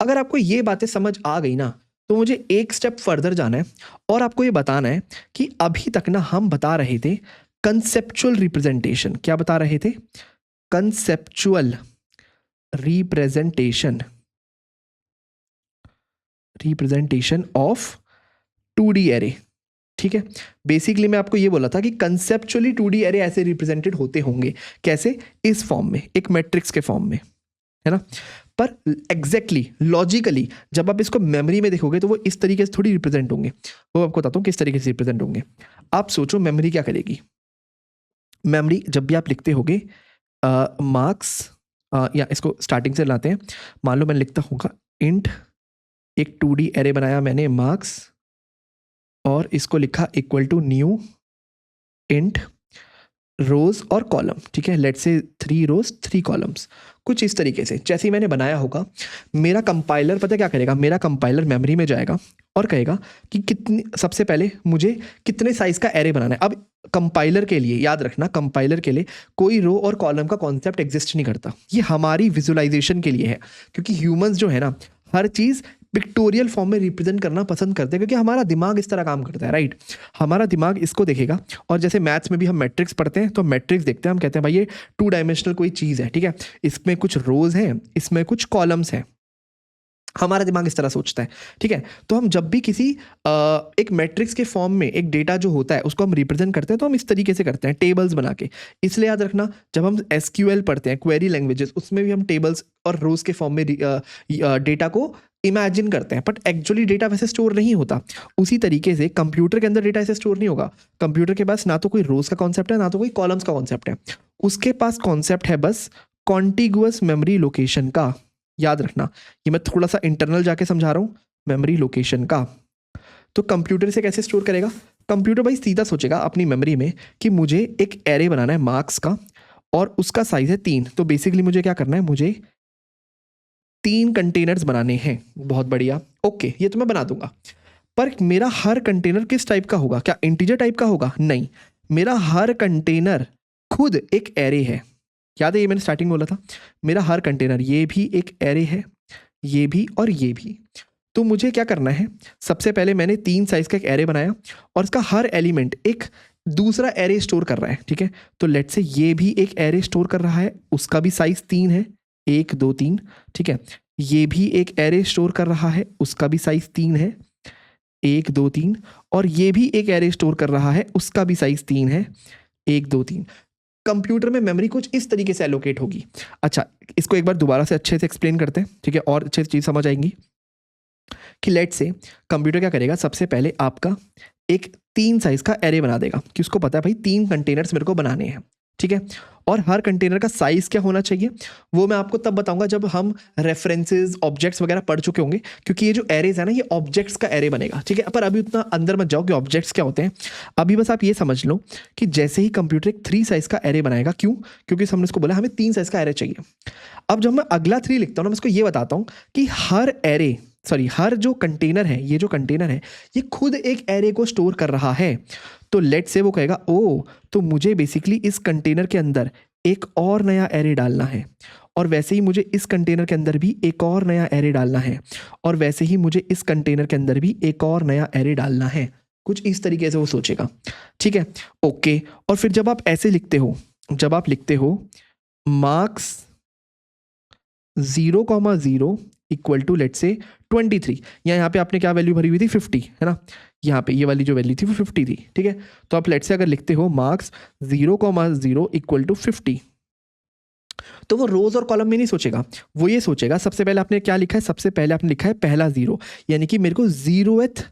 अगर आपको ये बातें समझ आ गई ना, तो मुझे एक स्टेप फर्दर जाना है और आपको ये बताना है कि अभी तक ना हम बता रहे थे कंसेप्चुअल रिप्रेजेंटेशन। क्या बता रहे थे, conceptual representation of 2D array. ठीक है, बेसिकली मैं आपको ये बोला था कि कंसेप्चुअली 2D एरे ऐसे रिप्रेजेंटेड होते होंगे, कैसे, इस फॉर्म में, एक मैट्रिक्स के फॉर्म में, है ना। पर एग्जैक्टली लॉजिकली जब आप इसको मेमोरी में देखोगे तो वो इस तरीके से थोड़ी रिप्रेजेंट होंगे। वो आपको बताता हूँ किस तरीके से रिप्रेजेंट होंगे। आप सोचो मेमोरी क्या करेगी। मेमोरी जब भी आप लिखते होगे मार्क्स, या इसको स्टार्टिंग से लाते हैं, मान लो मैंने लिखता होगा इंट, एक 2D एरे बनाया मैंने मार्क्स, और इसको लिखा इक्वल टू न्यू इंट रोज और कॉलम। ठीक है, लेट्स से 3 रोज 3 कॉलम्स, कुछ इस तरीके से। जैसे ही मैंने बनाया होगा, मेरा कंपाइलर पता क्या करेगा, मेरा कंपाइलर मेमोरी में जाएगा और कहेगा कि कितनी, सबसे पहले मुझे कितने साइज का एरे बनाना है। अब कंपाइलर के लिए याद रखना, कंपाइलर के लिए कोई रो और कॉलम का कॉन्सेप्ट एग्जिस्ट नहीं करता। ये हमारी विजुअलाइजेशन के लिए है, क्योंकि ह्यूमंस जो है ना, हर चीज़ पिक्टोरियल फॉर्म में रिप्रेजेंट करना पसंद करते हैं, क्योंकि हमारा दिमाग इस तरह काम करता है, राइट। हमारा दिमाग इसको देखेगा, और जैसे मैथ्स में भी हम मैट्रिक्स पढ़ते हैं तो मैट्रिक्स देखते हैं, हम कहते हैं भाई ये 2 डायमेंशनल कोई चीज़ है, ठीक है, इसमें कुछ रोज हैं, इसमें कुछ कॉलम्स हैं। हमारा दिमाग इस तरह सोचता है, ठीक है। तो हम जब भी किसी एक मैट्रिक्स के फॉर्म में एक डेटा जो होता है उसको हम रिप्रेजेंट करते हैं, तो हम इस तरीके से करते हैं, टेबल्स बना के। इसलिए याद रखना, जब हम SQL पढ़ते हैं, क्वेरी लैंग्वेजेस, उसमें भी हम टेबल्स और रोज के फॉर्म में डेटा को इमेजिन करते हैं, बट एक्चुअली डेटा वैसे स्टोर नहीं होता। उसी तरीके से कंप्यूटर के अंदर डेटा ऐसे स्टोर नहीं होगा। कंप्यूटर के पास ना तो कोई रोज का कॉन्सेप्ट है, ना तो कोई कॉलम्स का कॉन्सेप्ट है। उसके पास कॉन्सेप्ट है बस कॉन्टिगुअस मेमोरी लोकेशन का। याद रखना, ये मैं थोड़ा सा इंटरनल जाके समझा रहा हूँ, मेमोरी लोकेशन का। तो कंप्यूटर से कैसे स्टोर करेगा, कंप्यूटर भाई सीधा सोचेगा अपनी मेमोरी में कि मुझे एक एरे बनाना है मार्क्स का, और उसका साइज है 3। तो बेसिकली मुझे क्या करना है, मुझे 3 कंटेनर्स बनाने हैं। बहुत बढ़िया, ओके, ये तो मैं बना दूंगा। पर मेरा हर कंटेनर किस टाइप का होगा, क्या इंटीजर टाइप का होगा? नहीं, मेरा हर कंटेनर खुद एक एरे है। याद है, ये मैंने स्टार्टिंग में बोला था, मेरा हर कंटेनर, ये भी एक एरे है, ये भी और ये भी। तो मुझे क्या करना है, सबसे पहले मैंने 3 साइज का एक एरे बनाया, और इसका हर एलिमेंट एक दूसरा एरे स्टोर कर रहा है, ठीक है। तो लेट्स से ये भी एक एरे स्टोर कर रहा है, उसका भी साइज 3 है, 1 2 3, ठीक है। ये भी एक एरे स्टोर कर रहा है, उसका भी साइज 3 है, 1 2 3। और ये भी एक एरे स्टोर कर रहा है, उसका भी साइज 3 है, 1 2 3। कंप्यूटर में मेमोरी कुछ इस तरीके से एलोकेट होगी। अच्छा, इसको एक बार दोबारा से अच्छे से एक्सप्लेन करते हैं, ठीक है, और अच्छे से चीज़ समझ आएंगी। कि लेट से कंप्यूटर क्या करेगा, सबसे पहले आपका एक 3 साइज का एरे बना देगा, कि उसको पता है भाई 3 कंटेनर्स मेरे को बनाने हैं, ठीक है। और हर कंटेनर का साइज क्या होना चाहिए वो मैं आपको तब बताऊंगा जब हम रेफरेंसेस ऑब्जेक्ट्स वगैरह पढ़ चुके होंगे, क्योंकि ये जो एरेज है ना ये ऑब्जेक्ट्स का एरे बनेगा, ठीक है। पर अभी उतना अंदर मत जाओ कि ऑब्जेक्ट्स क्या होते हैं। अभी बस आप ये समझ लो कि जैसे ही कंप्यूटर एक 3 साइज का एरे बनाएगा, क्यों, क्योंकि हमने उसको बोला हमें 3 साइज का एरे चाहिए। अब जब मैं अगला 3 लिखता हूँ ना, मैं इसको ये बताता हूँ कि हर जो कंटेनर है, ये जो कंटेनर है ये खुद एक एरे को स्टोर कर रहा है। तो लेट से वो कहेगा ओ, तो मुझे बेसिकली इस कंटेनर के अंदर एक और नया एरे डालना है, और वैसे ही मुझे इस कंटेनर के अंदर भी एक और नया एरे डालना है, और वैसे ही मुझे इस कंटेनर के अंदर भी एक और नया एरे डालना है। कुछ इस तरीके से वो सोचेगा, ठीक है, ओके। और फिर जब आप ऐसे लिखते हो, जब आप लिखते हो मार्क्स 0,0 इक्वल टू लेट से 23, या यहाँ पे आपने क्या वैल्यू भरी हुई थी 50, है ना, यहाँ पे ये वाली जो वैल्यू थी वो 50 थी, ठीक है। तो आप लेट से अगर लिखते हो मार्क्स 0,0 इक्वल टू 50, तो वो रोज और कॉलम में नहीं सोचेगा, वो ये सोचेगा सबसे पहले आपने क्या लिखा है, सबसे पहले आपने लिखा है पहला 0, यानी कि मेरे को 0th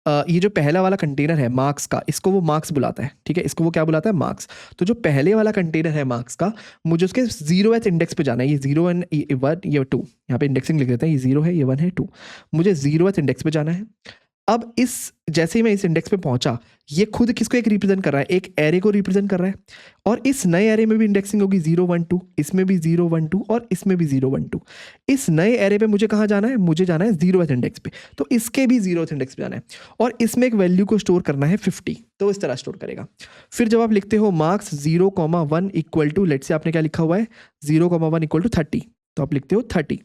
ये जो पहला वाला कंटेनर है मार्क्स का, इसको वो मार्क्स बुलाता है, ठीक है, इसको वो क्या बुलाता है, मार्क्स। तो जो पहले वाला कंटेनर है मार्क्स का, मुझे उसके 0th इंडेक्स पे जाना है। ये 0 1 ये 2, यहाँ पे इंडेक्सिंग लिख देते हैं, ये 0 है, ये 1 है, 2, मुझे 0th इंडेक्स पे जाना है। अब इस जैसे ही मैं इस इंडेक्स पे पहुंचा, ये खुद किसको एक रिप्रेजेंट कर रहा है, एक एरे को रिप्रेजेंट कर रहा है। और इस नए एरे में भी इंडेक्सिंग होगी 0 1 2, इसमें भी 0 1 2 और इसमें भी 0 1 2। इस नए एरे पे मुझे कहाँ जाना है, मुझे जाना है 0th इंडेक्स पे, तो इसके भी 0th इंडेक्स पे जाना है, और इसमें एक वैल्यू को स्टोर करना है 50, तो इस तरह स्टोर करेगा। फिर जब आप लिखते हो मार्क्स 0,1 इक्वल टू, लेट से आपने क्या लिखा हुआ है 0,1 इक्वल टू 30, तो आप लिखते हो 30।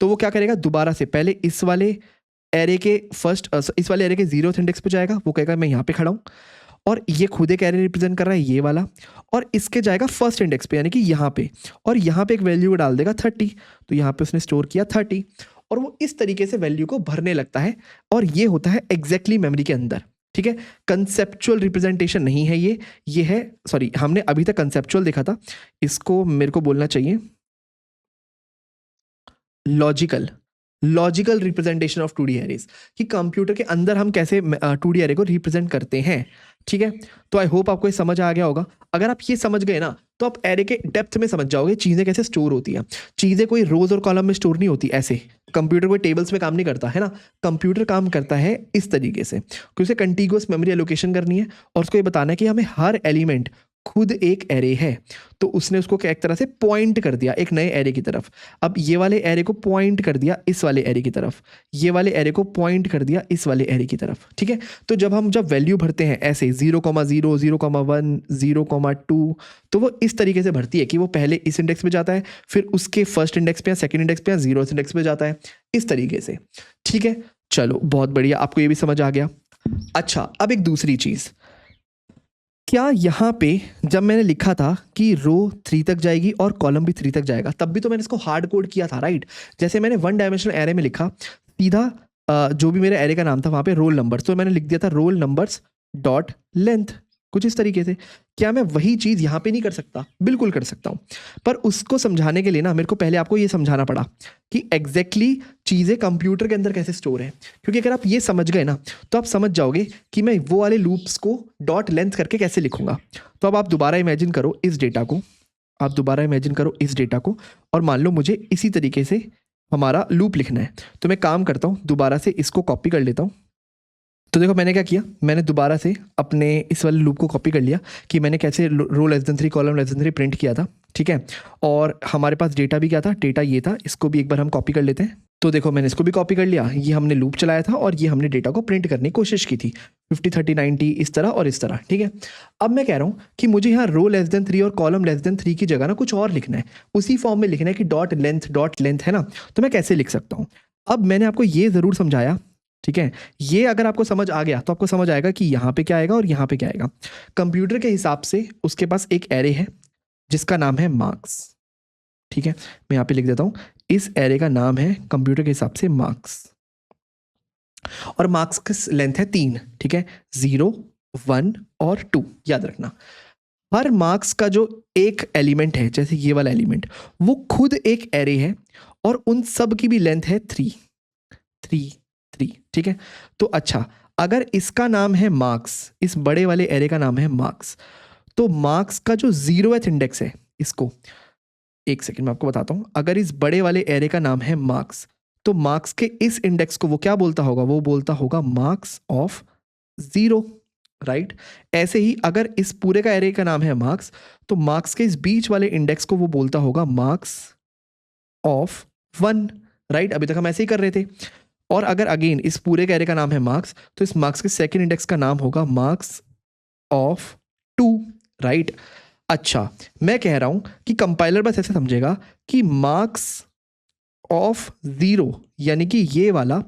तो वो क्या करेगा, दोबारा से पहले इस वाले एरे के इस वाले एरे के 0th इंडेक्स पे जाएगा, वो कहेगा मैं यहाँ पे खड़ा हूँ, और ये खुद एक एरे रिप्रेजेंट कर रहा है ये वाला, और इसके जाएगा फर्स्ट इंडेक्स पे यानी कि यहाँ पे, और यहाँ पे एक वैल्यू को डाल देगा 30, तो यहाँ पे उसने स्टोर किया 30, और वो इस तरीके से वैल्यू को भरने लगता है। और ये होता है एग्जैक्टली मेमोरी के अंदर, ठीक है। कंसेप्चुअल रिप्रेजेंटेशन नहीं है ये है, सॉरी, हमने अभी तक कंसेप्चुअल देखा था, इसको मेरे को बोलना चाहिए logical representation of 2D arrays, कि कंप्यूटर के अंदर हम कैसे 2D एरे को रिप्रेजेंट करते हैं, ठीक है। तो आई होप आपको ये समझ आ गया होगा। अगर आप ये समझ गए ना, तो आप एरे के डेप्थ में समझ जाओगे चीज़ें कैसे स्टोर होती हैं। चीज़ें कोई रोज और कॉलम में स्टोर नहीं होती ऐसे, कंप्यूटर कोई टेबल्स में काम नहीं करता है ना, कंप्यूटर काम करता है इस तरीके से कि उसे कंटीग्यूअस मेमोरी एलोकेशन करनी है, और उसको ये बताना है कि हमें हर एलिमेंट खुद एक एरे है, तो उसने उसको एक तरह से पॉइंट कर दिया एक नए एरे की तरफ। अब ये वाले एरे को पॉइंट कर दिया इस वाले एरे की तरफ, ये वाले एरे को पॉइंट कर दिया इस वाले एरे की तरफ, ठीक है। तो जब वैल्यू भरते हैं ऐसे 0,0 0,1 0,2, तो वो इस तरीके से भरती है कि वो पहले इस इंडेक्स पे जाता है, फिर उसके फर्स्ट इंडेक्स पे या सेकंड इंडेक्स पे या 0th इंडेक्स पे जाता है, इस तरीके से, ठीक है। चलो बहुत बढ़िया, आपको ये भी समझ आ गया। अच्छा, अब एक दूसरी चीज़, क्या यहाँ पे जब मैंने लिखा था कि रो 3 तक जाएगी और कॉलम भी 3 तक जाएगा, तब भी तो मैंने इसको हार्ड कोड किया था, राइट। जैसे मैंने 1 डायमेंशनल एरे में लिखा सीधा, जो भी मेरे एरे का नाम था वहाँ पे रोल नंबर्स, तो मैंने लिख दिया था रोल नंबर्स डॉट लेंथ, कुछ इस तरीके से। क्या मैं वही चीज़ यहाँ पे नहीं कर सकता? बिल्कुल कर सकता हूँ, पर उसको समझाने के लिए ना मेरे को पहले आपको ये समझाना पड़ा कि एग्जैक्टली चीज़ें कंप्यूटर के अंदर कैसे स्टोर है। क्योंकि अगर आप ये समझ गए ना, तो आप समझ जाओगे कि मैं वो वाले लूप्स को डॉट लेंथ करके कैसे लिखूंगा। तो अब आप दोबारा इमेजिन करो इस डेटा को, और मान लो मुझे इसी तरीके से हमारा लूप लिखना है। तो मैं काम करता हूँ, दोबारा से इसको कॉपी कर लेता हूँ। तो देखो मैंने क्या किया, मैंने दोबारा से अपने इस वाले लूप को कॉपी कर लिया कि मैंने कैसे row less than 3 column less than 3 print किया था, ठीक है। और हमारे पास डेटा भी क्या था, डेटा ये था, इसको भी एक बार हम कॉपी कर लेते हैं। तो देखो मैंने इसको भी कॉपी कर लिया, ये हमने लूप चलाया था और ये हमने डेटा को प्रिंट करने की कोशिश की थी 50 30 90 इस तरह और इस तरह, ठीक है। अब मैं कह रहा हूँ कि मुझे यहाँ रो लेस देन 3 और कॉलम लेस देन 3 की जगह ना कुछ और लिखना है, उसी फॉर्म में लिखना है कि डॉट लेंथ है ना। तो मैं कैसे लिख सकता हूँ? अब मैंने आपको ये ज़रूर समझाया, ठीक है। ये अगर आपको समझ आ गया तो आपको समझ आएगा कि यहाँ पे क्या आएगा और यहाँ पे क्या आएगा। कंप्यूटर के हिसाब से उसके पास एक एरे है जिसका नाम है मार्क्स, ठीक है, मैं यहाँ पे लिख देता हूँ, इस एरे का नाम है कंप्यूटर के हिसाब से मार्क्स, और मार्क्स की लेंथ है 3, ठीक है, 0, 1 और 2, याद रखना। हर मार्क्स का जो एक एलिमेंट है, जैसे ये वाला एलिमेंट, वो खुद एक एरे है और उन सब की भी लेंथ है 3, 3, 3, ठीक है। तो अच्छा, अगर इसका नाम है मार्क्स, इस बड़े वाले एरे का नाम है मार्क्स, तो मार्क्स का जो 0th इंडेक्स है, इसको एक सेकंड में आपको बताता हूं। अगर इस बड़े वाले एरे का नाम है मार्क्स, तो मार्क्स के इस इंडेक्स को वो क्या बोलता होगा, वो बोलता होगा मार्क्स ऑफ 0, राइट। ऐसे ही अगर इस पूरे का एरे का नाम है मार्क्स, तो मार्क्स के इस बीच वाले इंडेक्स को वो बोलता होगा मार्क्स ऑफ 1, राइट। अभी तक हम ऐसे ही कर रहे थे। और अगर अगेन इस पूरे का एरे का नाम है मार्क्स, तो इस मार्क्स के सेकंड इंडेक्स का नाम होगा मार्क्स ऑफ 2, राइट। अच्छा, मैं कह रहा हूं कि कंपाइलर बस ऐसे समझेगा कि मार्क्स ऑफ 0 यानी कि ये वाला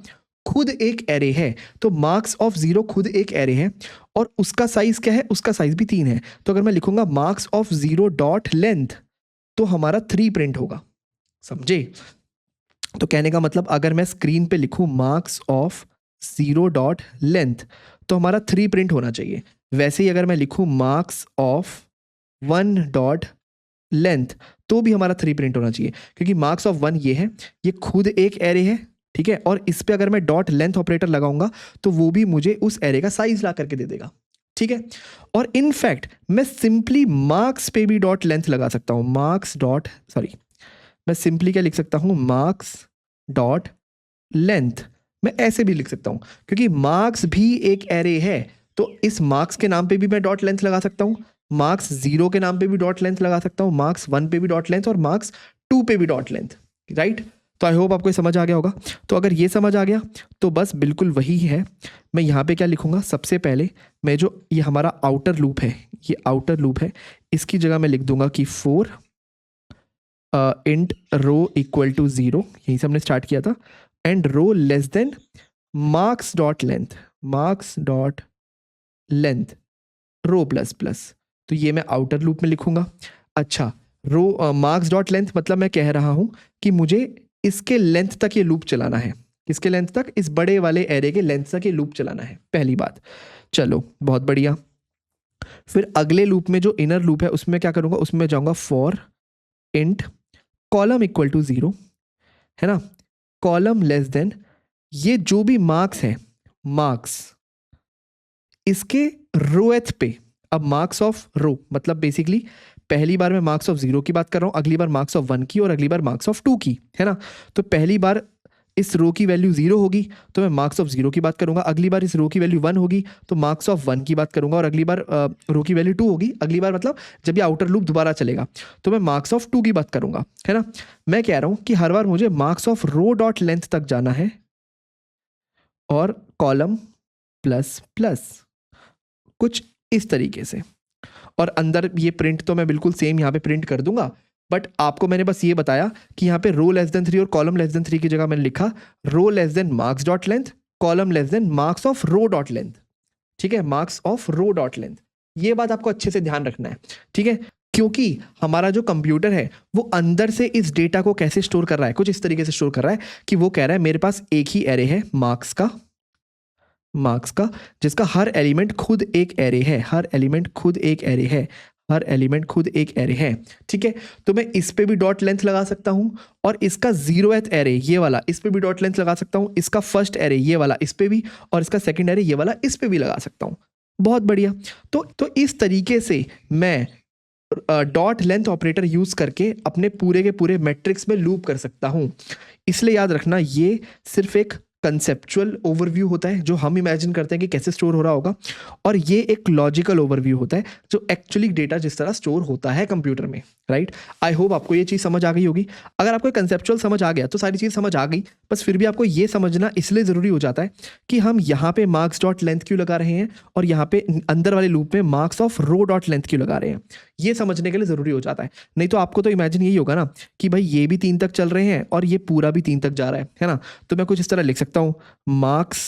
खुद एक एरे है, तो मार्क्स ऑफ 0 खुद एक एरे है और उसका साइज क्या है, उसका साइज भी 3 है। तो अगर मैं लिखूंगा मार्क्स ऑफ 0 डॉट लेंथ, तो हमारा 3 प्रिंट होगा, समझे। तो कहने का मतलब अगर मैं स्क्रीन पे लिखूं मार्क्स ऑफ 0 डॉट लेंथ, तो हमारा 3 प्रिंट होना चाहिए। वैसे ही अगर मैं लिखूं मार्क्स ऑफ 1 डॉट लेंथ, तो भी हमारा 3 प्रिंट होना चाहिए, क्योंकि मार्क्स ऑफ 1 ये है, ये खुद एक एरे है, ठीक है। और इस पे अगर मैं डॉट लेंथ ऑपरेटर लगाऊंगा, तो वो भी मुझे उस एरे का साइज ला करके दे देगा, ठीक है। और इनफैक्ट मैं सिंपली मार्क्स पे भी डॉट लेंथ लगा सकता हूं, मार्क्स डॉट, सॉरी, मैं सिंपली क्या लिख सकता हूं, मार्क्स डॉट लेंथ। मैं ऐसे भी लिख सकता हूं, क्योंकि मार्क्स भी एक एरे है, तो इस मार्क्स के नाम पे भी मैं डॉट लेंथ लगा सकता हूं, मार्क्स 0 के नाम पे भी डॉट लेंथ लगा सकता हूं, मार्क्स 1 पे भी डॉट लेंथ और मार्क्स 2 पे भी डॉट लेंथ, राइट। तो आई होप आपको ये समझ आ गया होगा। तो अगर ये समझ आ गया, तो बस बिल्कुल वही है। मैं यहाँ पे क्या लिखूंगा, सबसे पहले मैं जो ये हमारा आउटर लूप है, ये आउटर लूप है, इसकी जगह मैं लिख दूंगा कि 4 इंट रो इक्वल टू 0, यहीं से हमने स्टार्ट किया था, and row less than marks dot length, marks dot length row plus plus. तो ये मैं आउटर लूप में लिखूंगा। अच्छा, रो मार्क्स डॉट लेंथ मतलब मैं कह रहा हूं कि मुझे इसके लेंथ तक ये लूप चलाना है, किसके लेंथ तक, इस बड़े वाले एरे के लेंथ तक ये लूप चलाना है, पहली बात। चलो बहुत बढ़िया। फिर अगले लूप में जो इनर लूप है, उसमें क्या करूंगा, उसमें जाऊंगा for int column equal to 0, है ना, कॉलम लेस देन ये जो भी मार्क्स है, मार्क्स इसके रोएथ पे। अब मार्क्स ऑफ रो मतलब बेसिकली पहली बार मैं मार्क्स ऑफ 0 की बात कर रहा हूं, अगली बार मार्क्स ऑफ 1 की और अगली बार मार्क्स ऑफ 2 की, है ना। तो पहली बार इस रो की वैल्यू 0 होगी, तो मैं मार्क्स ऑफ 0 की बात करूंगा। अगली बार इस रो की वैल्यू 1 होगी, तो मार्क्स ऑफ 1 की बात करूंगा। और अगली बार रो की वैल्यू 2 होगी, अगली बार मतलब जब ये आउटर लूप दोबारा चलेगा, तो मैं मार्क्स ऑफ 2 की बात करूंगा, है ना। मैं कह रहा हूं कि हर बार मुझे marks of row dot length तक जाना है और कॉलम प्लस प्लस, कुछ इस तरीके से। और अंदर ये प्रिंट तो मैं बिल्कुल सेम यहाँ पे प्रिंट कर दूंगा, बट आपको मैंने बस ये बताया कि यहाँ पे रो लेस देन 3 और कॉलम लेस देन 3 की जगह मैंने लिखा row less than marks dot length, column less than marks of row dot length, ठीक है, marks of row dot length. ये बात आपको अच्छे से ध्यान रखना है, ठीक है, क्योंकि हमारा जो कंप्यूटर है वो अंदर से इस डेटा को कैसे स्टोर कर रहा है, कुछ इस तरीके से स्टोर कर रहा है कि वो कह रहा है मेरे पास एक ही एरे है मार्क्स का, जिसका हर एलिमेंट खुद एक एरे है, हर एलिमेंट खुद एक एरे है, हर एलिमेंट खुद एक एरे है, ठीक है। तो मैं इस पे भी डॉट लेंथ लगा सकता हूं और इसका 0th एरे ये वाला, इस पे भी डॉट लेंथ लगा सकता हूं, इसका फर्स्ट एरे ये वाला इस पे भी, और इसका सेकंड एरे ये वाला इस पे भी लगा सकता हूं। बहुत बढ़िया। तो इस तरीके से मैं डॉट लेंथ ऑपरेटर यूज करके अपने पूरे के पूरे मैट्रिक्स में लूप कर सकता हूं। इसलिए याद रखना, ये सिर्फ एक कंसेप्चुअल ओवरव्यू होता है जो हम इमेजिन करते हैं कि कैसे स्टोर हो रहा होगा, और ये एक लॉजिकल ओवरव्यू होता है जो एक्चुअली डेटा जिस तरह स्टोर होता है कंप्यूटर में, राइट। आई होप आपको ये चीज़ समझ आ गई होगी। अगर आपको कंसेप्चुअल समझ आ गया तो सारी चीज़ समझ आ गई, बस फिर भी आपको ये समझना इसलिए ज़रूरी हो जाता है कि हम यहाँ पे मार्क्स डॉट लेंथ क्यों लगा रहे हैं और यहाँ पे अंदर वाले लूप में marks of row dot length क्यों लगा रहे हैं, ये समझने के लिए ज़रूरी हो जाता है। नहीं तो आपको तो इमेजिन यही होगा ना कि भाई ये भी 3 तक चल रहे हैं और ये पूरा भी 3 तक जा रहा है ना। तो मैं कुछ इस तरह लिख सकता हूँ, मार्क्स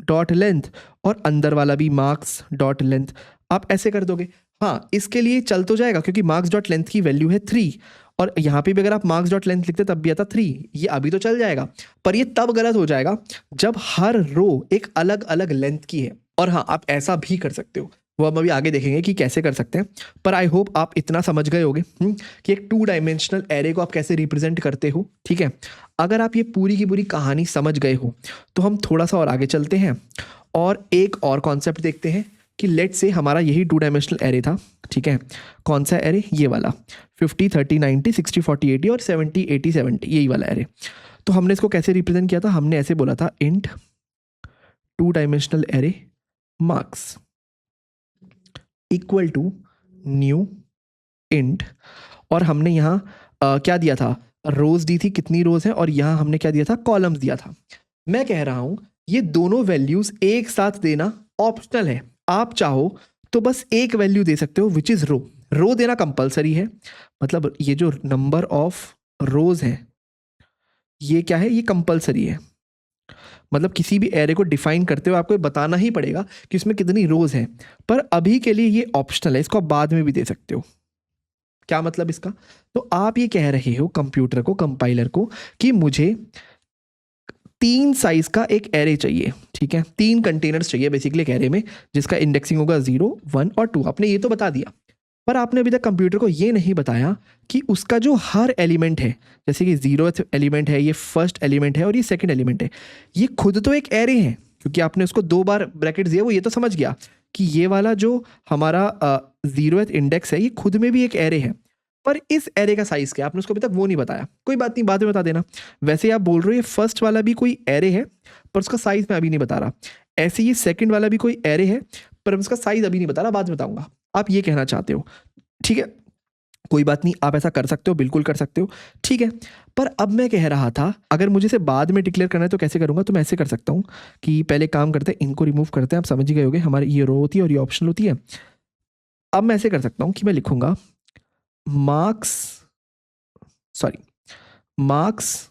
डॉट लेंथ और अंदर वाला भी मार्क्स डॉट लेंथ। आप ऐसे कर दोगे, हाँ, इसके लिए चल तो जाएगा क्योंकि मार्क्स डॉट लेंथ की वैल्यू है 3 और यहाँ पे भी अगर आप मार्क्स डॉट लेंथ लिखते तब भी आता 3, ये अभी तो चल जाएगा, पर ये तब गलत हो जाएगा जब हर रो एक अलग अलग लेंथ की है। और हाँ, आप ऐसा भी कर सकते हो, वो हम अभी आगे देखेंगे कि कैसे कर सकते हैं, पर आई होप आप इतना समझ गए होगे कि एक 2 डायमेंशनल एरे को आप कैसे रिप्रेजेंट करते हो। ठीक है, अगर आप ये पूरी की पूरी कहानी समझ गए हो तो हम थोड़ा सा और आगे चलते हैं और एक और कॉन्सेप्ट देखते हैं कि लेट से हमारा यही 2 डायमेंशनल एरे था। ठीक है, कौन सा एरे? ये वाला 50 30 90 60 40 80 और 70 80 70, यही वाला एरे। तो हमने इसको कैसे रिप्रेजेंट किया था? हमने ऐसे बोला था int 2 dimensional array marks equal to new int, और हमने यहाँ क्या दिया था? रोज दी थी, कितनी रोज है, और यहाँ हमने क्या दिया था? कॉलम्स दिया था। मैं कह रहा हूँ ये दोनों वैल्यूज एक साथ देना ऑप्शनल है, आप चाहो तो बस एक वैल्यू दे सकते हो विच इज रो। रो देना कंपलसरी है, मतलब ये जो नंबर ऑफ रोज है ये क्या है? ये कंपलसरी है, मतलब किसी भी एरे को डिफाइन करते हुए आपको बताना ही पड़ेगा कि इसमें कितनी रोज है, पर अभी के लिए ये ऑप्शनल है, इसको आप बाद में भी दे सकते हो। क्या मतलब इसका? तो आप ये कह रहे हो कंप्यूटर को, कंपाइलर को, कि मुझे 3 साइज का एक एरे चाहिए। ठीक है, 3 कंटेनर्स चाहिए बेसिकली एक एरे में, जिसका इंडेक्सिंग होगा 0 1 और 2। आपने ये तो बता दिया, पर आपने अभी तक कंप्यूटर को ये नहीं बताया कि उसका जो हर एलिमेंट है, जैसे कि 0th एलिमेंट है, ये फर्स्ट एलिमेंट है और ये सेकंड एलिमेंट है, ये खुद तो एक एरे है, क्योंकि आपने उसको 2 बार ब्रैकेट दिया, वो ये तो समझ गया कि ये वाला जो हमारा 0th इंडेक्स है ये खुद में भी एक एरे है, पर इस एरे का साइज क्या है आपने उसको अभी तक वो नहीं बताया। कोई बात नहीं, बाद में बता देना। वैसे ही आप बोल रहे हो ये फर्स्ट वाला भी कोई एरे है, पर उसका साइज मैं अभी नहीं बता रहा। ऐसे ही सेकंड वाला भी कोई एरे है, पर उसका साइज अभी नहीं बता रहा, बाद में बताऊंगा। आप ये कहना चाहते हो, ठीक है, कोई बात नहीं, आप ऐसा कर सकते हो, बिल्कुल कर सकते हो, ठीक है। पर अब मैं कह रहा था अगर मुझे इसे बाद में डिक्लेयर करना है तो कैसे करूंगा? तो मैं ऐसे कर सकता हूँ कि पहले काम करते हैं, इनको रिमूव करते हैं। आप समझ ही गए होगे, हमारी ये रो होती है और ये ऑप्शन होती है। अब मैं ऐसे कर सकता हूँ कि मैं लिखूंगा मार्क्स ऑफ 0। मार्क्स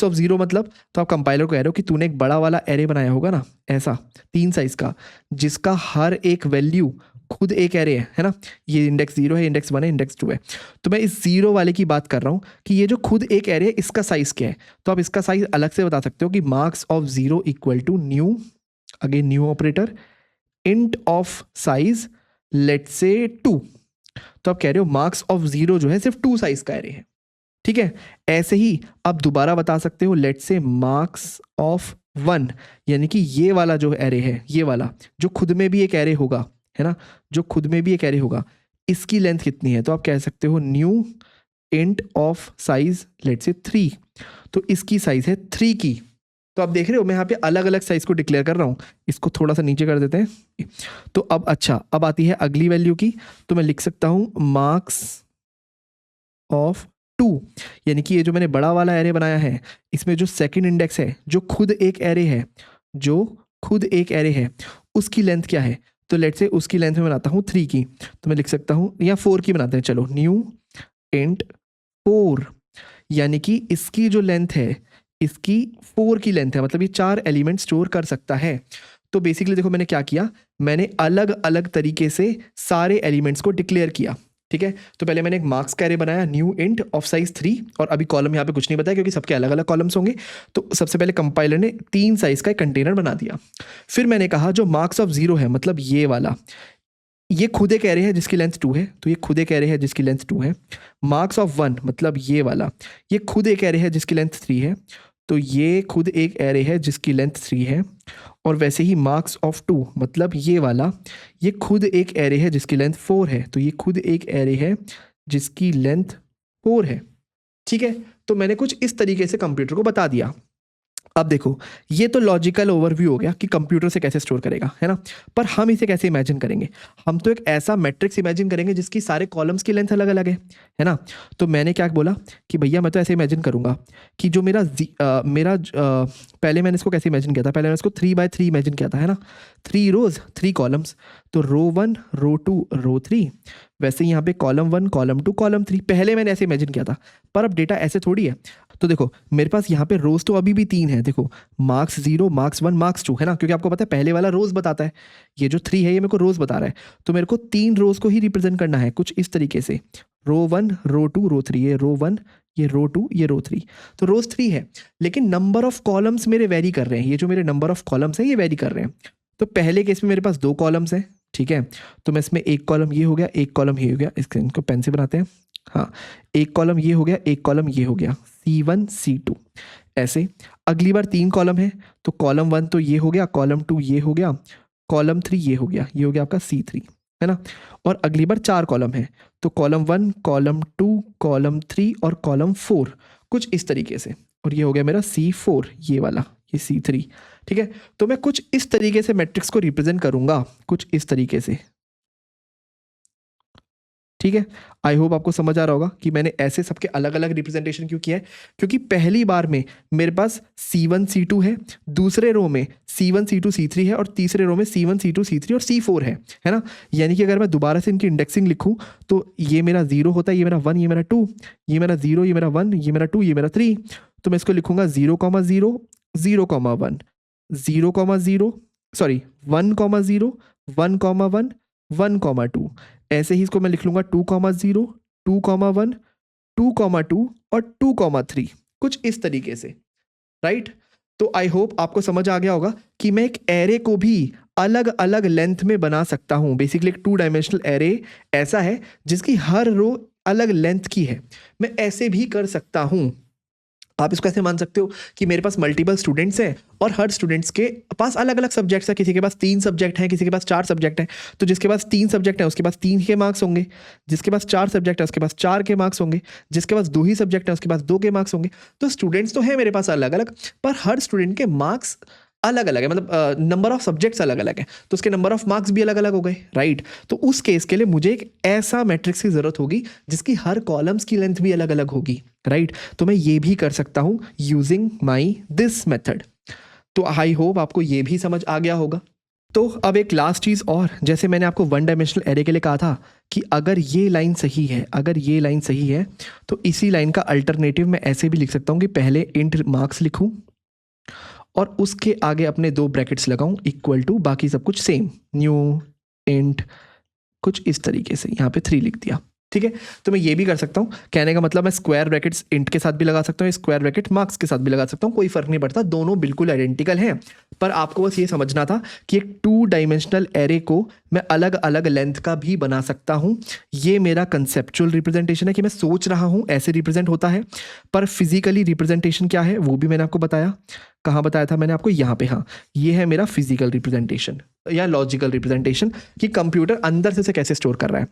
ऑफ 0 मतलब, तो आप कंपाइलर को कह रहे हो कि तूने एक बड़ा वाला एरे बनाया होगा ना, ऐसा 3 साइज का, जिसका हर एक वैल्यू खुद एक एरे है ना। ये इंडेक्स 0 है, इंडेक्स 1 है, इंडेक्स 2 है। तो मैं इस 0 वाले की बात कर रहा हूँ कि ये जो खुद एक एरे है इसका साइज क्या है। तो आप इसका साइज अलग से बता सकते हो कि marks of 0 equal to new, again new operator, int of size let's say 2। तो आप कह रहे हो मार्क्स ऑफ 0 जो है सिर्फ 2 साइज का एरे है। ठीक है, ऐसे ही आप दोबारा बता सकते हो लेट्स से मार्क्स ऑफ 1, यानी कि ये वाला जो एरे है, ये वाला जो खुद में भी एक एरे होगा, है ना, जो खुद में भी एक एरे होगा, इसकी लेंथ कितनी है? तो आप कह सकते हो new int of size let's say 3। तो इसकी साइज है 3 की। तो आप देख रहे हो मैं यहाँ पे अलग अलग साइज को डिक्लेयर कर रहा हूँ। इसको थोड़ा सा नीचे कर देते हैं। तो अब अच्छा, अब आती है अगली वैल्यू की। तो मैं लिख सकता हूँ मार्क्स ऑफ 2, यानी कि ये जो मैंने बड़ा वाला एरे बनाया है, इसमें जो सेकंड इंडेक्स है, जो खुद एक एरे है, जो खुद एक एरे है, उसकी लेंथ क्या है? तो लेट्स से उसकी लेंथ में बनाता हूँ 3 की। तो मैं लिख सकता हूँ, या 4 की बनाते हैं, चलो, न्यू इंट 4, यानी कि इसकी जो लेंथ है, इसकी 4 की लेंथ है, मतलब ये 4 एलिमेंट स्टोर कर सकता है। तो बेसिकली देखो मैंने क्या किया, मैंने अलग अलग तरीके से सारे एलिमेंट्स को डिक्लेयर किया। ठीक है, तो पहले मैंने एक मार्क्स का एरे बनाया, न्यू इंट ऑफ साइज 3, और अभी कॉलम यहाँ पे कुछ नहीं बताया क्योंकि सबके अलग अलग कॉलम्स होंगे। तो सबसे पहले कंपाइलर ने 3 साइज का एक कंटेनर बना दिया। फिर मैंने कहा जो मार्क्स ऑफ 0 है, मतलब ये वाला, ये खुद एक एरे है जिसकी लेंथ 2 है, तो ये खुद एक एरे है जिसकी लेंथ 2 है। मार्क्स ऑफ 1 मतलब ये वाला, ये खुद एक एरे है जिसकी लेंथ 3 है, तो ये खुद एक एरे है जिसकी लेंथ 3 है। और वैसे ही मार्क्स ऑफ 2 मतलब ये वाला, ये खुद एक एरे है जिसकी लेंथ 4 है, तो ये खुद एक एरे है जिसकी लेंथ 4 है। ठीक है, तो मैंने कुछ इस तरीके से कंप्यूटर को बता दिया। अब देखो, ये तो लॉजिकल ओवरव्यू हो गया कि कंप्यूटर से कैसे स्टोर करेगा, है ना। पर हम इसे कैसे इमेजिन करेंगे? हम तो एक ऐसा मैट्रिक्स इमेजिन करेंगे जिसकी सारे कॉलम्स की लेंथ अलग अलग है ना। तो मैंने क्या बोला कि भैया मैं तो ऐसे इमेजिन करूंगा कि जो पहले मैंने इसको कैसे इमेजिन किया था, पहले मैंने इसको 3x3 इमेजिन किया था, है ना। 3 रोज 3 कॉलम्स, तो रो 1 रो 2 रो 3। वैसे यहाँ पे कॉलम 1 कॉलम 2 कॉलम 3, पहले मैंने ऐसे इमेजिन किया था, पर अब डेटा ऐसे थोड़ी है। तो देखो मेरे पास यहाँ पे रोज तो अभी भी 3 है, देखो मार्क्स 0, मार्क्स 1, मार्क्स 2 है ना, क्योंकि आपको पता है पहले वाला रोज बताता है, ये जो 3 है ये मेरे को रोज बता रहा है, तो मेरे को 3 रोज को ही रिप्रेजेंट करना है कुछ इस तरीके से, रो 1, रो 2, रो 3, ये रो 1, ये रो 2, ये रो 3, तो रोज 3 है, लेकिन नंबर ऑफ कॉलम्स मेरे वेरी कर रहे हैं, ये जो मेरे नंबर ऑफ कॉलम्स हैं ये वेरी कर रहे हैं। तो पहले केस में मेरे पास 2 कॉलम्स हैं, ठीक है, तो मैं इसमें एक कॉलम ये हो गया, एक कॉलम ये हो गया, इनको पेन से बनाते हैं, हाँ एक कॉलम ये हो गया, एक कॉलम ये हो गया, C1 C2 ऐसे। अगली बार 3 कॉलम है, तो कॉलम 1 तो ये हो गया, कॉलम 2 ये हो गया, कॉलम 3 ये हो गया, ये हो गया आपका C3 है ना। और अगली बार 4 कॉलम है, तो कॉलम 1, कॉलम 2, कॉलम 3 और कॉलम 4 कुछ इस तरीके से, और ये हो गया मेरा C4 ये वाला, ये C3, ठीक है। तो मैं कुछ इस तरीके से मैट्रिक्स को रिप्रेजेंट करूंगा, कुछ इस तरीके से, ठीक है। आई होप आपको समझ आ रहा होगा कि मैंने ऐसे सबके अलग अलग रिप्रेजेंटेशन क्यों किया है, क्योंकि पहली बार में मेरे पास C1 C2 है, दूसरे रो में C1 C2 C3 है, और तीसरे रो में C1 C2 C3 और C4 है ना। यानी कि अगर मैं दोबारा से इनकी इंडेक्सिंग लिखूं तो ये मेरा 0 होता है, ये मेरा 1, ये मेरा 2, ये मेरा 0, ये मेरा 1, ये मेरा 2, ये मेरा 3, तो मैं इसको लिखूंगा 0, 0, 0, 1, 0, 0, सॉरी 1, 0, 1, 1, 1, 2, ऐसे ही इसको मैं लिख लूंगा 2, 0, 2, 1, 2, 2 और 2, 3 कुछ इस तरीके से, राइट। तो आई होप आपको समझ आ गया होगा कि मैं एक एरे को भी अलग अलग लेंथ में बना सकता हूं। बेसिकली एक 2 डायमेंशनल एरे ऐसा है जिसकी हर रो अलग लेंथ की है, मैं ऐसे भी कर सकता हूं। आप इसको ऐसे मान सकते हो कि मेरे पास मल्टीपल स्टूडेंट्स हैं और हर स्टूडेंट्स के पास अलग अलग सब्जेक्ट्स हैं, किसी के पास 3 सब्जेक्ट हैं, किसी के पास 4 सब्जेक्ट हैं, तो जिसके पास 3 सब्जेक्ट हैं उसके पास 3 के मार्क्स होंगे, जिसके पास 4 सब्जेक्ट है उसके पास 4 के मार्क्स होंगे, जिसके पास 2 ही सब्जेक्ट है उसके पास 2 के मार्क्स होंगे। तो स्टूडेंट्स तो है मेरे पास अलग अलग, पर हर स्टूडेंट के मार्क्स अलग अलग है, मतलब नंबर ऑफ सब्जेक्ट्स अलग अलग है, तो उसके नंबर ऑफ मार्क्स भी अलग अलग हो गए, राइट। तो उस केस के लिए मुझे एक ऐसा मैट्रिक्स की जरूरत होगी जिसकी हर कॉलम्स की लेंथ भी अलग अलग होगी, राइट। तो मैं ये भी कर सकता हूं यूजिंग माई दिस मेथड। तो आई होप आपको ये भी समझ आ गया होगा। तो अब एक लास्ट चीज़ और, जैसे मैंने आपको 1 डायमेंशनल एरे के लिए कहा था कि अगर ये लाइन सही है, अगर ये लाइन सही है तो इसी लाइन का अल्टरनेटिव मैं ऐसे भी लिख सकता हूँ कि पहले इंट मार्क्स लिखूँ और उसके आगे अपने 2 ब्रैकेट्स लगाऊं इक्वल टू, बाकी सब कुछ सेम, न्यू इंट कुछ इस तरीके से, यहाँ पे 3 लिख दिया, ठीक है। तो मैं ये भी कर सकता हूँ, कहने का मतलब मैं स्क्वायर ब्रैकेट्स इंट के साथ भी लगा सकता हूँ, स्क्वायर ब्रैकेट मार्क्स के साथ भी लगा सकता हूँ, कोई फर्क नहीं पड़ता, दोनों बिल्कुल आइडेंटिकल हैं। पर आपको बस ये समझना था कि एक 2 डायमेंशनल एरे को मैं अलग अलग लेंथ का भी बना सकता हूँ। ये मेरा कंसेप्चुअल रिप्रेजेंटेशन है कि मैं सोच रहा हूँ ऐसे रिप्रेजेंट होता है, पर फिजिकली रिप्रेजेंटेशन क्या है वो भी मैंने आपको बताया। कहाँ बताया था मैंने आपको? यहाँ पे, हाँ, ये है मेरा फिजिकल रिप्रेजेंटेशन या लॉजिकल रिप्रेजेंटेशन कि कंप्यूटर अंदर से कैसे स्टोर कर रहा है।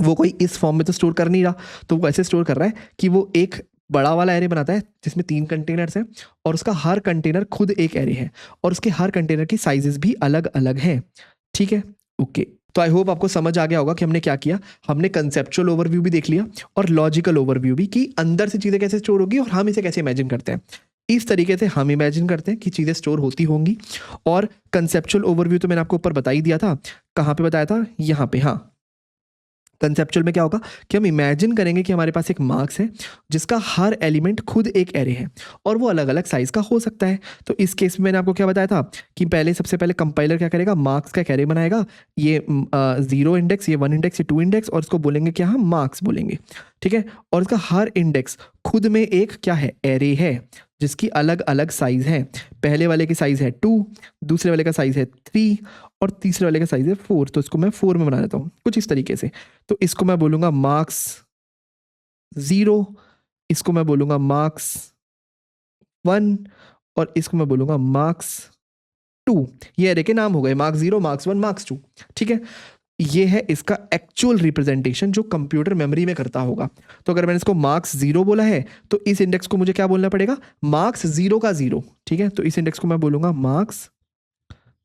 वो कोई इस फॉर्म में तो स्टोर कर नहीं रहा, तो वो ऐसे स्टोर कर रहा है कि वो एक बड़ा वाला एरे बनाता है जिसमें 3 कंटेनर्स हैं और उसका हर कंटेनर खुद एक एरे है और उसके हर कंटेनर की साइजेस भी अलग अलग हैं, ठीक है, ओके। तो आई होप आपको समझ आ गया होगा कि हमने क्या किया। हमने कंसेप्चुअल ओवरव्यू भी देख लिया और लॉजिकल ओवरव्यू भी कि अंदर से चीज़ें कैसे स्टोर होगी और हम इसे कैसे इमेजिन करते हैं। इस तरीके से हम इमेजिन करते हैं कि चीज़ें स्टोर होती होंगी। और कंसेप्चुअल ओवरव्यू तो मैंने आपको ऊपर बता ही दिया था। कहाँ पे बताया था? यहाँ पे, हाँ। कंसेप्चुअल में क्या होगा कि हम इमेजिन करेंगे कि हमारे पास एक मार्क्स है जिसका हर एलिमेंट खुद एक एरे है और वो अलग अलग साइज का हो सकता है। तो इस केस में मैंने आपको क्या बताया था कि सबसे पहले कंपाइलर क्या करेगा, मार्क्स का एक एरे बनाएगा, ये 0 इंडेक्स, ये 1 इंडेक्स, ये 2 इंडेक्स, और इसको बोलेंगे क्या, हम मार्क्स बोलेंगे, ठीक है। और इसका हर इंडेक्स खुद में एक क्या है, एरे है जिसकी अलग अलग साइज है। पहले वाले की साइज है 2, दूसरे वाले का साइज है 3 और तीसरे वाले का साइज है 4। तो इसको मैं 4 में बना देता हूँ कुछ इस तरीके से। तो इसको मैं बोलूँगा मार्क्स 0, इसको मैं बोलूँगा मार्क्स 1 और इसको मैं बोलूँगा मार्क्स 2। ये एरे के नाम हो गए, मार्क्स 0, मार्क्स 1, मार्क्स 2, ठीक है। ये है इसका एक्चुअल रिप्रेजेंटेशन जो कंप्यूटर मेमोरी में करता होगा। तो अगर मैंने इसको मार्क्स 0 बोला है तो इस इंडेक्स को मुझे क्या बोलना पड़ेगा, मार्क्स 0 का 0, ठीक है। तो इस इंडेक्स को मैं बोलूँगा मार्क्स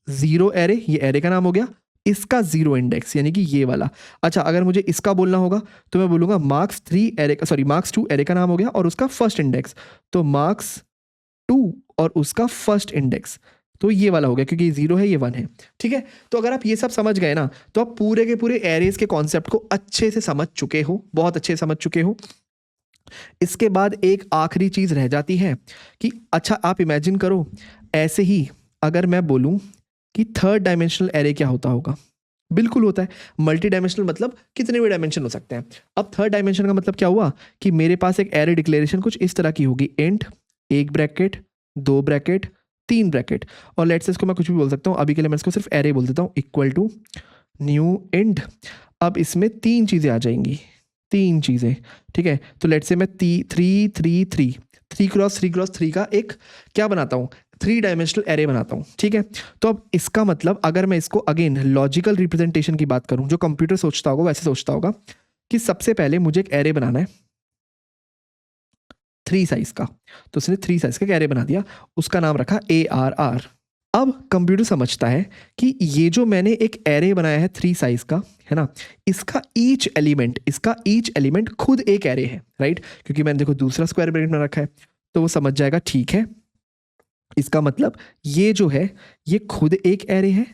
0 एरे, ये एरे का नाम हो गया, इसका 0 इंडेक्स यानी कि ये वाला। अच्छा, अगर मुझे इसका बोलना होगा तो मैं बोलूँगा मार्क्स 3 एरे का, सॉरी मार्क्स 2 एरे का नाम हो गया और उसका फर्स्ट इंडेक्स, तो मार्क्स 2 और उसका फर्स्ट इंडेक्स, तो ये वाला हो गया क्योंकि 0 है, ये 1 है, ठीक है। तो अगर आप ये सब समझ गए ना तो आप पूरे के पूरे एरेज के कॉन्सेप्ट को अच्छे से समझ चुके हो, बहुत अच्छे से समझ चुके हो। इसके बाद एक आखिरी चीज रह जाती है कि अच्छा आप इमेजिन करो, ऐसे ही अगर मैं बोलूं कि थर्ड डायमेंशनल एरे क्या होता होगा। बिल्कुल होता है, मल्टी डायमेंशनल मतलब कितने भी डायमेंशन हो सकते हैं। अब थर्ड डायमेंशन का मतलब क्या हुआ कि मेरे पास एक एरे डिक्लेरेशन कुछ इस तरह की होगी, इंट, एक ब्रैकेट, दो ब्रैकेट, तीन ब्रैकेट, और लेट्स से इसको मैं कुछ भी बोल सकता हूँ, अभी के लिए मैं इसको सिर्फ एरे बोल देता हूँ, इक्वल टू न्यू इंट। अब इसमें तीन चीज़ें आ जाएंगी, तीन चीज़ें, ठीक है। तो लेट्स से मैं थ्री क्रॉस थ्री का एक क्या बनाता हूँ, थ्री डायमेंशनल एरे बनाता हूँ, ठीक है। तो अब इसका मतलब अगर मैं इसको अगेन लॉजिकल रिप्रेजेंटेशन की बात करूँ, जो कंप्यूटर सोचता होगा वैसे सोचता होगा कि सबसे पहले मुझे एक एरे बनाना है थ्री साइज का, तो उसने थ्री साइज का एक एरे बना दिया, उसका नाम रखा ARR। अब कंप्यूटर समझता है कि ये जो मैंने एक एरे बनाया है थ्री साइज का, है ना, इसका ईच एलिमेंट खुद एक एरे है, राइट, क्योंकि मैंने देखो दूसरा स्क्वायर ब्रैकेट में रखा है, तो वो समझ जाएगा ठीक है, इसका मतलब ये जो है ये खुद एक एरे है,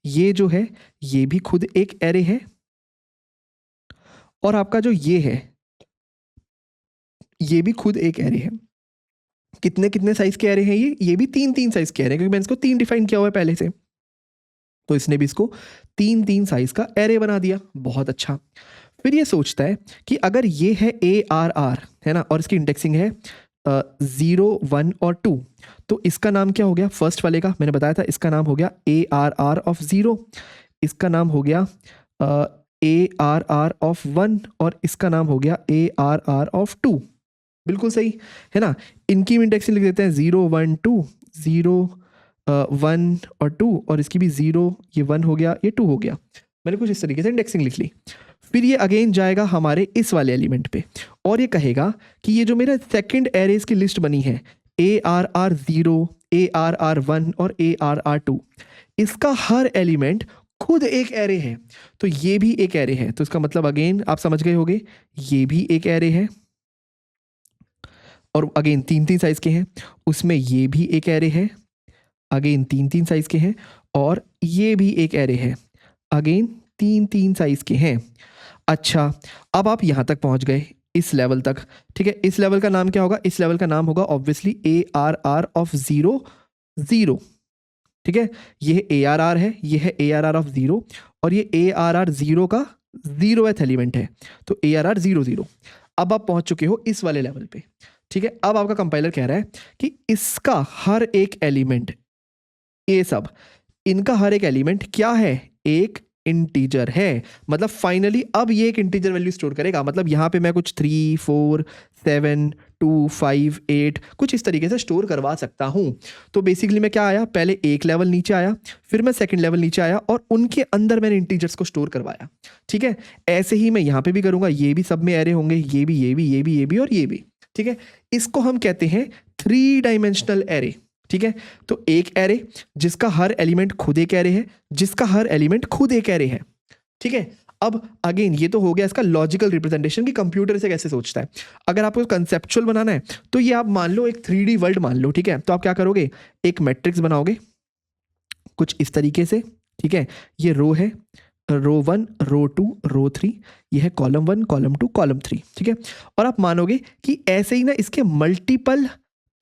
ये जो है ये भी खुद एक एरे है, और आपका जो ये है ये भी खुद एक एरे है। कितने कितने साइज के एरे हैं ये भी तीन तीन साइज के एरे हैं, क्योंकि मैंने इसको तीन डिफाइन किया हुआ है पहले से, तो इसने भी इसको तीन तीन साइज का एरे बना दिया। बहुत अच्छा। फिर ये सोचता है कि अगर ये है ARR, है ना, और इसकी इंडेक्सिंग है 0 1 और 2, तो इसका नाम क्या हो गया, फर्स्ट वाले का मैंने बताया था, इसका नाम हो गया ARR ऑफ 0, इसका नाम हो गया ARR ऑफ 1, और इसका नाम हो गया ARR ऑफ 2। बिल्कुल सही है ना। इनकी इंडेक्सिंग लिख देते हैं 0 1 2, 0 1 और 2, और इसकी भी 0, ये 1 हो गया, ये 2 हो गया। मैंने कुछ इस तरीके से इंडेक्सिंग लिख ली। फिर ये अगेन जाएगा हमारे इस वाले एलिमेंट पे, और ये कहेगा कि ये जो मेरा सेकंड एरेज की लिस्ट बनी है ARR 0, ARR 1 और ARR 2, इसका हर एलिमेंट खुद एक एरे है, तो ये भी एक एरे है। तो इसका मतलब अगेन आप समझ गए होगे, ये भी एक एरे है, और अगेन तीन तीन साइज के हैं, उसमें ये भी एक एरे है, अगेन तीन तीन साइज के हैं, और ये भी एक एरे है, अगेन तीन तीन साइज के हैं। अच्छा, अब आप यहां तक पहुंच गए, इस लेवल तक, ठीक है। इस लेवल का नाम क्या होगा, इस लेवल का नाम होगा ऑब्वियसली ARR ऑफ 0 0, ठीक है। ये ARR है, ये है ARR ऑफ 0, और ये ARR 0 का 0th एलिमेंट है, तो ARR 0 0। अब आप पहुंच चुके हो इस वाले लेवल पे, ठीक है। अब आपका कंपाइलर कह रहा है कि इसका हर एक एलिमेंट, ये सब, इनका हर एक एलिमेंट क्या है, एक इंटीजर है। मतलब फाइनली अब ये एक इंटीजर वैल्यू स्टोर करेगा। मतलब यहाँ पे मैं कुछ 3 4 7 2 5 8 कुछ इस तरीके से स्टोर करवा सकता हूँ। तो बेसिकली मैं क्या आया, पहले एक लेवल नीचे आया, फिर मैं सेकंड लेवल नीचे आया, और उनके अंदर मैंने इंटीजर्स को स्टोर करवाया, ठीक है। ऐसे ही मैं यहाँ पे भी करूँगा, ये भी सब में एरे होंगे, ये भी ये भी ये भी ये भी और ये भी, ठीक है। इसको हम कहते हैं थ्री डायमेंशनल एरे, ठीक है। तो एक एरे जिसका हर एलिमेंट खुद एक एरे है, जिसका हर एलिमेंट खुद एक एरे है, ठीक है। अब अगेन ये तो हो गया इसका लॉजिकल रिप्रेजेंटेशन कि कंप्यूटर से कैसे सोचता है। अगर आपको कंसेप्चुअल बनाना है तो ये आप मान लो एक 3D वर्ल्ड मान लो, ठीक है। तो आप क्या करोगे, एक मैट्रिक्स बनाओगे कुछ इस तरीके से, ठीक है। ये रो है, रो 1 रो 2 रो 3, ये है कॉलम 1 कॉलम 2 कॉलम 3, ठीक है। और आप मानोगे कि ऐसे ही ना इसके मल्टीपल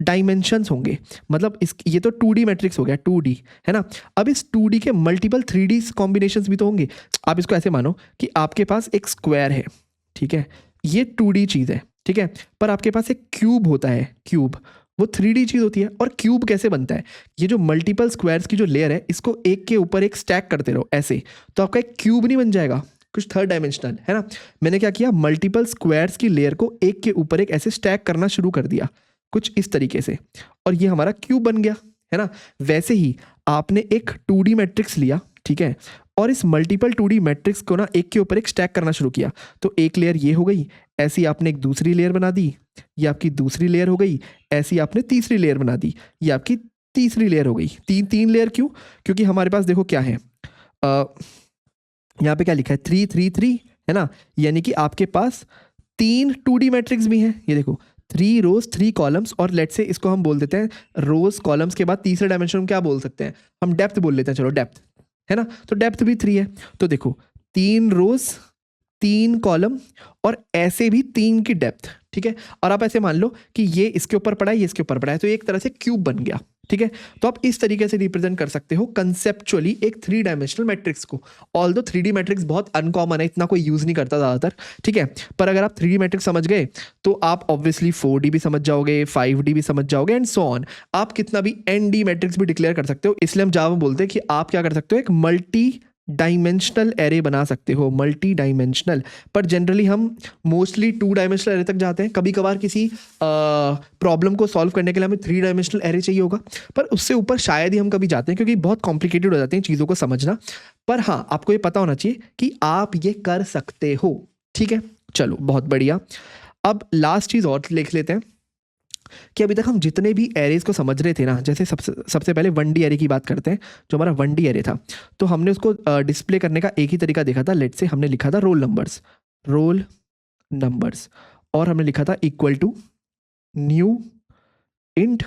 डायमेंशंस होंगे। मतलब इस ये तो 2D मैट्रिक्स हो गया, 2D, है ना। अब इस 2D के मल्टीपल 3D कॉम्बिनेशंस भी तो होंगे। आप इसको ऐसे मानो कि आपके पास एक स्क्वायर है, ठीक है, ये 2D चीज़ है, ठीक है। पर आपके पास एक क्यूब होता है, क्यूब वो 3D चीज़ होती है। और क्यूब कैसे बनता है, ये जो मल्टीपल स्क्वायर्स की जो लेयर है, इसको एक के ऊपर एक स्टैक करते रहो ऐसे, तो आपका एक क्यूब नहीं बन जाएगा, कुछ थर्ड डायमेंशनल, है ना। मैंने क्या किया, मल्टीपल स्क्वायर्स की लेयर को एक के ऊपर एक ऐसे स्टैक करना शुरू कर दिया कुछ इस तरीके से, और ये हमारा क्यूब बन गया, है ना। वैसे ही आपने एक 2D मैट्रिक्स लिया, ठीक है, और इस मल्टीपल 2D मैट्रिक्स को ना एक के ऊपर एक स्टैक करना शुरू किया, तो एक लेयर ये हो गई, ऐसी आपने एक दूसरी लेयर बना दी, ये आपकी दूसरी लेयर हो गई, ऐसी आपने तीसरी लेयर बना दी, ये आपकी तीसरी लेयर हो गई। तीन तीन लेयर क्यों, क्योंकि हमारे पास देखो क्या है, यहाँ पे क्या लिखा है 3 3 3, है ना। यानी कि आपके पास तीन 2D मैट्रिक्स भी हैं, ये देखो 3 रोज 3 कॉलम्स, और लेट से इसको हम बोल देते हैं रोज कॉलम्स के बाद तीसरे डायमेंशन हम क्या बोल सकते हैं, हम डेप्थ बोल लेते हैं, चलो डेप्थ, है ना। तो डेप्थ भी 3 है, तो देखो 3 रोज 3 कॉलम और ऐसे भी 3 की डेप्थ, ठीक है। और आप ऐसे मान लो कि ये इसके ऊपर पड़ा है, ये इसके ऊपर पड़ा है, तो ये एक तरह से क्यूब बन गया, ठीक है। तो आप इस तरीके से रिप्रेजेंट कर सकते हो कंसेप्चुअली एक 3 डायमेंशनल मैट्रिक्स को। ऑल्दो 3D मैट्रिक्स बहुत अनकॉमन है, इतना कोई यूज नहीं करता ज़्यादातर, ठीक है। पर अगर आप 3D मैट्रिक्स समझ गए तो आप ऑब्वियसली 4D भी समझ जाओगे, 5D भी समझ जाओगे एंड सो ऑन। आप कितना भी ND मैट्रिक्स भी डिक्लेयर कर सकते हो। इसलिए हम जावा में बोलते हैं कि आप क्या कर सकते हो, एक मल्टी डायमेंशनल एरे बना सकते हो, मल्टी डायमेंशनल। पर जनरली हम मोस्टली 2 डायमेंशनल एरे तक जाते हैं। कभी कभार किसी प्रॉब्लम को सॉल्व करने के लिए हमें 3 डायमेंशनल एरे चाहिए होगा, पर उससे ऊपर शायद ही हम कभी जाते हैं, क्योंकि बहुत कॉम्प्लिकेटेड हो जाते हैं चीज़ों को समझना। पर हाँ, आपको ये पता होना चाहिए कि आप ये कर सकते हो, ठीक है। चलो बहुत बढ़िया। अब लास्ट चीज़ और लिख लेते हैं कि अभी तक हम जितने भी एरेज को समझ रहे थे ना, जैसे सबसे पहले 1D एरे की बात करते हैं। जो हमारा 1D एरे था, तो हमने उसको डिस्प्ले करने का एक ही तरीका देखा था। लेट्स से हमने लिखा था रोल नंबर्स, और हमने लिखा था इक्वल टू न्यू इंट,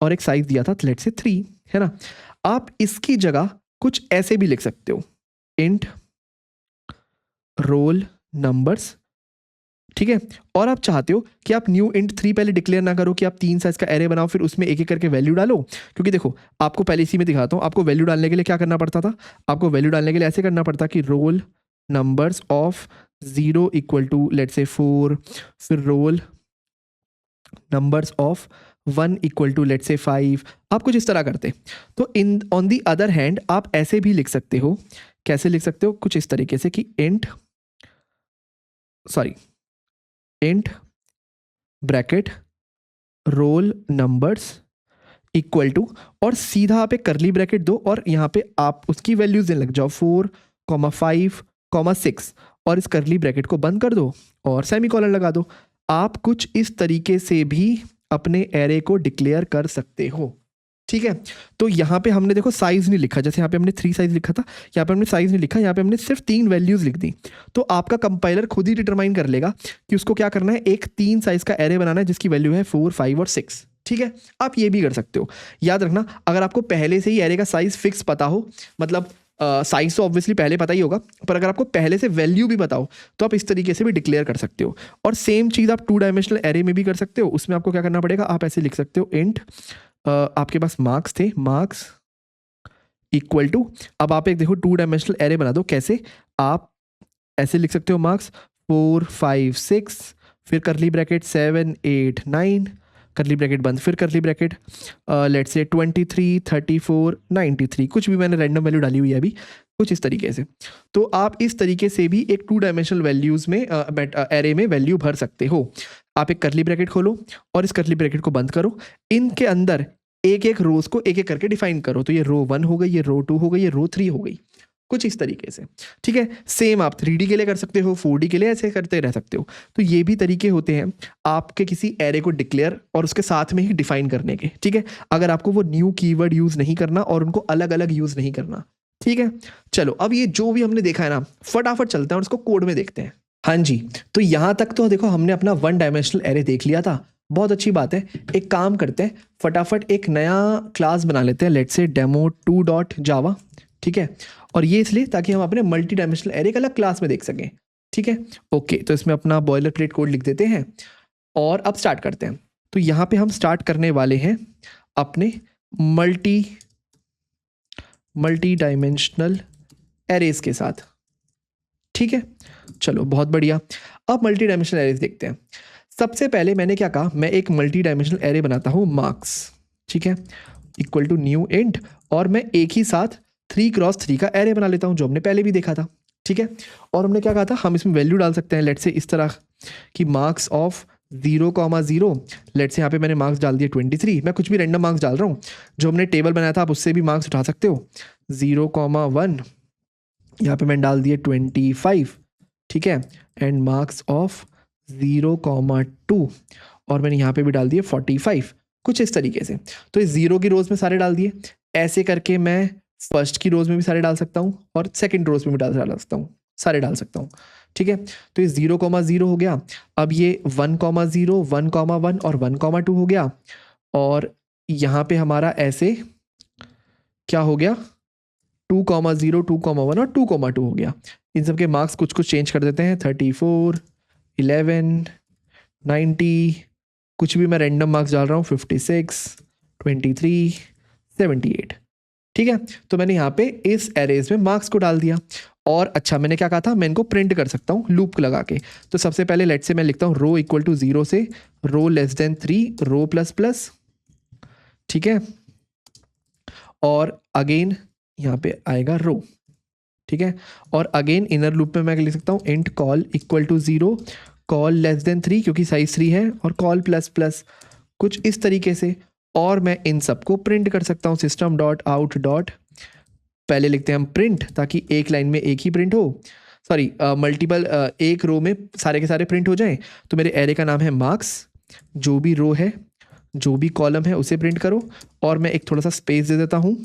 और एक साइज दिया था लेट्स से 3, है ना। आप इसकी जगह कुछ ऐसे भी लिख सकते हो, इंट रोल नंबर्स, ठीक है। और आप चाहते हो कि आप न्यू इंट 3 पहले डिक्लेयर ना करो कि आप 3 साइज का एरे बनाओ, फिर उसमें एक एक करके वैल्यू डालो। क्योंकि देखो, आपको पहले इसी में दिखाता हूँ, आपको वैल्यू डालने के लिए क्या करना पड़ता था, आपको वैल्यू डालने के लिए ऐसे करना पड़ता कि roll numbers of 0 equal to let's say 4, फिर roll numbers of 1 equal to let's say 5। आप कुछ इस तरह करते। तो in on the other hand आप ऐसे भी लिख सकते हो। कैसे लिख सकते हो, कुछ इस तरीके से कि int bracket roll numbers equal to, और सीधा आप एक करली ब्रैकेट दो, और यहाँ पे आप उसकी वैल्यूज देने लग जाओ 4, 5, 6, और इस करली ब्रैकेट को बंद कर दो और सेमीकोलन लगा दो। आप कुछ इस तरीके से भी अपने एरे को डिक्लेयर कर सकते हो, ठीक है। तो यहाँ पे हमने देखो साइज नहीं लिखा, जैसे यहाँ पे हमने 3 साइज लिखा था, यहाँ पे हमने साइज नहीं लिखा, यहाँ पे हमने सिर्फ 3 वैल्यूज लिख दी। तो आपका कंपाइलर खुद ही डिटरमाइन कर लेगा कि उसको क्या करना है, एक 3 साइज का एरे बनाना है जिसकी वैल्यू है 4, 5 और 6, ठीक है। आप ये भी कर सकते हो। याद रखना, अगर आपको पहले से ही एरे का साइज फिक्स पता हो, मतलब साइज तो ऑब्वियसली पहले पता ही होगा, पर अगर आपको पहले से वैल्यू भी बताओ तो आप इस तरीके से भी डिक्लेयर कर सकते हो। और सेम चीज़ आप 2 डायमेंशनल एरे में भी कर सकते हो। उसमें आपको क्या करना पड़ेगा, आप ऐसे लिख सकते हो इंट आपके पास मार्क्स थे, मार्क्स इक्वल टू, अब आप एक देखो 2 डायमेंशनल एरे बना दो। कैसे, आप ऐसे लिख सकते हो मार्क्स 4, 5, 6, फिर करली ब्रैकेट 7, 8, 9, करली ब्रैकेट बंद, फिर करली ब्रैकेट लेट्स से 23, 34, 93, कुछ भी मैंने रैंडम वैल्यू डाली हुई है अभी, कुछ इस तरीके से। तो आप इस तरीके से भी एक 2 डायमेंशनल वैल्यूज में एरे में वैल्यू भर सकते हो। आप एक करली ब्रैकेट खोलो और इस करली ब्रैकेट को बंद करो, इनके अंदर एक एक रोज को एक एक करके डिफाइन करो। तो ये रो 1 हो गई, ये रो 2 हो गई, ये रो 3 हो गई, कुछ इस तरीके से, ठीक है। सेम आप 3D के लिए कर सकते हो, 4D के लिए ऐसे करते रह सकते हो। तो ये भी तरीके होते हैं आपके किसी एरे को डिक्लेयर और उसके साथ में ही डिफाइन करने के, ठीक है। अगर आपको वो न्यू कीवर्ड यूज नहीं करना और उनको अलग अलग यूज नहीं करना, ठीक है। चलो, अब ये जो भी हमने देखा है ना, फटाफट चलते हैं और उसको कोड में देखते हैं। हाँ जी, तो यहाँ तक तो देखो हमने अपना 1 डायमेंशनल एरे देख लिया था, बहुत अच्छी बात है। एक काम करते हैं, फटाफट एक नया क्लास बना लेते हैं, लेट्स से demo2.java, ठीक है। और ये इसलिए ताकि हम अपने मल्टी डायमेंशनल एरे का अलग क्लास में देख सकें, ठीक है। ओके, तो इसमें अपना बॉयलर प्लेट कोड लिख देते हैं और अब स्टार्ट करते हैं। तो यहाँ पे हम स्टार्ट करने वाले हैं अपने मल्टी डायमेंशनल एरेज के साथ, ठीक है। चलो बहुत बढ़िया। अब मल्टी डायमेंशनल एरेज देखते हैं। सबसे पहले मैंने क्या कहा, मैं एक मल्टी डायमेंशनल एरे बनाता हूँ मार्क्स, ठीक है, इक्वल टू न्यू इंट, और मैं एक ही साथ 3x3 का एरे बना लेता हूँ, जो हमने पहले भी देखा था, ठीक है। और हमने क्या कहा था, हम इसमें वैल्यू डाल सकते हैं, लेट्स से इस तरह कि मार्क्स ऑफ 0,0, लेट्स से यहाँ पे मैंने मार्क्स डाल दिए 23, मैं कुछ भी रैंडम मार्क्स डाल रहा हूँ, जो हमने टेबल बनाया था आप उससे भी मार्क्स उठा सकते हो। 0,1 यहाँ पे मैंने डाल दिए 25, ठीक है, एंड मार्क्स ऑफ 0,2 और मैंने यहाँ पे भी डाल दिए 45, कुछ इस तरीके से। तो इस 0 की रोज में सारे डाल दिए। ऐसे करके मैं फर्स्ट की रोज में भी सारे डाल सकता हूँ और सेकंड रोज में भी डाल सकता हूँ, सारे डाल सकता हूँ, ठीक है। तो ये 0,0 हो गया। अब ये 1,0, 1,1 और 1,2 हो गया। और यहाँ पे हमारा ऐसे क्या हो गया, 2,0, 2,1 और 2,2 हो गया। इन सब के मार्क्स कुछ कुछ चेंज कर देते हैं, 34, 11, 90, कुछ भी मैं रैंडम मार्क्स डाल रहा हूँ, 56, 23, 78। ठीक है, तो मैंने यहाँ पे इस एरेज में मार्क्स को डाल दिया। और अच्छा, मैंने क्या कहा था, मैं इनको प्रिंट कर सकता हूँ लूप लगा के। तो सबसे पहले लेट से मैं लिखता हूँ रो इक्वल टू 0 से रो लेस देन 3 रो प्लस प्लस। ठीक है, और अगेन यहाँ पे आएगा रो। ठीक है, और अगेन इनर लूप में मैं लिख सकता हूँ int col equal to 0 col less than 3 क्योंकि साइज 3 है, और कॉल प्लस प्लस, कुछ इस तरीके से। और मैं इन सबको प्रिंट कर सकता हूँ सिस्टम डॉट आउट डॉट, पहले लिखते हैं हम प्रिंट, ताकि एक लाइन में एक ही प्रिंट हो, सॉरी मल्टीपल, एक रो में सारे के सारे प्रिंट हो जाएं। तो मेरे एरे का नाम है मार्क्स, जो भी रो है जो भी कॉलम है उसे प्रिंट करो। और मैं एक थोड़ा सा स्पेस दे देता हूँ,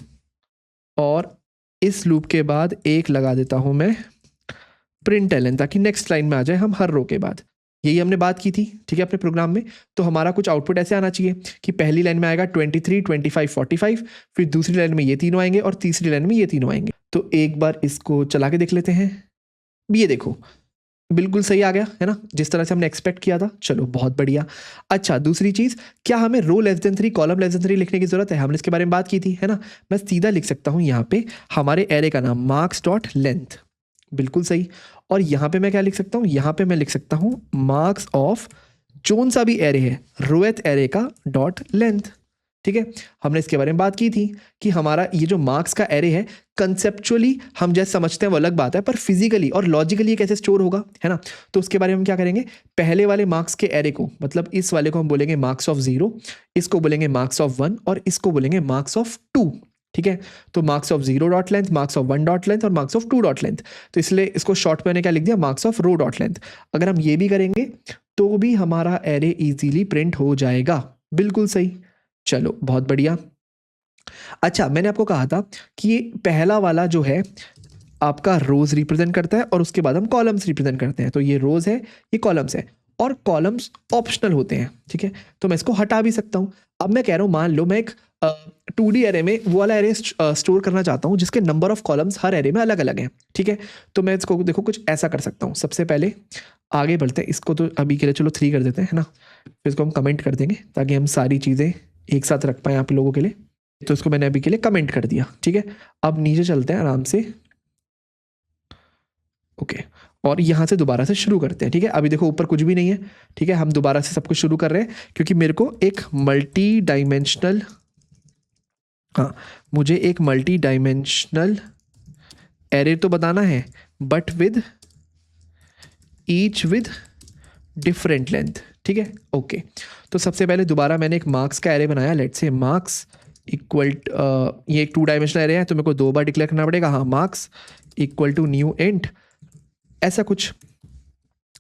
और इस लूप के बाद एक लगा देता हूँ मैं प्रिंट एलन, ताकि नेक्स्ट लाइन में आ जाए हम हर रो के बाद। यही हमने बात की थी, ठीक है, अपने प्रोग्राम में। तो हमारा कुछ आउटपुट ऐसे आना चाहिए कि पहली लाइन में आएगा 23, 25, 45, फिर दूसरी लाइन में ये तीनों आएंगे और तीसरी लाइन में ये तीनों आएंगे। तो एक बार इसको चला के देख लेते हैं। ये देखो, बिल्कुल सही आ गया है ना, जिस तरह से हमने एक्सपेक्ट किया था। चलो बहुत बढ़िया। अच्छा, दूसरी चीज़, क्या हमें row less than 3 column less than 3 लिखने की जरूरत है? हमने इसके बारे में बात की थी, है ना। मैं सीधा लिख सकता हूँ यहाँ पे हमारे एरे का नाम मार्क्स डॉट लेंथ, बिल्कुल सही। और यहाँ पे मैं क्या लिख सकता हूँ, यहाँ पे मैं लिख सकता हूँ मार्क्स ऑफ जोन सा भी एरे है रोएथ एरे का डॉट लेंथ। ठीक है, हमने इसके बारे में बात की थी कि हमारा ये जो मार्क्स का एरे है, कंसेप्चुअली हम जैसे समझते हैं वो अलग बात है, पर फिजिकली और लॉजिकली ये कैसे स्टोर होगा, है ना। तो उसके बारे में हम क्या करेंगे, पहले वाले मार्क्स के एरे को, मतलब इस वाले को हम बोलेंगे मार्क्स ऑफ 0, इसको बोलेंगे मार्क्स ऑफ 1, और इसको बोलेंगे मार्क्स ऑफ 2। ठीक है, तो marks of 0 dot length, marks of 1 dot length और मार्क्स ऑफ 2 डॉट लेंथ। तो इसलिए इसको शॉर्ट में मैंने क्या लिख दिया, marks of row dot length. अगर हम ये भी करेंगे तो भी हमारा एरे इजीली प्रिंट हो जाएगा, बिल्कुल सही। चलो बहुत बढ़िया। अच्छा, मैंने आपको कहा था कि ये पहला वाला जो है आपका रोज रिप्रेजेंट करता है, और उसके बाद हम कॉलम्स रिप्रेजेंट करते हैं। तो ये रोज है, ये कॉलम्स है, और कॉलम्स ऑप्शनल होते हैं। ठीक है, तो मैं इसको हटा भी सकता हूँ। अब मैं कह रहा हूँ, मान लो मैं एक 2D एरे में वो वाला एरे स्टोर करना चाहता हूँ जिसके number of columns her array में अलग अलग हैं। ठीक है, तो मैं इसको देखो कुछ ऐसा कर सकता हूँ। सबसे पहले आगे बढ़ते हैं, इसको तो अभी के लिए चलो 3 कर देते हैं, है ना। फिर इसको हम कमेंट कर देंगे ताकि हम सारी चीज़ें एक साथ रख पाएँ आप लोगों के लिए। तो इसको मैंने अभी के लिए कमेंट कर दिया। ठीक है, अब नीचे चलते हैं आराम से। ओके, और यहाँ से दोबारा से शुरू करते हैं। ठीक है, अभी देखो ऊपर कुछ भी नहीं है। ठीक है, हम दोबारा से सब कुछ शुरू कर रहे हैं क्योंकि मेरे को एक मल्टी डायमेंशनल, हाँ, मुझे एक मल्टी डायमेंशनल एरे तो बताना है, but with each with different length. ठीक है, ओके। तो सबसे पहले दोबारा मैंने एक मार्क्स का एरे बनाया। लेट्स से मार्क्स इक्वल, ये एक 2 डायमेंशनल एरे है तो मेरे को 2 बार डिक्लेयर करना पड़ेगा। हाँ, marks equal to new int, ऐसा कुछ।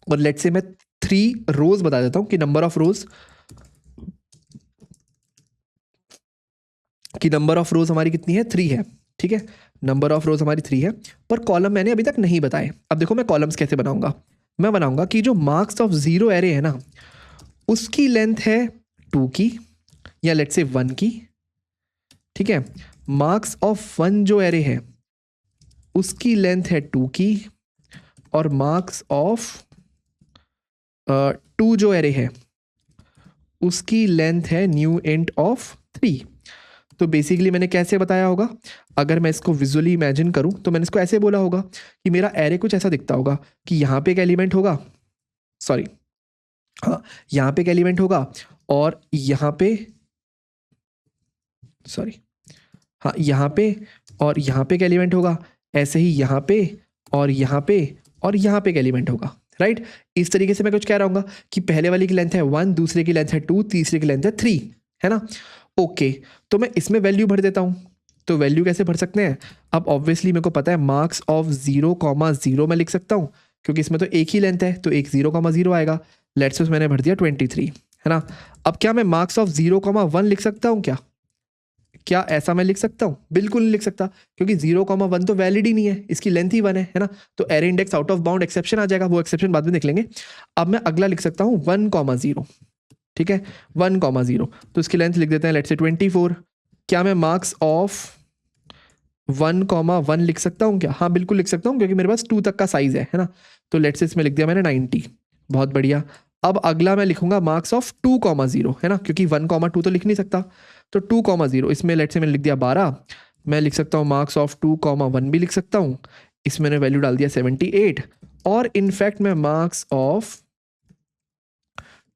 और लेट्स से मैं 3 रोज बता देता हूं कि नंबर ऑफ रोज हमारी कितनी है, 3 है। ठीक है, नंबर ऑफ रोज हमारी 3 है, पर कॉलम मैंने अभी तक नहीं बताए। अब देखो मैं कॉलम्स कैसे बनाऊंगा। मैं बनाऊंगा कि जो मार्क्स ऑफ 0 एरे है ना, उसकी लेंथ है 2 की, या लेट्स से 1 की। ठीक है, मार्क्स ऑफ 1 जो एरे है उसकी लेंथ है 2 की, और मार्क्स ऑफ 2 जो एरे है उसकी लेंथ है न्यू इंट ऑफ 3। तो बेसिकली मैंने कैसे बताया होगा, अगर मैं इसको विजुअली इमेजिन करूं तो मैंने इसको ऐसे बोला होगा कि मेरा एरे कुछ ऐसा दिखता होगा कि यहाँ पे एक एलिमेंट होगा, सॉरी, हाँ, यहाँ पे एक एलिमेंट होगा, और यहाँ पे, सॉरी, हाँ, यहाँ पे और यहाँ पे एक एलिमेंट होगा, ऐसे ही यहाँ पे और यहाँ पे और यहाँ पे एक एलिमेंट होगा। राइट, इस तरीके से मैं कुछ कह रहा हूँ कि पहले वाले की लेंथ है 1, दूसरे की लेंथ है 2, तीसरे की लेंथ है 3, है ना। ओके, तो मैं इसमें वैल्यू भर देता हूँ। तो वैल्यू कैसे भर सकते हैं, अब ऑब्वियसली मेरे को पता है मार्क्स ऑफ 0,0 मैं लिख सकता हूँ क्योंकि इसमें तो एक ही लेंथ है, तो एक 0,0 आएगा। लेट्स से मैंने भर दिया 23, है ना। अब क्या मैं मार्क्स ऑफ 0,1 लिख सकता हूँ क्या ऐसा मैं लिख सकता हूँ? बिल्कुल नहीं लिख सकता, क्योंकि 0,1 तो वैलिड ही नहीं है, इसकी लेंथ ही 1 है ना। तो array index out of bound exception आ जाएगा, वो एक्सेप्शन बाद में देख लेंगे। अब मैं अगला लिख सकता हूँ 1,0। ठीक है, 1,0, तो इसकी लेंथ लिख देते हैं लेट्स से 24। क्या मैं मार्क्स ऑफ 1,1 लिख सकता हूँ क्या? हाँ, बिल्कुल लिख सकता हूँ, क्योंकि मेरे पास 2 तक का साइज है ना। तो लेट्स से इसमें लिख दिया मैंने 90। बहुत बढ़िया। अब अगला मैं लिखूंगा मार्क्स ऑफ 2,0, है ना, क्योंकि 1,2 तो लिख नहीं सकता, तो 2,0 इसमें लेट से मैंने लिख दिया 12, मैं लिख सकता हूँ मार्क्स ऑफ 2,1 भी लिख सकता हूँ, इसमें मैंने वैल्यू डाल दिया 78, और इनफैक्ट मैं मार्क्स ऑफ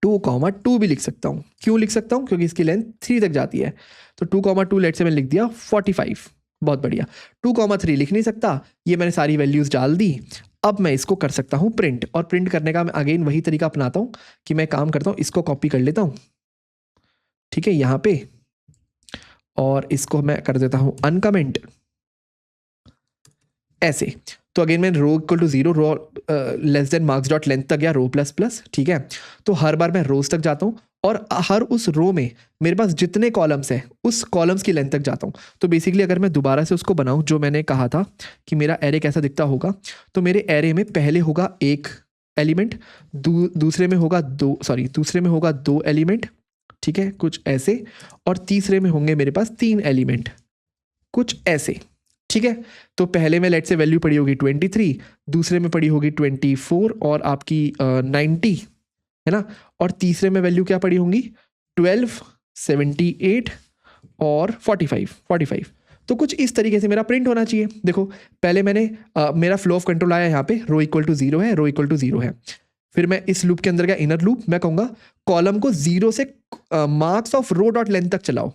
2,2 भी लिख सकता हूँ। क्यों लिख सकता हूँ? क्योंकि इसकी लेंथ 3 तक जाती है, तो 2,2 लेट से मैंने लिख दिया 45, बहुत बढ़िया। 2,3 लिख नहीं सकता, ये मैंने सारी वैल्यूज डाल दी। अब मैं इसको कर सकता हूँ प्रिंट, और प्रिंट करने का मैं अगेन वही तरीका अपनाता हूँ कि मैं काम करता हूँ, इसको कॉपी कर लेता हूँ, ठीक है, यहाँ पे, और इसको मैं कर देता हूँ अनकमेंट ऐसे। तो अगेन मैं row equal to 0, row less than marks dot length तक गया, रो प्लस प्लस, ठीक है। तो हर बार मैं रोज तक जाता हूँ, और हर उस रो में मेरे पास जितने कॉलम्स हैं उस कॉलम्स की लेंथ तक जाता हूँ। तो बेसिकली अगर मैं दोबारा से उसको बनाऊँ, जो मैंने कहा था कि मेरा एरे कैसा दिखता होगा, तो मेरे एरे में पहले होगा एक एलिमेंट, दूसरे में होगा दो एलिमेंट, ठीक है, कुछ ऐसे, और तीसरे में होंगे मेरे पास 3 एलिमेंट, कुछ ऐसे, ठीक है। तो पहले में लेट से वैल्यू पड़ी होगी 23, दूसरे में पड़ी होगी 24 और आपकी 90, है ना, और तीसरे में वैल्यू क्या पड़ी होंगी 12, 78 और 45। तो कुछ इस तरीके से मेरा प्रिंट होना चाहिए। देखो पहले मैंने मेरा फ्लो ऑफ कंट्रोल आया यहाँ पे, रो इक्वल टू 0 है, रो इक्वल टू 0 है। फिर मैं इस लूप के अंदर का इनर लूप, मैं कहूँगा कॉलम को 0 से marks of row dot length तक चलाओ,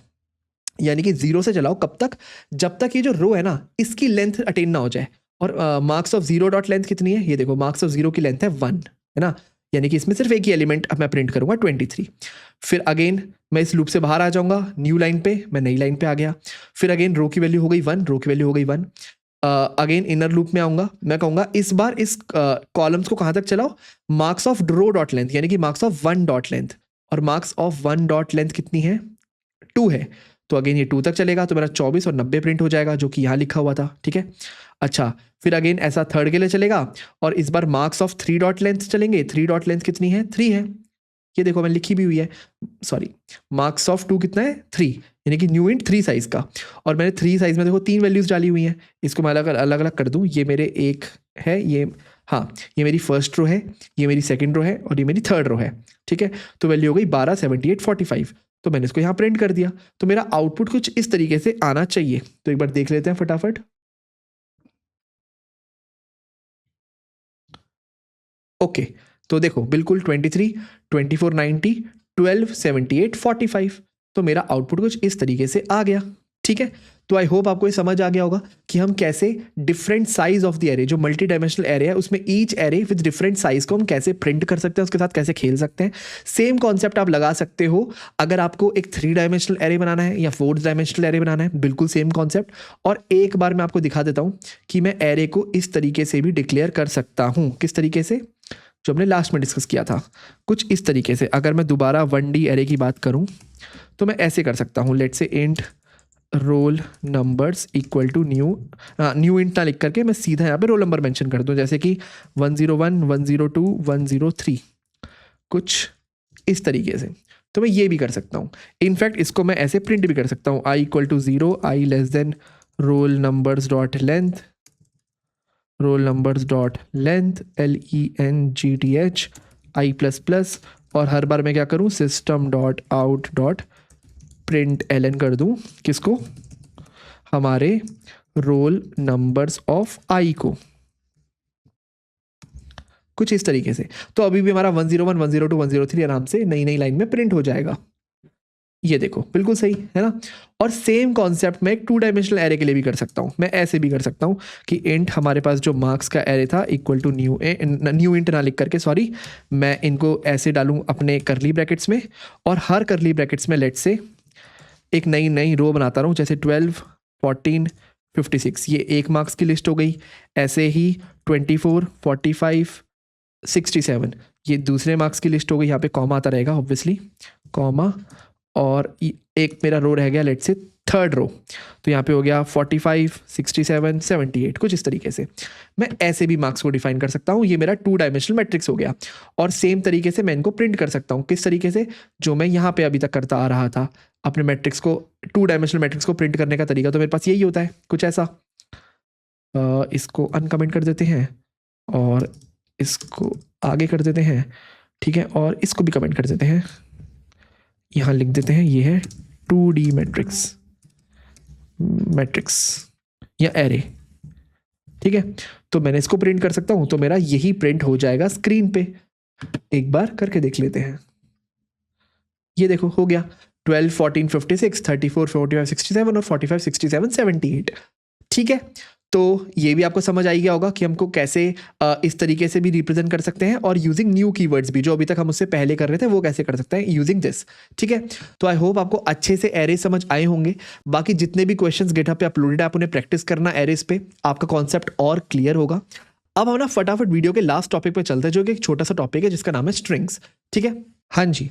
यानी कि 0 से चलाओ कब तक, जब तक ये जो रो है ना इसकी लेंथ अटेन ना हो जाए। और मार्क्स ऑफ 0 डॉट लेंथ कितनी है, ये देखो मार्क्स ऑफ 0 की लेंथ है 1, है ना, यानी कि इसमें सिर्फ एक ही एलिमेंट अब मैं प्रिंट करूंगा 23। फिर अगेन मैं इस लूप से बाहर आ जाऊंगा, न्यू लाइन पे, मैं नई लाइन पे आ गया। फिर अगेन रो की वैल्यू हो गई 1, रो की वैल्यू हो गई 1। अगेन इनर लूप में आऊंगा, मैं कहूंगा इस बार इस कॉलम्स को कहां तक चलाओ, marks of row dot length, यानी कि मार्क्स ऑफ 1 डॉट लेंथ, और मार्क्स ऑफ 1 डॉट लेंथ कितनी है 2 है, तो अगेन ये 2 तक चलेगा, तो मेरा 24 और 90 प्रिंट हो जाएगा, जो कि यहाँ लिखा हुआ था, ठीक है। अच्छा फिर अगेन ऐसा थर्ड के लिए चलेगा, और इस बार मार्क्स ऑफ 3 डॉट लेंथ चलेंगे। 3 डॉट लेंथ कितनी है 3 है, ये देखो मैंने लिखी भी हुई है, सॉरी, मार्क्स ऑफ 2 कितना है 3, यानी कि न्यू इंट 3 साइज का, और मैंने 3 साइज में देखो 3 वैल्यूज डाली हुई हैं। इसको मैं अलग अलग कर दूं, ये मेरे एक है, ये हाँ ये मेरी फर्स्ट रो है, ये मेरी सेकंड रो है, और ये मेरी थर्ड रो है, ठीक है। तो वैल्यू हो गई 12, 78, 45। तो मैंने इसको यहाँ प्रिंट कर दिया, तो मेरा आउटपुट कुछ इस तरीके से आना चाहिए। तो एक बार देख लेते हैं फटाफट। ओके, तो देखो बिल्कुल 23, 24, 90, 12, 78, 45, तो मेरा आउटपुट कुछ इस तरीके से आ गया, ठीक है। तो आई होप आपको ये समझ आ गया होगा कि हम कैसे different size of the array, जो मल्टी डायमेंशनल एरे है उसमें each array with different size को हम कैसे प्रिंट कर सकते हैं, उसके साथ कैसे खेल सकते हैं। सेम कॉन्सेप्ट आप लगा सकते हो अगर आपको एक 3 डायमेंशनल एरे बनाना है या 4 डायमेंशनल एरे बनाना है, बिल्कुल सेम कॉन्सेप्ट। और एक बार मैं आपको दिखा देता हूँ कि मैं एरे को इस तरीके से भी डिक्लेयर कर सकता हूँ। किस तरीके से? जो हमने लास्ट में डिस्कस किया था, कुछ इस तरीके से। अगर मैं दोबारा 1D एरे की बात करूं तो मैं ऐसे कर सकता हूं, let say int roll numbers equal to new int ना लिख करके मैं सीधा यहाँ पे रोल नंबर मेंशन कर दूं, जैसे कि 101, 102, 103, कुछ इस तरीके से। तो मैं ये भी कर सकता हूँ। इनफैक्ट इसको मैं ऐसे प्रिंट भी कर सकता हूँ, I equal to 0, I less than roll numbers dot length, roll numbers dot length LENGTH I plus plus, और हर बार मैं क्या करूँ, system dot out dot print LN कर दूँ, किसको, हमारे रोल नंबर्स ऑफ आई को, कुछ इस तरीके से। तो अभी भी हमारा 101, 102, 103 आराम से नई नई लाइन में प्रिंट हो जाएगा। ये देखो बिल्कुल सही है ना। और सेम कॉन्सेप्ट मैं एक 2 डायमेंशनल एरे के लिए भी कर सकता हूँ। मैं ऐसे भी कर सकता हूँ कि इंट हमारे पास जो मार्क्स का एरे था इक्वल टू न्यू इंट ना लिख करके, सॉरी, मैं इनको ऐसे डालूँ अपने करली ब्रैकेट्स में, और हर करली ब्रैकेट्स में लेट से एक नई रो बनाता रहूँ, जैसे 12, 14, 56, ये 1 मार्क्स की लिस्ट हो गई। ऐसे ही 24, 45, 67, ये दूसरे मार्क्स की लिस्ट हो गई। यहाँ पे कॉमा आता रहेगा ऑब्वियसली, कॉमा, और एक मेरा रो रह गया लेट से थर्ड रो, तो यहाँ पे हो गया 45, 67, 78, कुछ इस तरीके से। मैं ऐसे भी मार्क्स को डिफाइन कर सकता हूँ। ये मेरा 2 डायमेंशनल मैट्रिक्स हो गया। और सेम तरीके से मैं इनको प्रिंट कर सकता हूँ। किस तरीके से? जो मैं यहाँ पे अभी तक करता आ रहा था, अपने मैट्रिक्स को, 2 डायमेंशनल मैट्रिक्स को प्रिंट करने का तरीका तो मेरे पास यही होता है, कुछ ऐसा। इसको अनकमेंट कर देते हैं और इसको आगे कर देते हैं। ठीक है, और इसको भी कमेंट कर देते हैं, यहाँ लिख देते हैं ये है 2D मैट्रिक्स या एरे। ठीक है, तो मैंने इसको प्रिंट कर सकता हूं, तो मेरा यही प्रिंट हो जाएगा स्क्रीन पे। एक बार करके देख लेते हैं, ये देखो हो गया 12, 14, 56, 34, 45, 67 और 45, 67, 78। ठीक है, तो ये भी आपको समझ आ गया होगा कि हमको कैसे इस तरीके से भी रिप्रेजेंट कर सकते हैं, और यूजिंग न्यू कीवर्ड्स भी जो अभी तक हम उससे पहले कर रहे थे वो कैसे कर सकते हैं यूजिंग दिस। ठीक है, तो आई होप आपको अच्छे से एरे समझ आए होंगे। बाकी जितने भी क्वेश्चंस गिटहब पे अपलोडेड है आप उन्हें प्रैक्टिस करना एरेस पे, आपका कॉन्सेप्ट और क्लियर होगा। अब हम ना फटाफट वीडियो के लास्ट टॉपिक पे चलते हैं, जो कि एक छोटा सा टॉपिक है जिसका नाम है स्ट्रिंग्स। ठीक है, हाँ जी,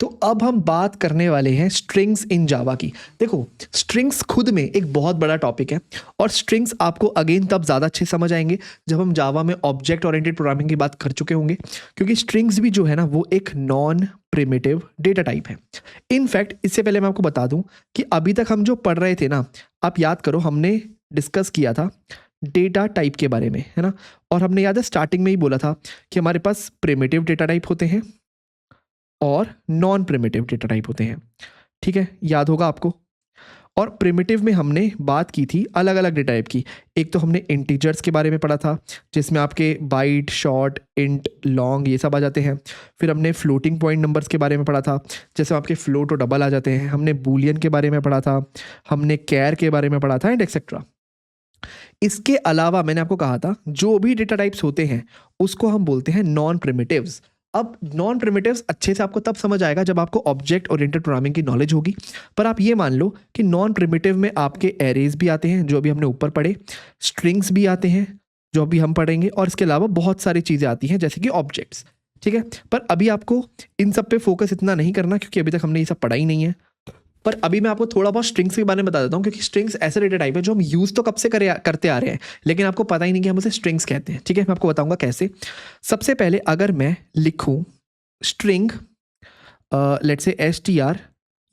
तो अब हम बात करने वाले हैं स्ट्रिंग्स इन जावा की। देखो, स्ट्रिंग्स खुद में एक बहुत बड़ा टॉपिक है, और स्ट्रिंग्स आपको अगेन तब ज़्यादा अच्छे समझ आएंगे जब हम जावा में ऑब्जेक्ट ओरिएंटेड प्रोग्रामिंग की बात कर चुके होंगे, क्योंकि स्ट्रिंग्स भी जो है ना वो एक नॉन प्रिमिटिव डेटा टाइप है। इनफैक्ट इससे पहले मैं आपको बता दूं कि अभी तक हम जो पढ़ रहे थे ना, आप याद करो हमने डिस्कस किया था डेटा टाइप के बारे में, है ना, और हमने याद है स्टार्टिंग में ही बोला था कि हमारे पास प्रिमिटिव डेटा टाइप होते हैं और नॉन प्रिमिटिव डेटा टाइप होते हैं। ठीक है, याद होगा आपको। और प्रिमिटिव में हमने बात की थी अलग अलग डेटा टाइप की। एक तो हमने इंटीजर्स के बारे में पढ़ा था, जिसमें आपके बाइट, शॉर्ट, इंट, लॉन्ग ये सब आ जाते हैं। फिर हमने फ्लोटिंग पॉइंट नंबर्स के बारे में पढ़ा था, जैसे आपके फ्लोट और डबल आ जाते हैं। हमने बूलियन के बारे में पढ़ा था, हमने कैर के बारे में पढ़ा था, एंड एक्सेट्रा। इसके अलावा मैंने आपको कहा था जो भी डेटा टाइप्स होते हैं उसको हम बोलते हैं नॉन प्रिमिटिव्स। अब नॉन प्रिमिटिव्स अच्छे से आपको तब समझ आएगा जब आपको ऑब्जेक्ट ओरिएंटेड प्रोग्रामिंग की नॉलेज होगी। पर आप ये मान लो कि नॉन प्रिमिटिव में आपके एरेज भी आते हैं जो अभी हमने ऊपर पढ़े, स्ट्रिंग्स भी आते हैं जो अभी हम पढ़ेंगे, और इसके अलावा बहुत सारी चीज़ें आती हैं जैसे कि ऑब्जेक्ट्स। ठीक है, पर अभी आपको इन सब पे फोकस इतना नहीं करना क्योंकि अभी तक हमने ये सब पढ़ा ही नहीं है। पर अभी मैं आपको थोड़ा बहुत स्ट्रिंग्स के बारे में बता देता हूँ, क्योंकि स्ट्रिंग्स ऐसे डेटा टाइप है जो हम यूज़ तो कब से करते आ रहे हैं, लेकिन आपको पता ही नहीं कि हम उसे स्ट्रिंग्स कहते हैं। ठीक है, मैं आपको बताऊंगा कैसे। सबसे पहले अगर मैं लिखूं स्ट्रिंग, लेट्स से str,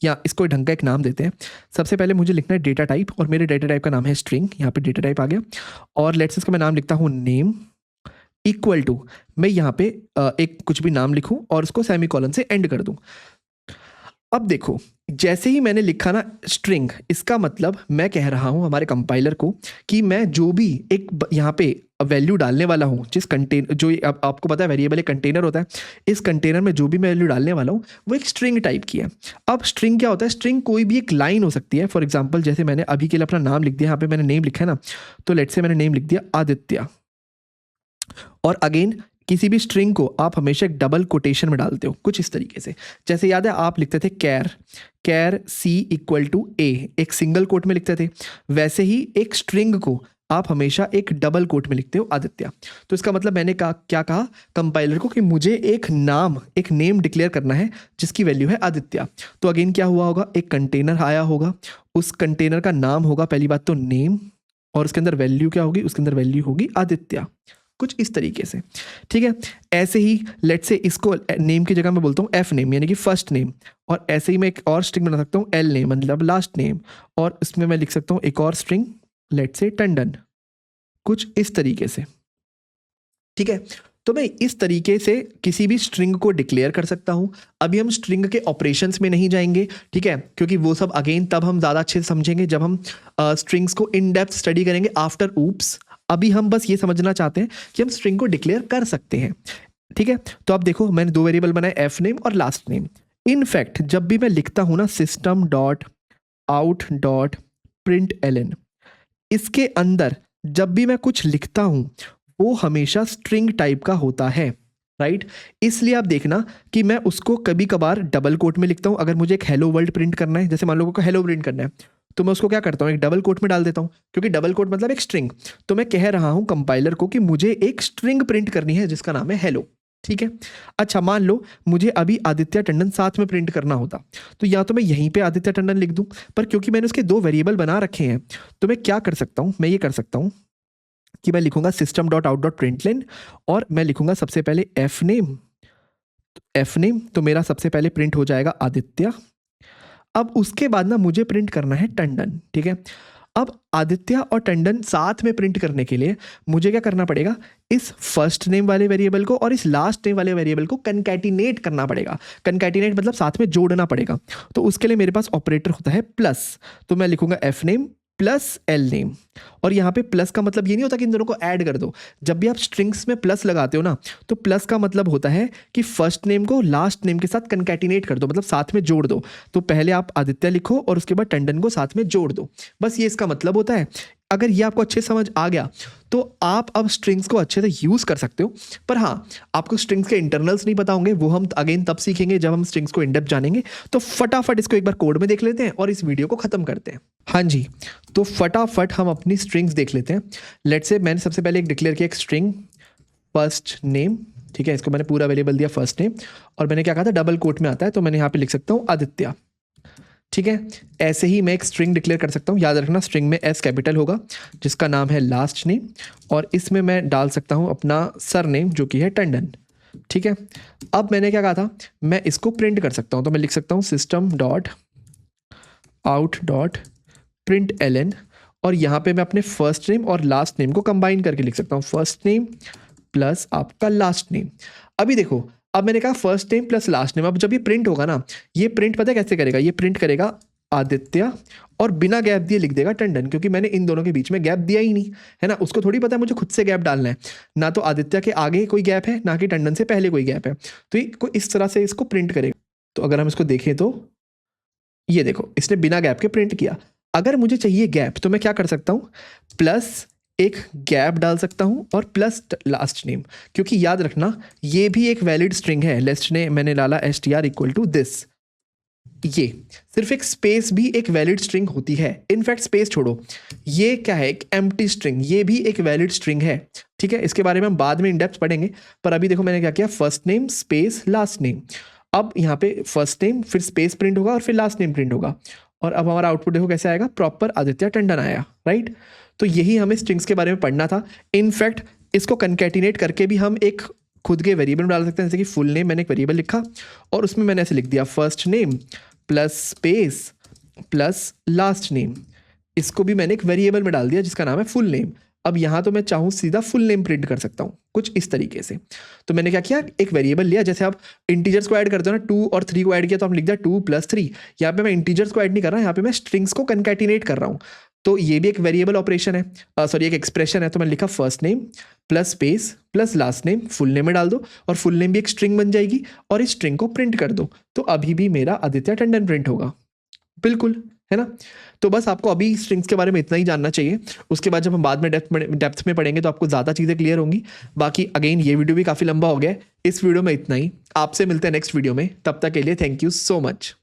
या इसको ढंग का एक नाम देते हैं। सबसे पहले मुझे लिखना है डेटा टाइप, और मेरे डेटा टाइप का नाम है स्ट्रिंग। यहाँ पे डेटा टाइप आ गया, और लेट्स इसका मैं नाम लिखता हूँ नेम इक्वल टू, मैं यहाँ पे एक कुछ भी नाम लिखूँ और उसको सेमीकोलन से एंड कर दूँ। अब देखो, जैसे ही मैंने लिखा ना स्ट्रिंग, इसका मतलब मैं कह रहा हूं हमारे कंपाइलर को कि मैं जो भी एक यहाँ पे वैल्यू डालने वाला हूं, जिस कंटेनर, जो आपको पता है वेरिएबल एक कंटेनर होता है, इस कंटेनर में जो भी मैं वैल्यू डालने वाला हूं वो एक स्ट्रिंग टाइप की है। अब स्ट्रिंग क्या होता है? स्ट्रिंग कोई भी एक लाइन हो सकती है। फॉर एग्जाम्पल जैसे मैंने अभी के लिए अपना नाम लिख दिया, यहाँ पे मैंने नेम लिखा है ना, तो लेट्स से मैंने नेम लिख दिया आदित्य, और अगेन किसी भी स्ट्रिंग को आप हमेशा एक डबल कोटेशन में डालते हो कुछ इस तरीके से। जैसे याद है आप लिखते थे कैर सी इक्वल टू ए, एक सिंगल कोट में लिखते थे, वैसे ही एक स्ट्रिंग को आप हमेशा एक डबल कोट में लिखते हो आदित्य। तो इसका मतलब मैंने क्या कहा कंपाइलर को कि मुझे एक नेम डिक्लेयर करना है जिसकी वैल्यू है आदित्य। तो अगेन क्या हुआ होगा, एक कंटेनर आया होगा, उस कंटेनर का नाम होगा पहली बात तो नेम, और उसके अंदर वैल्यू क्या होगी, उसके अंदर वैल्यू होगी आदित्य, कुछ इस तरीके से। ठीक है, ऐसे ही लेट्स से इसको नेम की जगह मैं बोलता हूँ एफ नेम यानी कि फर्स्ट नेम, और ऐसे ही मैं एक और स्ट्रिंग बना सकता हूँ एल नेम मतलब लास्ट नेम, और इसमें मैं लिख सकता हूँ एक और स्ट्रिंग लेट्स से टंडन, कुछ इस तरीके से। ठीक है, तो मैं इस तरीके से किसी भी स्ट्रिंग को डिक्लेयर कर सकता हूं। अभी हम स्ट्रिंग के ऑपरेशंस में नहीं जाएंगे, ठीक है, क्योंकि वो सब अगेन तब हम ज़्यादा अच्छे से समझेंगे जब हम स्ट्रिंग्स को इन डेप्थ स्टडी करेंगे आफ्टर ऊप्स। अभी हम बस ये समझना चाहते हैं कि हम स्ट्रिंग को डिक्लेयर कर सकते हैं। ठीक है, तो अब देखो मैंने दो वेरिएबल बनाए, एफ नेम और लास्ट नेम। इनफैक्ट जब भी मैं लिखता हूं ना system dot out dot println, इसके अंदर जब भी मैं कुछ लिखता हूं वो हमेशा स्ट्रिंग टाइप का होता है, राइट। इसलिए आप देखना कि मैं उसको कभी कभार डबल कोट में लिखता हूं। अगर मुझे एक हेलो वर्ल्ड प्रिंट करना है, जैसे मान लो को हेलो प्रिंट करना है, तो मैं उसको क्या करता हूं, एक डबल कोट में डाल देता हूं, क्योंकि डबल कोट मतलब एक स्ट्रिंग। तो मैं कह रहा हूं कंपाइलर को कि मुझे एक स्ट्रिंग प्रिंट करनी है जिसका नाम है हेलो। ठीक है, अच्छा मान लो मुझे अभी आदित्य टंडन साथ में प्रिंट करना होता, तो या तो मैं यहीं पे आदित्य टंडन लिख दूं, पर क्योंकि मैंने उसके दो वेरिएबल बना रखे हैं तो मैं क्या कर सकता हूं, मैं ये कर सकता हूं कि मैं लिखूंगा सिस्टम डॉट आउट डॉट प्रिंटलेन, और मैं लिखूंगा सबसे पहले एफ नेम, तो मेरा सबसे पहले प्रिंट हो जाएगा आदित्य। अब उसके बाद ना मुझे प्रिंट करना है टंडन। ठीक है, अब आदित्य और टंडन साथ में प्रिंट करने के लिए मुझे क्या करना पड़ेगा, इस फर्स्ट नेम वाले वेरिएबल को और इस लास्ट नेम वाले वेरिएबल को कंकैटिनेट करना पड़ेगा। कंकैटिनेट मतलब साथ में जोड़ना पड़ेगा। तो उसके लिए मेरे पास ऑपरेटर होता है प्लस, तो मैं लिखूंगा F name plus L name. और यहाँ पे प्लस का मतलब ये नहीं होता कि इन दोनों को ऐड कर दो। जब भी आप स्ट्रिंग्स में प्लस लगाते हो ना, तो प्लस का मतलब होता है कि फर्स्ट नेम को लास्ट नेम के साथ कंकैटिनेट कर दो, मतलब साथ में जोड़ दो। तो पहले आप आदित्य लिखो और उसके बाद टंडन को साथ में जोड़ दो, बस ये इसका मतलब होता है। अगर ये आपको अच्छे समझ आ गया तो आप अब स्ट्रिंग्स को अच्छे से यूज़ कर सकते हो। पर हाँ, आपको स्ट्रिंग्स के इंटरनल्स नहीं पता होंगे, वो हम अगेन तब सीखेंगे जब हम स्ट्रिंग्स को इन डेप्थ जानेंगे। तो फटाफट इसको एक बार कोड में देख लेते हैं और इस वीडियो को ख़त्म करते हैं। हाँ जी, तो फटाफट हम अपनी स्ट्रिंग्स देख लेते हैं। लेट्स से मैंने सबसे पहले एक डिक्लेयर किया एक स्ट्रिंग फर्स्ट नेम, ठीक है, इसको मैंने पूरा वेरिएबल दिया फर्स्ट नेम, और मैंने क्या कहा था डबल कोट में आता है, तो मैंने यहाँ पे लिख सकता हूँ आदित्य। ठीक है, ऐसे ही मैं एक स्ट्रिंग डिक्लेयर कर सकता हूँ। याद रखना स्ट्रिंग में एस कैपिटल होगा जिसका नाम है लास्ट नेम, और इसमें मैं डाल सकता हूँ अपना सर नेम जो कि है टंडन। ठीक है, अब मैंने क्या कहा था, मैं इसको प्रिंट कर सकता हूँ। तो मैं लिख सकता हूँ system dot out dot println, और यहाँ पे मैं अपने फर्स्ट नेम और लास्ट नेम को कंबाइन करके लिख सकता हूँ फर्स्ट नेम प्लस आपका लास्ट नेम। अभी देखो, अब मैंने कहा first name plus last name. अब जब ये प्रिंट होगा ना, ये प्रिंट पता है कैसे करेगा, ये प्रिंट करेगा आदित्य और बिना गैप दिए लिख देगा टंडन, क्योंकि मैंने इन दोनों के बीच में गैप दिया ही नहीं है ना। उसको थोड़ी पता है मुझे खुद से गैप डालना है, ना तो आदित्य के आगे कोई गैप है ना कि टंडन से पहले कोई गैप है। तो ये इस तरह से इसको प्रिंट करेगा। तो अगर हम इसको देखें तो ये देखो, इसने बिना गैप के प्रिंट किया। अगर मुझे चाहिए गैप तो मैं क्या कर सकता हूँ, प्लस एक गैप डाल सकता हूँ और प्लस लास्ट नेम, क्योंकि याद रखना ये भी एक वैलिड स्ट्रिंग है। लेस्ट ने मैंने डाला str इक्वल टू दिस, ये सिर्फ एक स्पेस भी एक वैलिड स्ट्रिंग होती है। इनफैक्ट स्पेस छोड़ो, ये क्या है, एक एम्प्टी स्ट्रिंग, ये भी एक वैलिड स्ट्रिंग है। ठीक है, इसके बारे में हम बाद में इन डेप्थ पढ़ेंगे, पर अभी देखो मैंने क्या किया, first name space last name. अब यहाँ पे फर्स्ट नेम फिर स्पेस प्रिंट होगा और फिर लास्ट नेम प्रिंट होगा, और अब हमारा आउटपुट देखो कैसे आएगा, प्रॉपर आदित्य टंडन आया, राइट। तो यही हमें स्ट्रिंग्स के बारे में पढ़ना था। इनफैक्ट इसको कंकैटिनेट करके भी हम एक खुद के वेरिएबल में डाल सकते हैं। जैसे कि फुल नेम मैंने एक वेरिएबल लिखा और उसमें मैंने ऐसे लिख दिया first name plus space plus last name, इसको भी मैंने एक वेरिएबल में डाल दिया जिसका नाम है फुल नेम। अब यहाँ तो मैं चाहूँ सीधा फुल नेम प्रिंट कर सकता हूँ कुछ इस तरीके से। तो मैंने क्या किया, एक वेरिएबल लिया, जैसे आप इंटीजर्स को ऐड करते हो ना, 2 और 3 को ऐड किया तो आप लिख दिया 2 + 3। यहाँ पे मैं इंटीजर्स को ऐड नहीं कर रहा, यहाँ पे मैं स्ट्रिंग्स को कंकैटिनेट कर रहा हूँ। तो ये भी एक वेरिएबल ऑपरेशन है, सॉरी एक एक्सप्रेशन है। तो मैंने लिखा first name plus space plus last name, full name में डाल दो, और फुल नेम भी एक स्ट्रिंग बन जाएगी, और इस स्ट्रिंग को प्रिंट कर दो, तो अभी भी मेरा आदित्य टंडन प्रिंट होगा, बिल्कुल, है ना। तो बस आपको अभी स्ट्रिंग्स के बारे में इतना ही जानना चाहिए। उसके बाद जब हम बाद में डेप्थ में पढ़ेंगे तो आपको ज़्यादा चीज़ें क्लियर होंगी। बाकी अगेन ये वीडियो भी काफ़ी लंबा हो गया है, इस वीडियो में इतना ही। आपसे मिलते हैं नेक्स्ट वीडियो में, तब तक के लिए थैंक यू सो मच।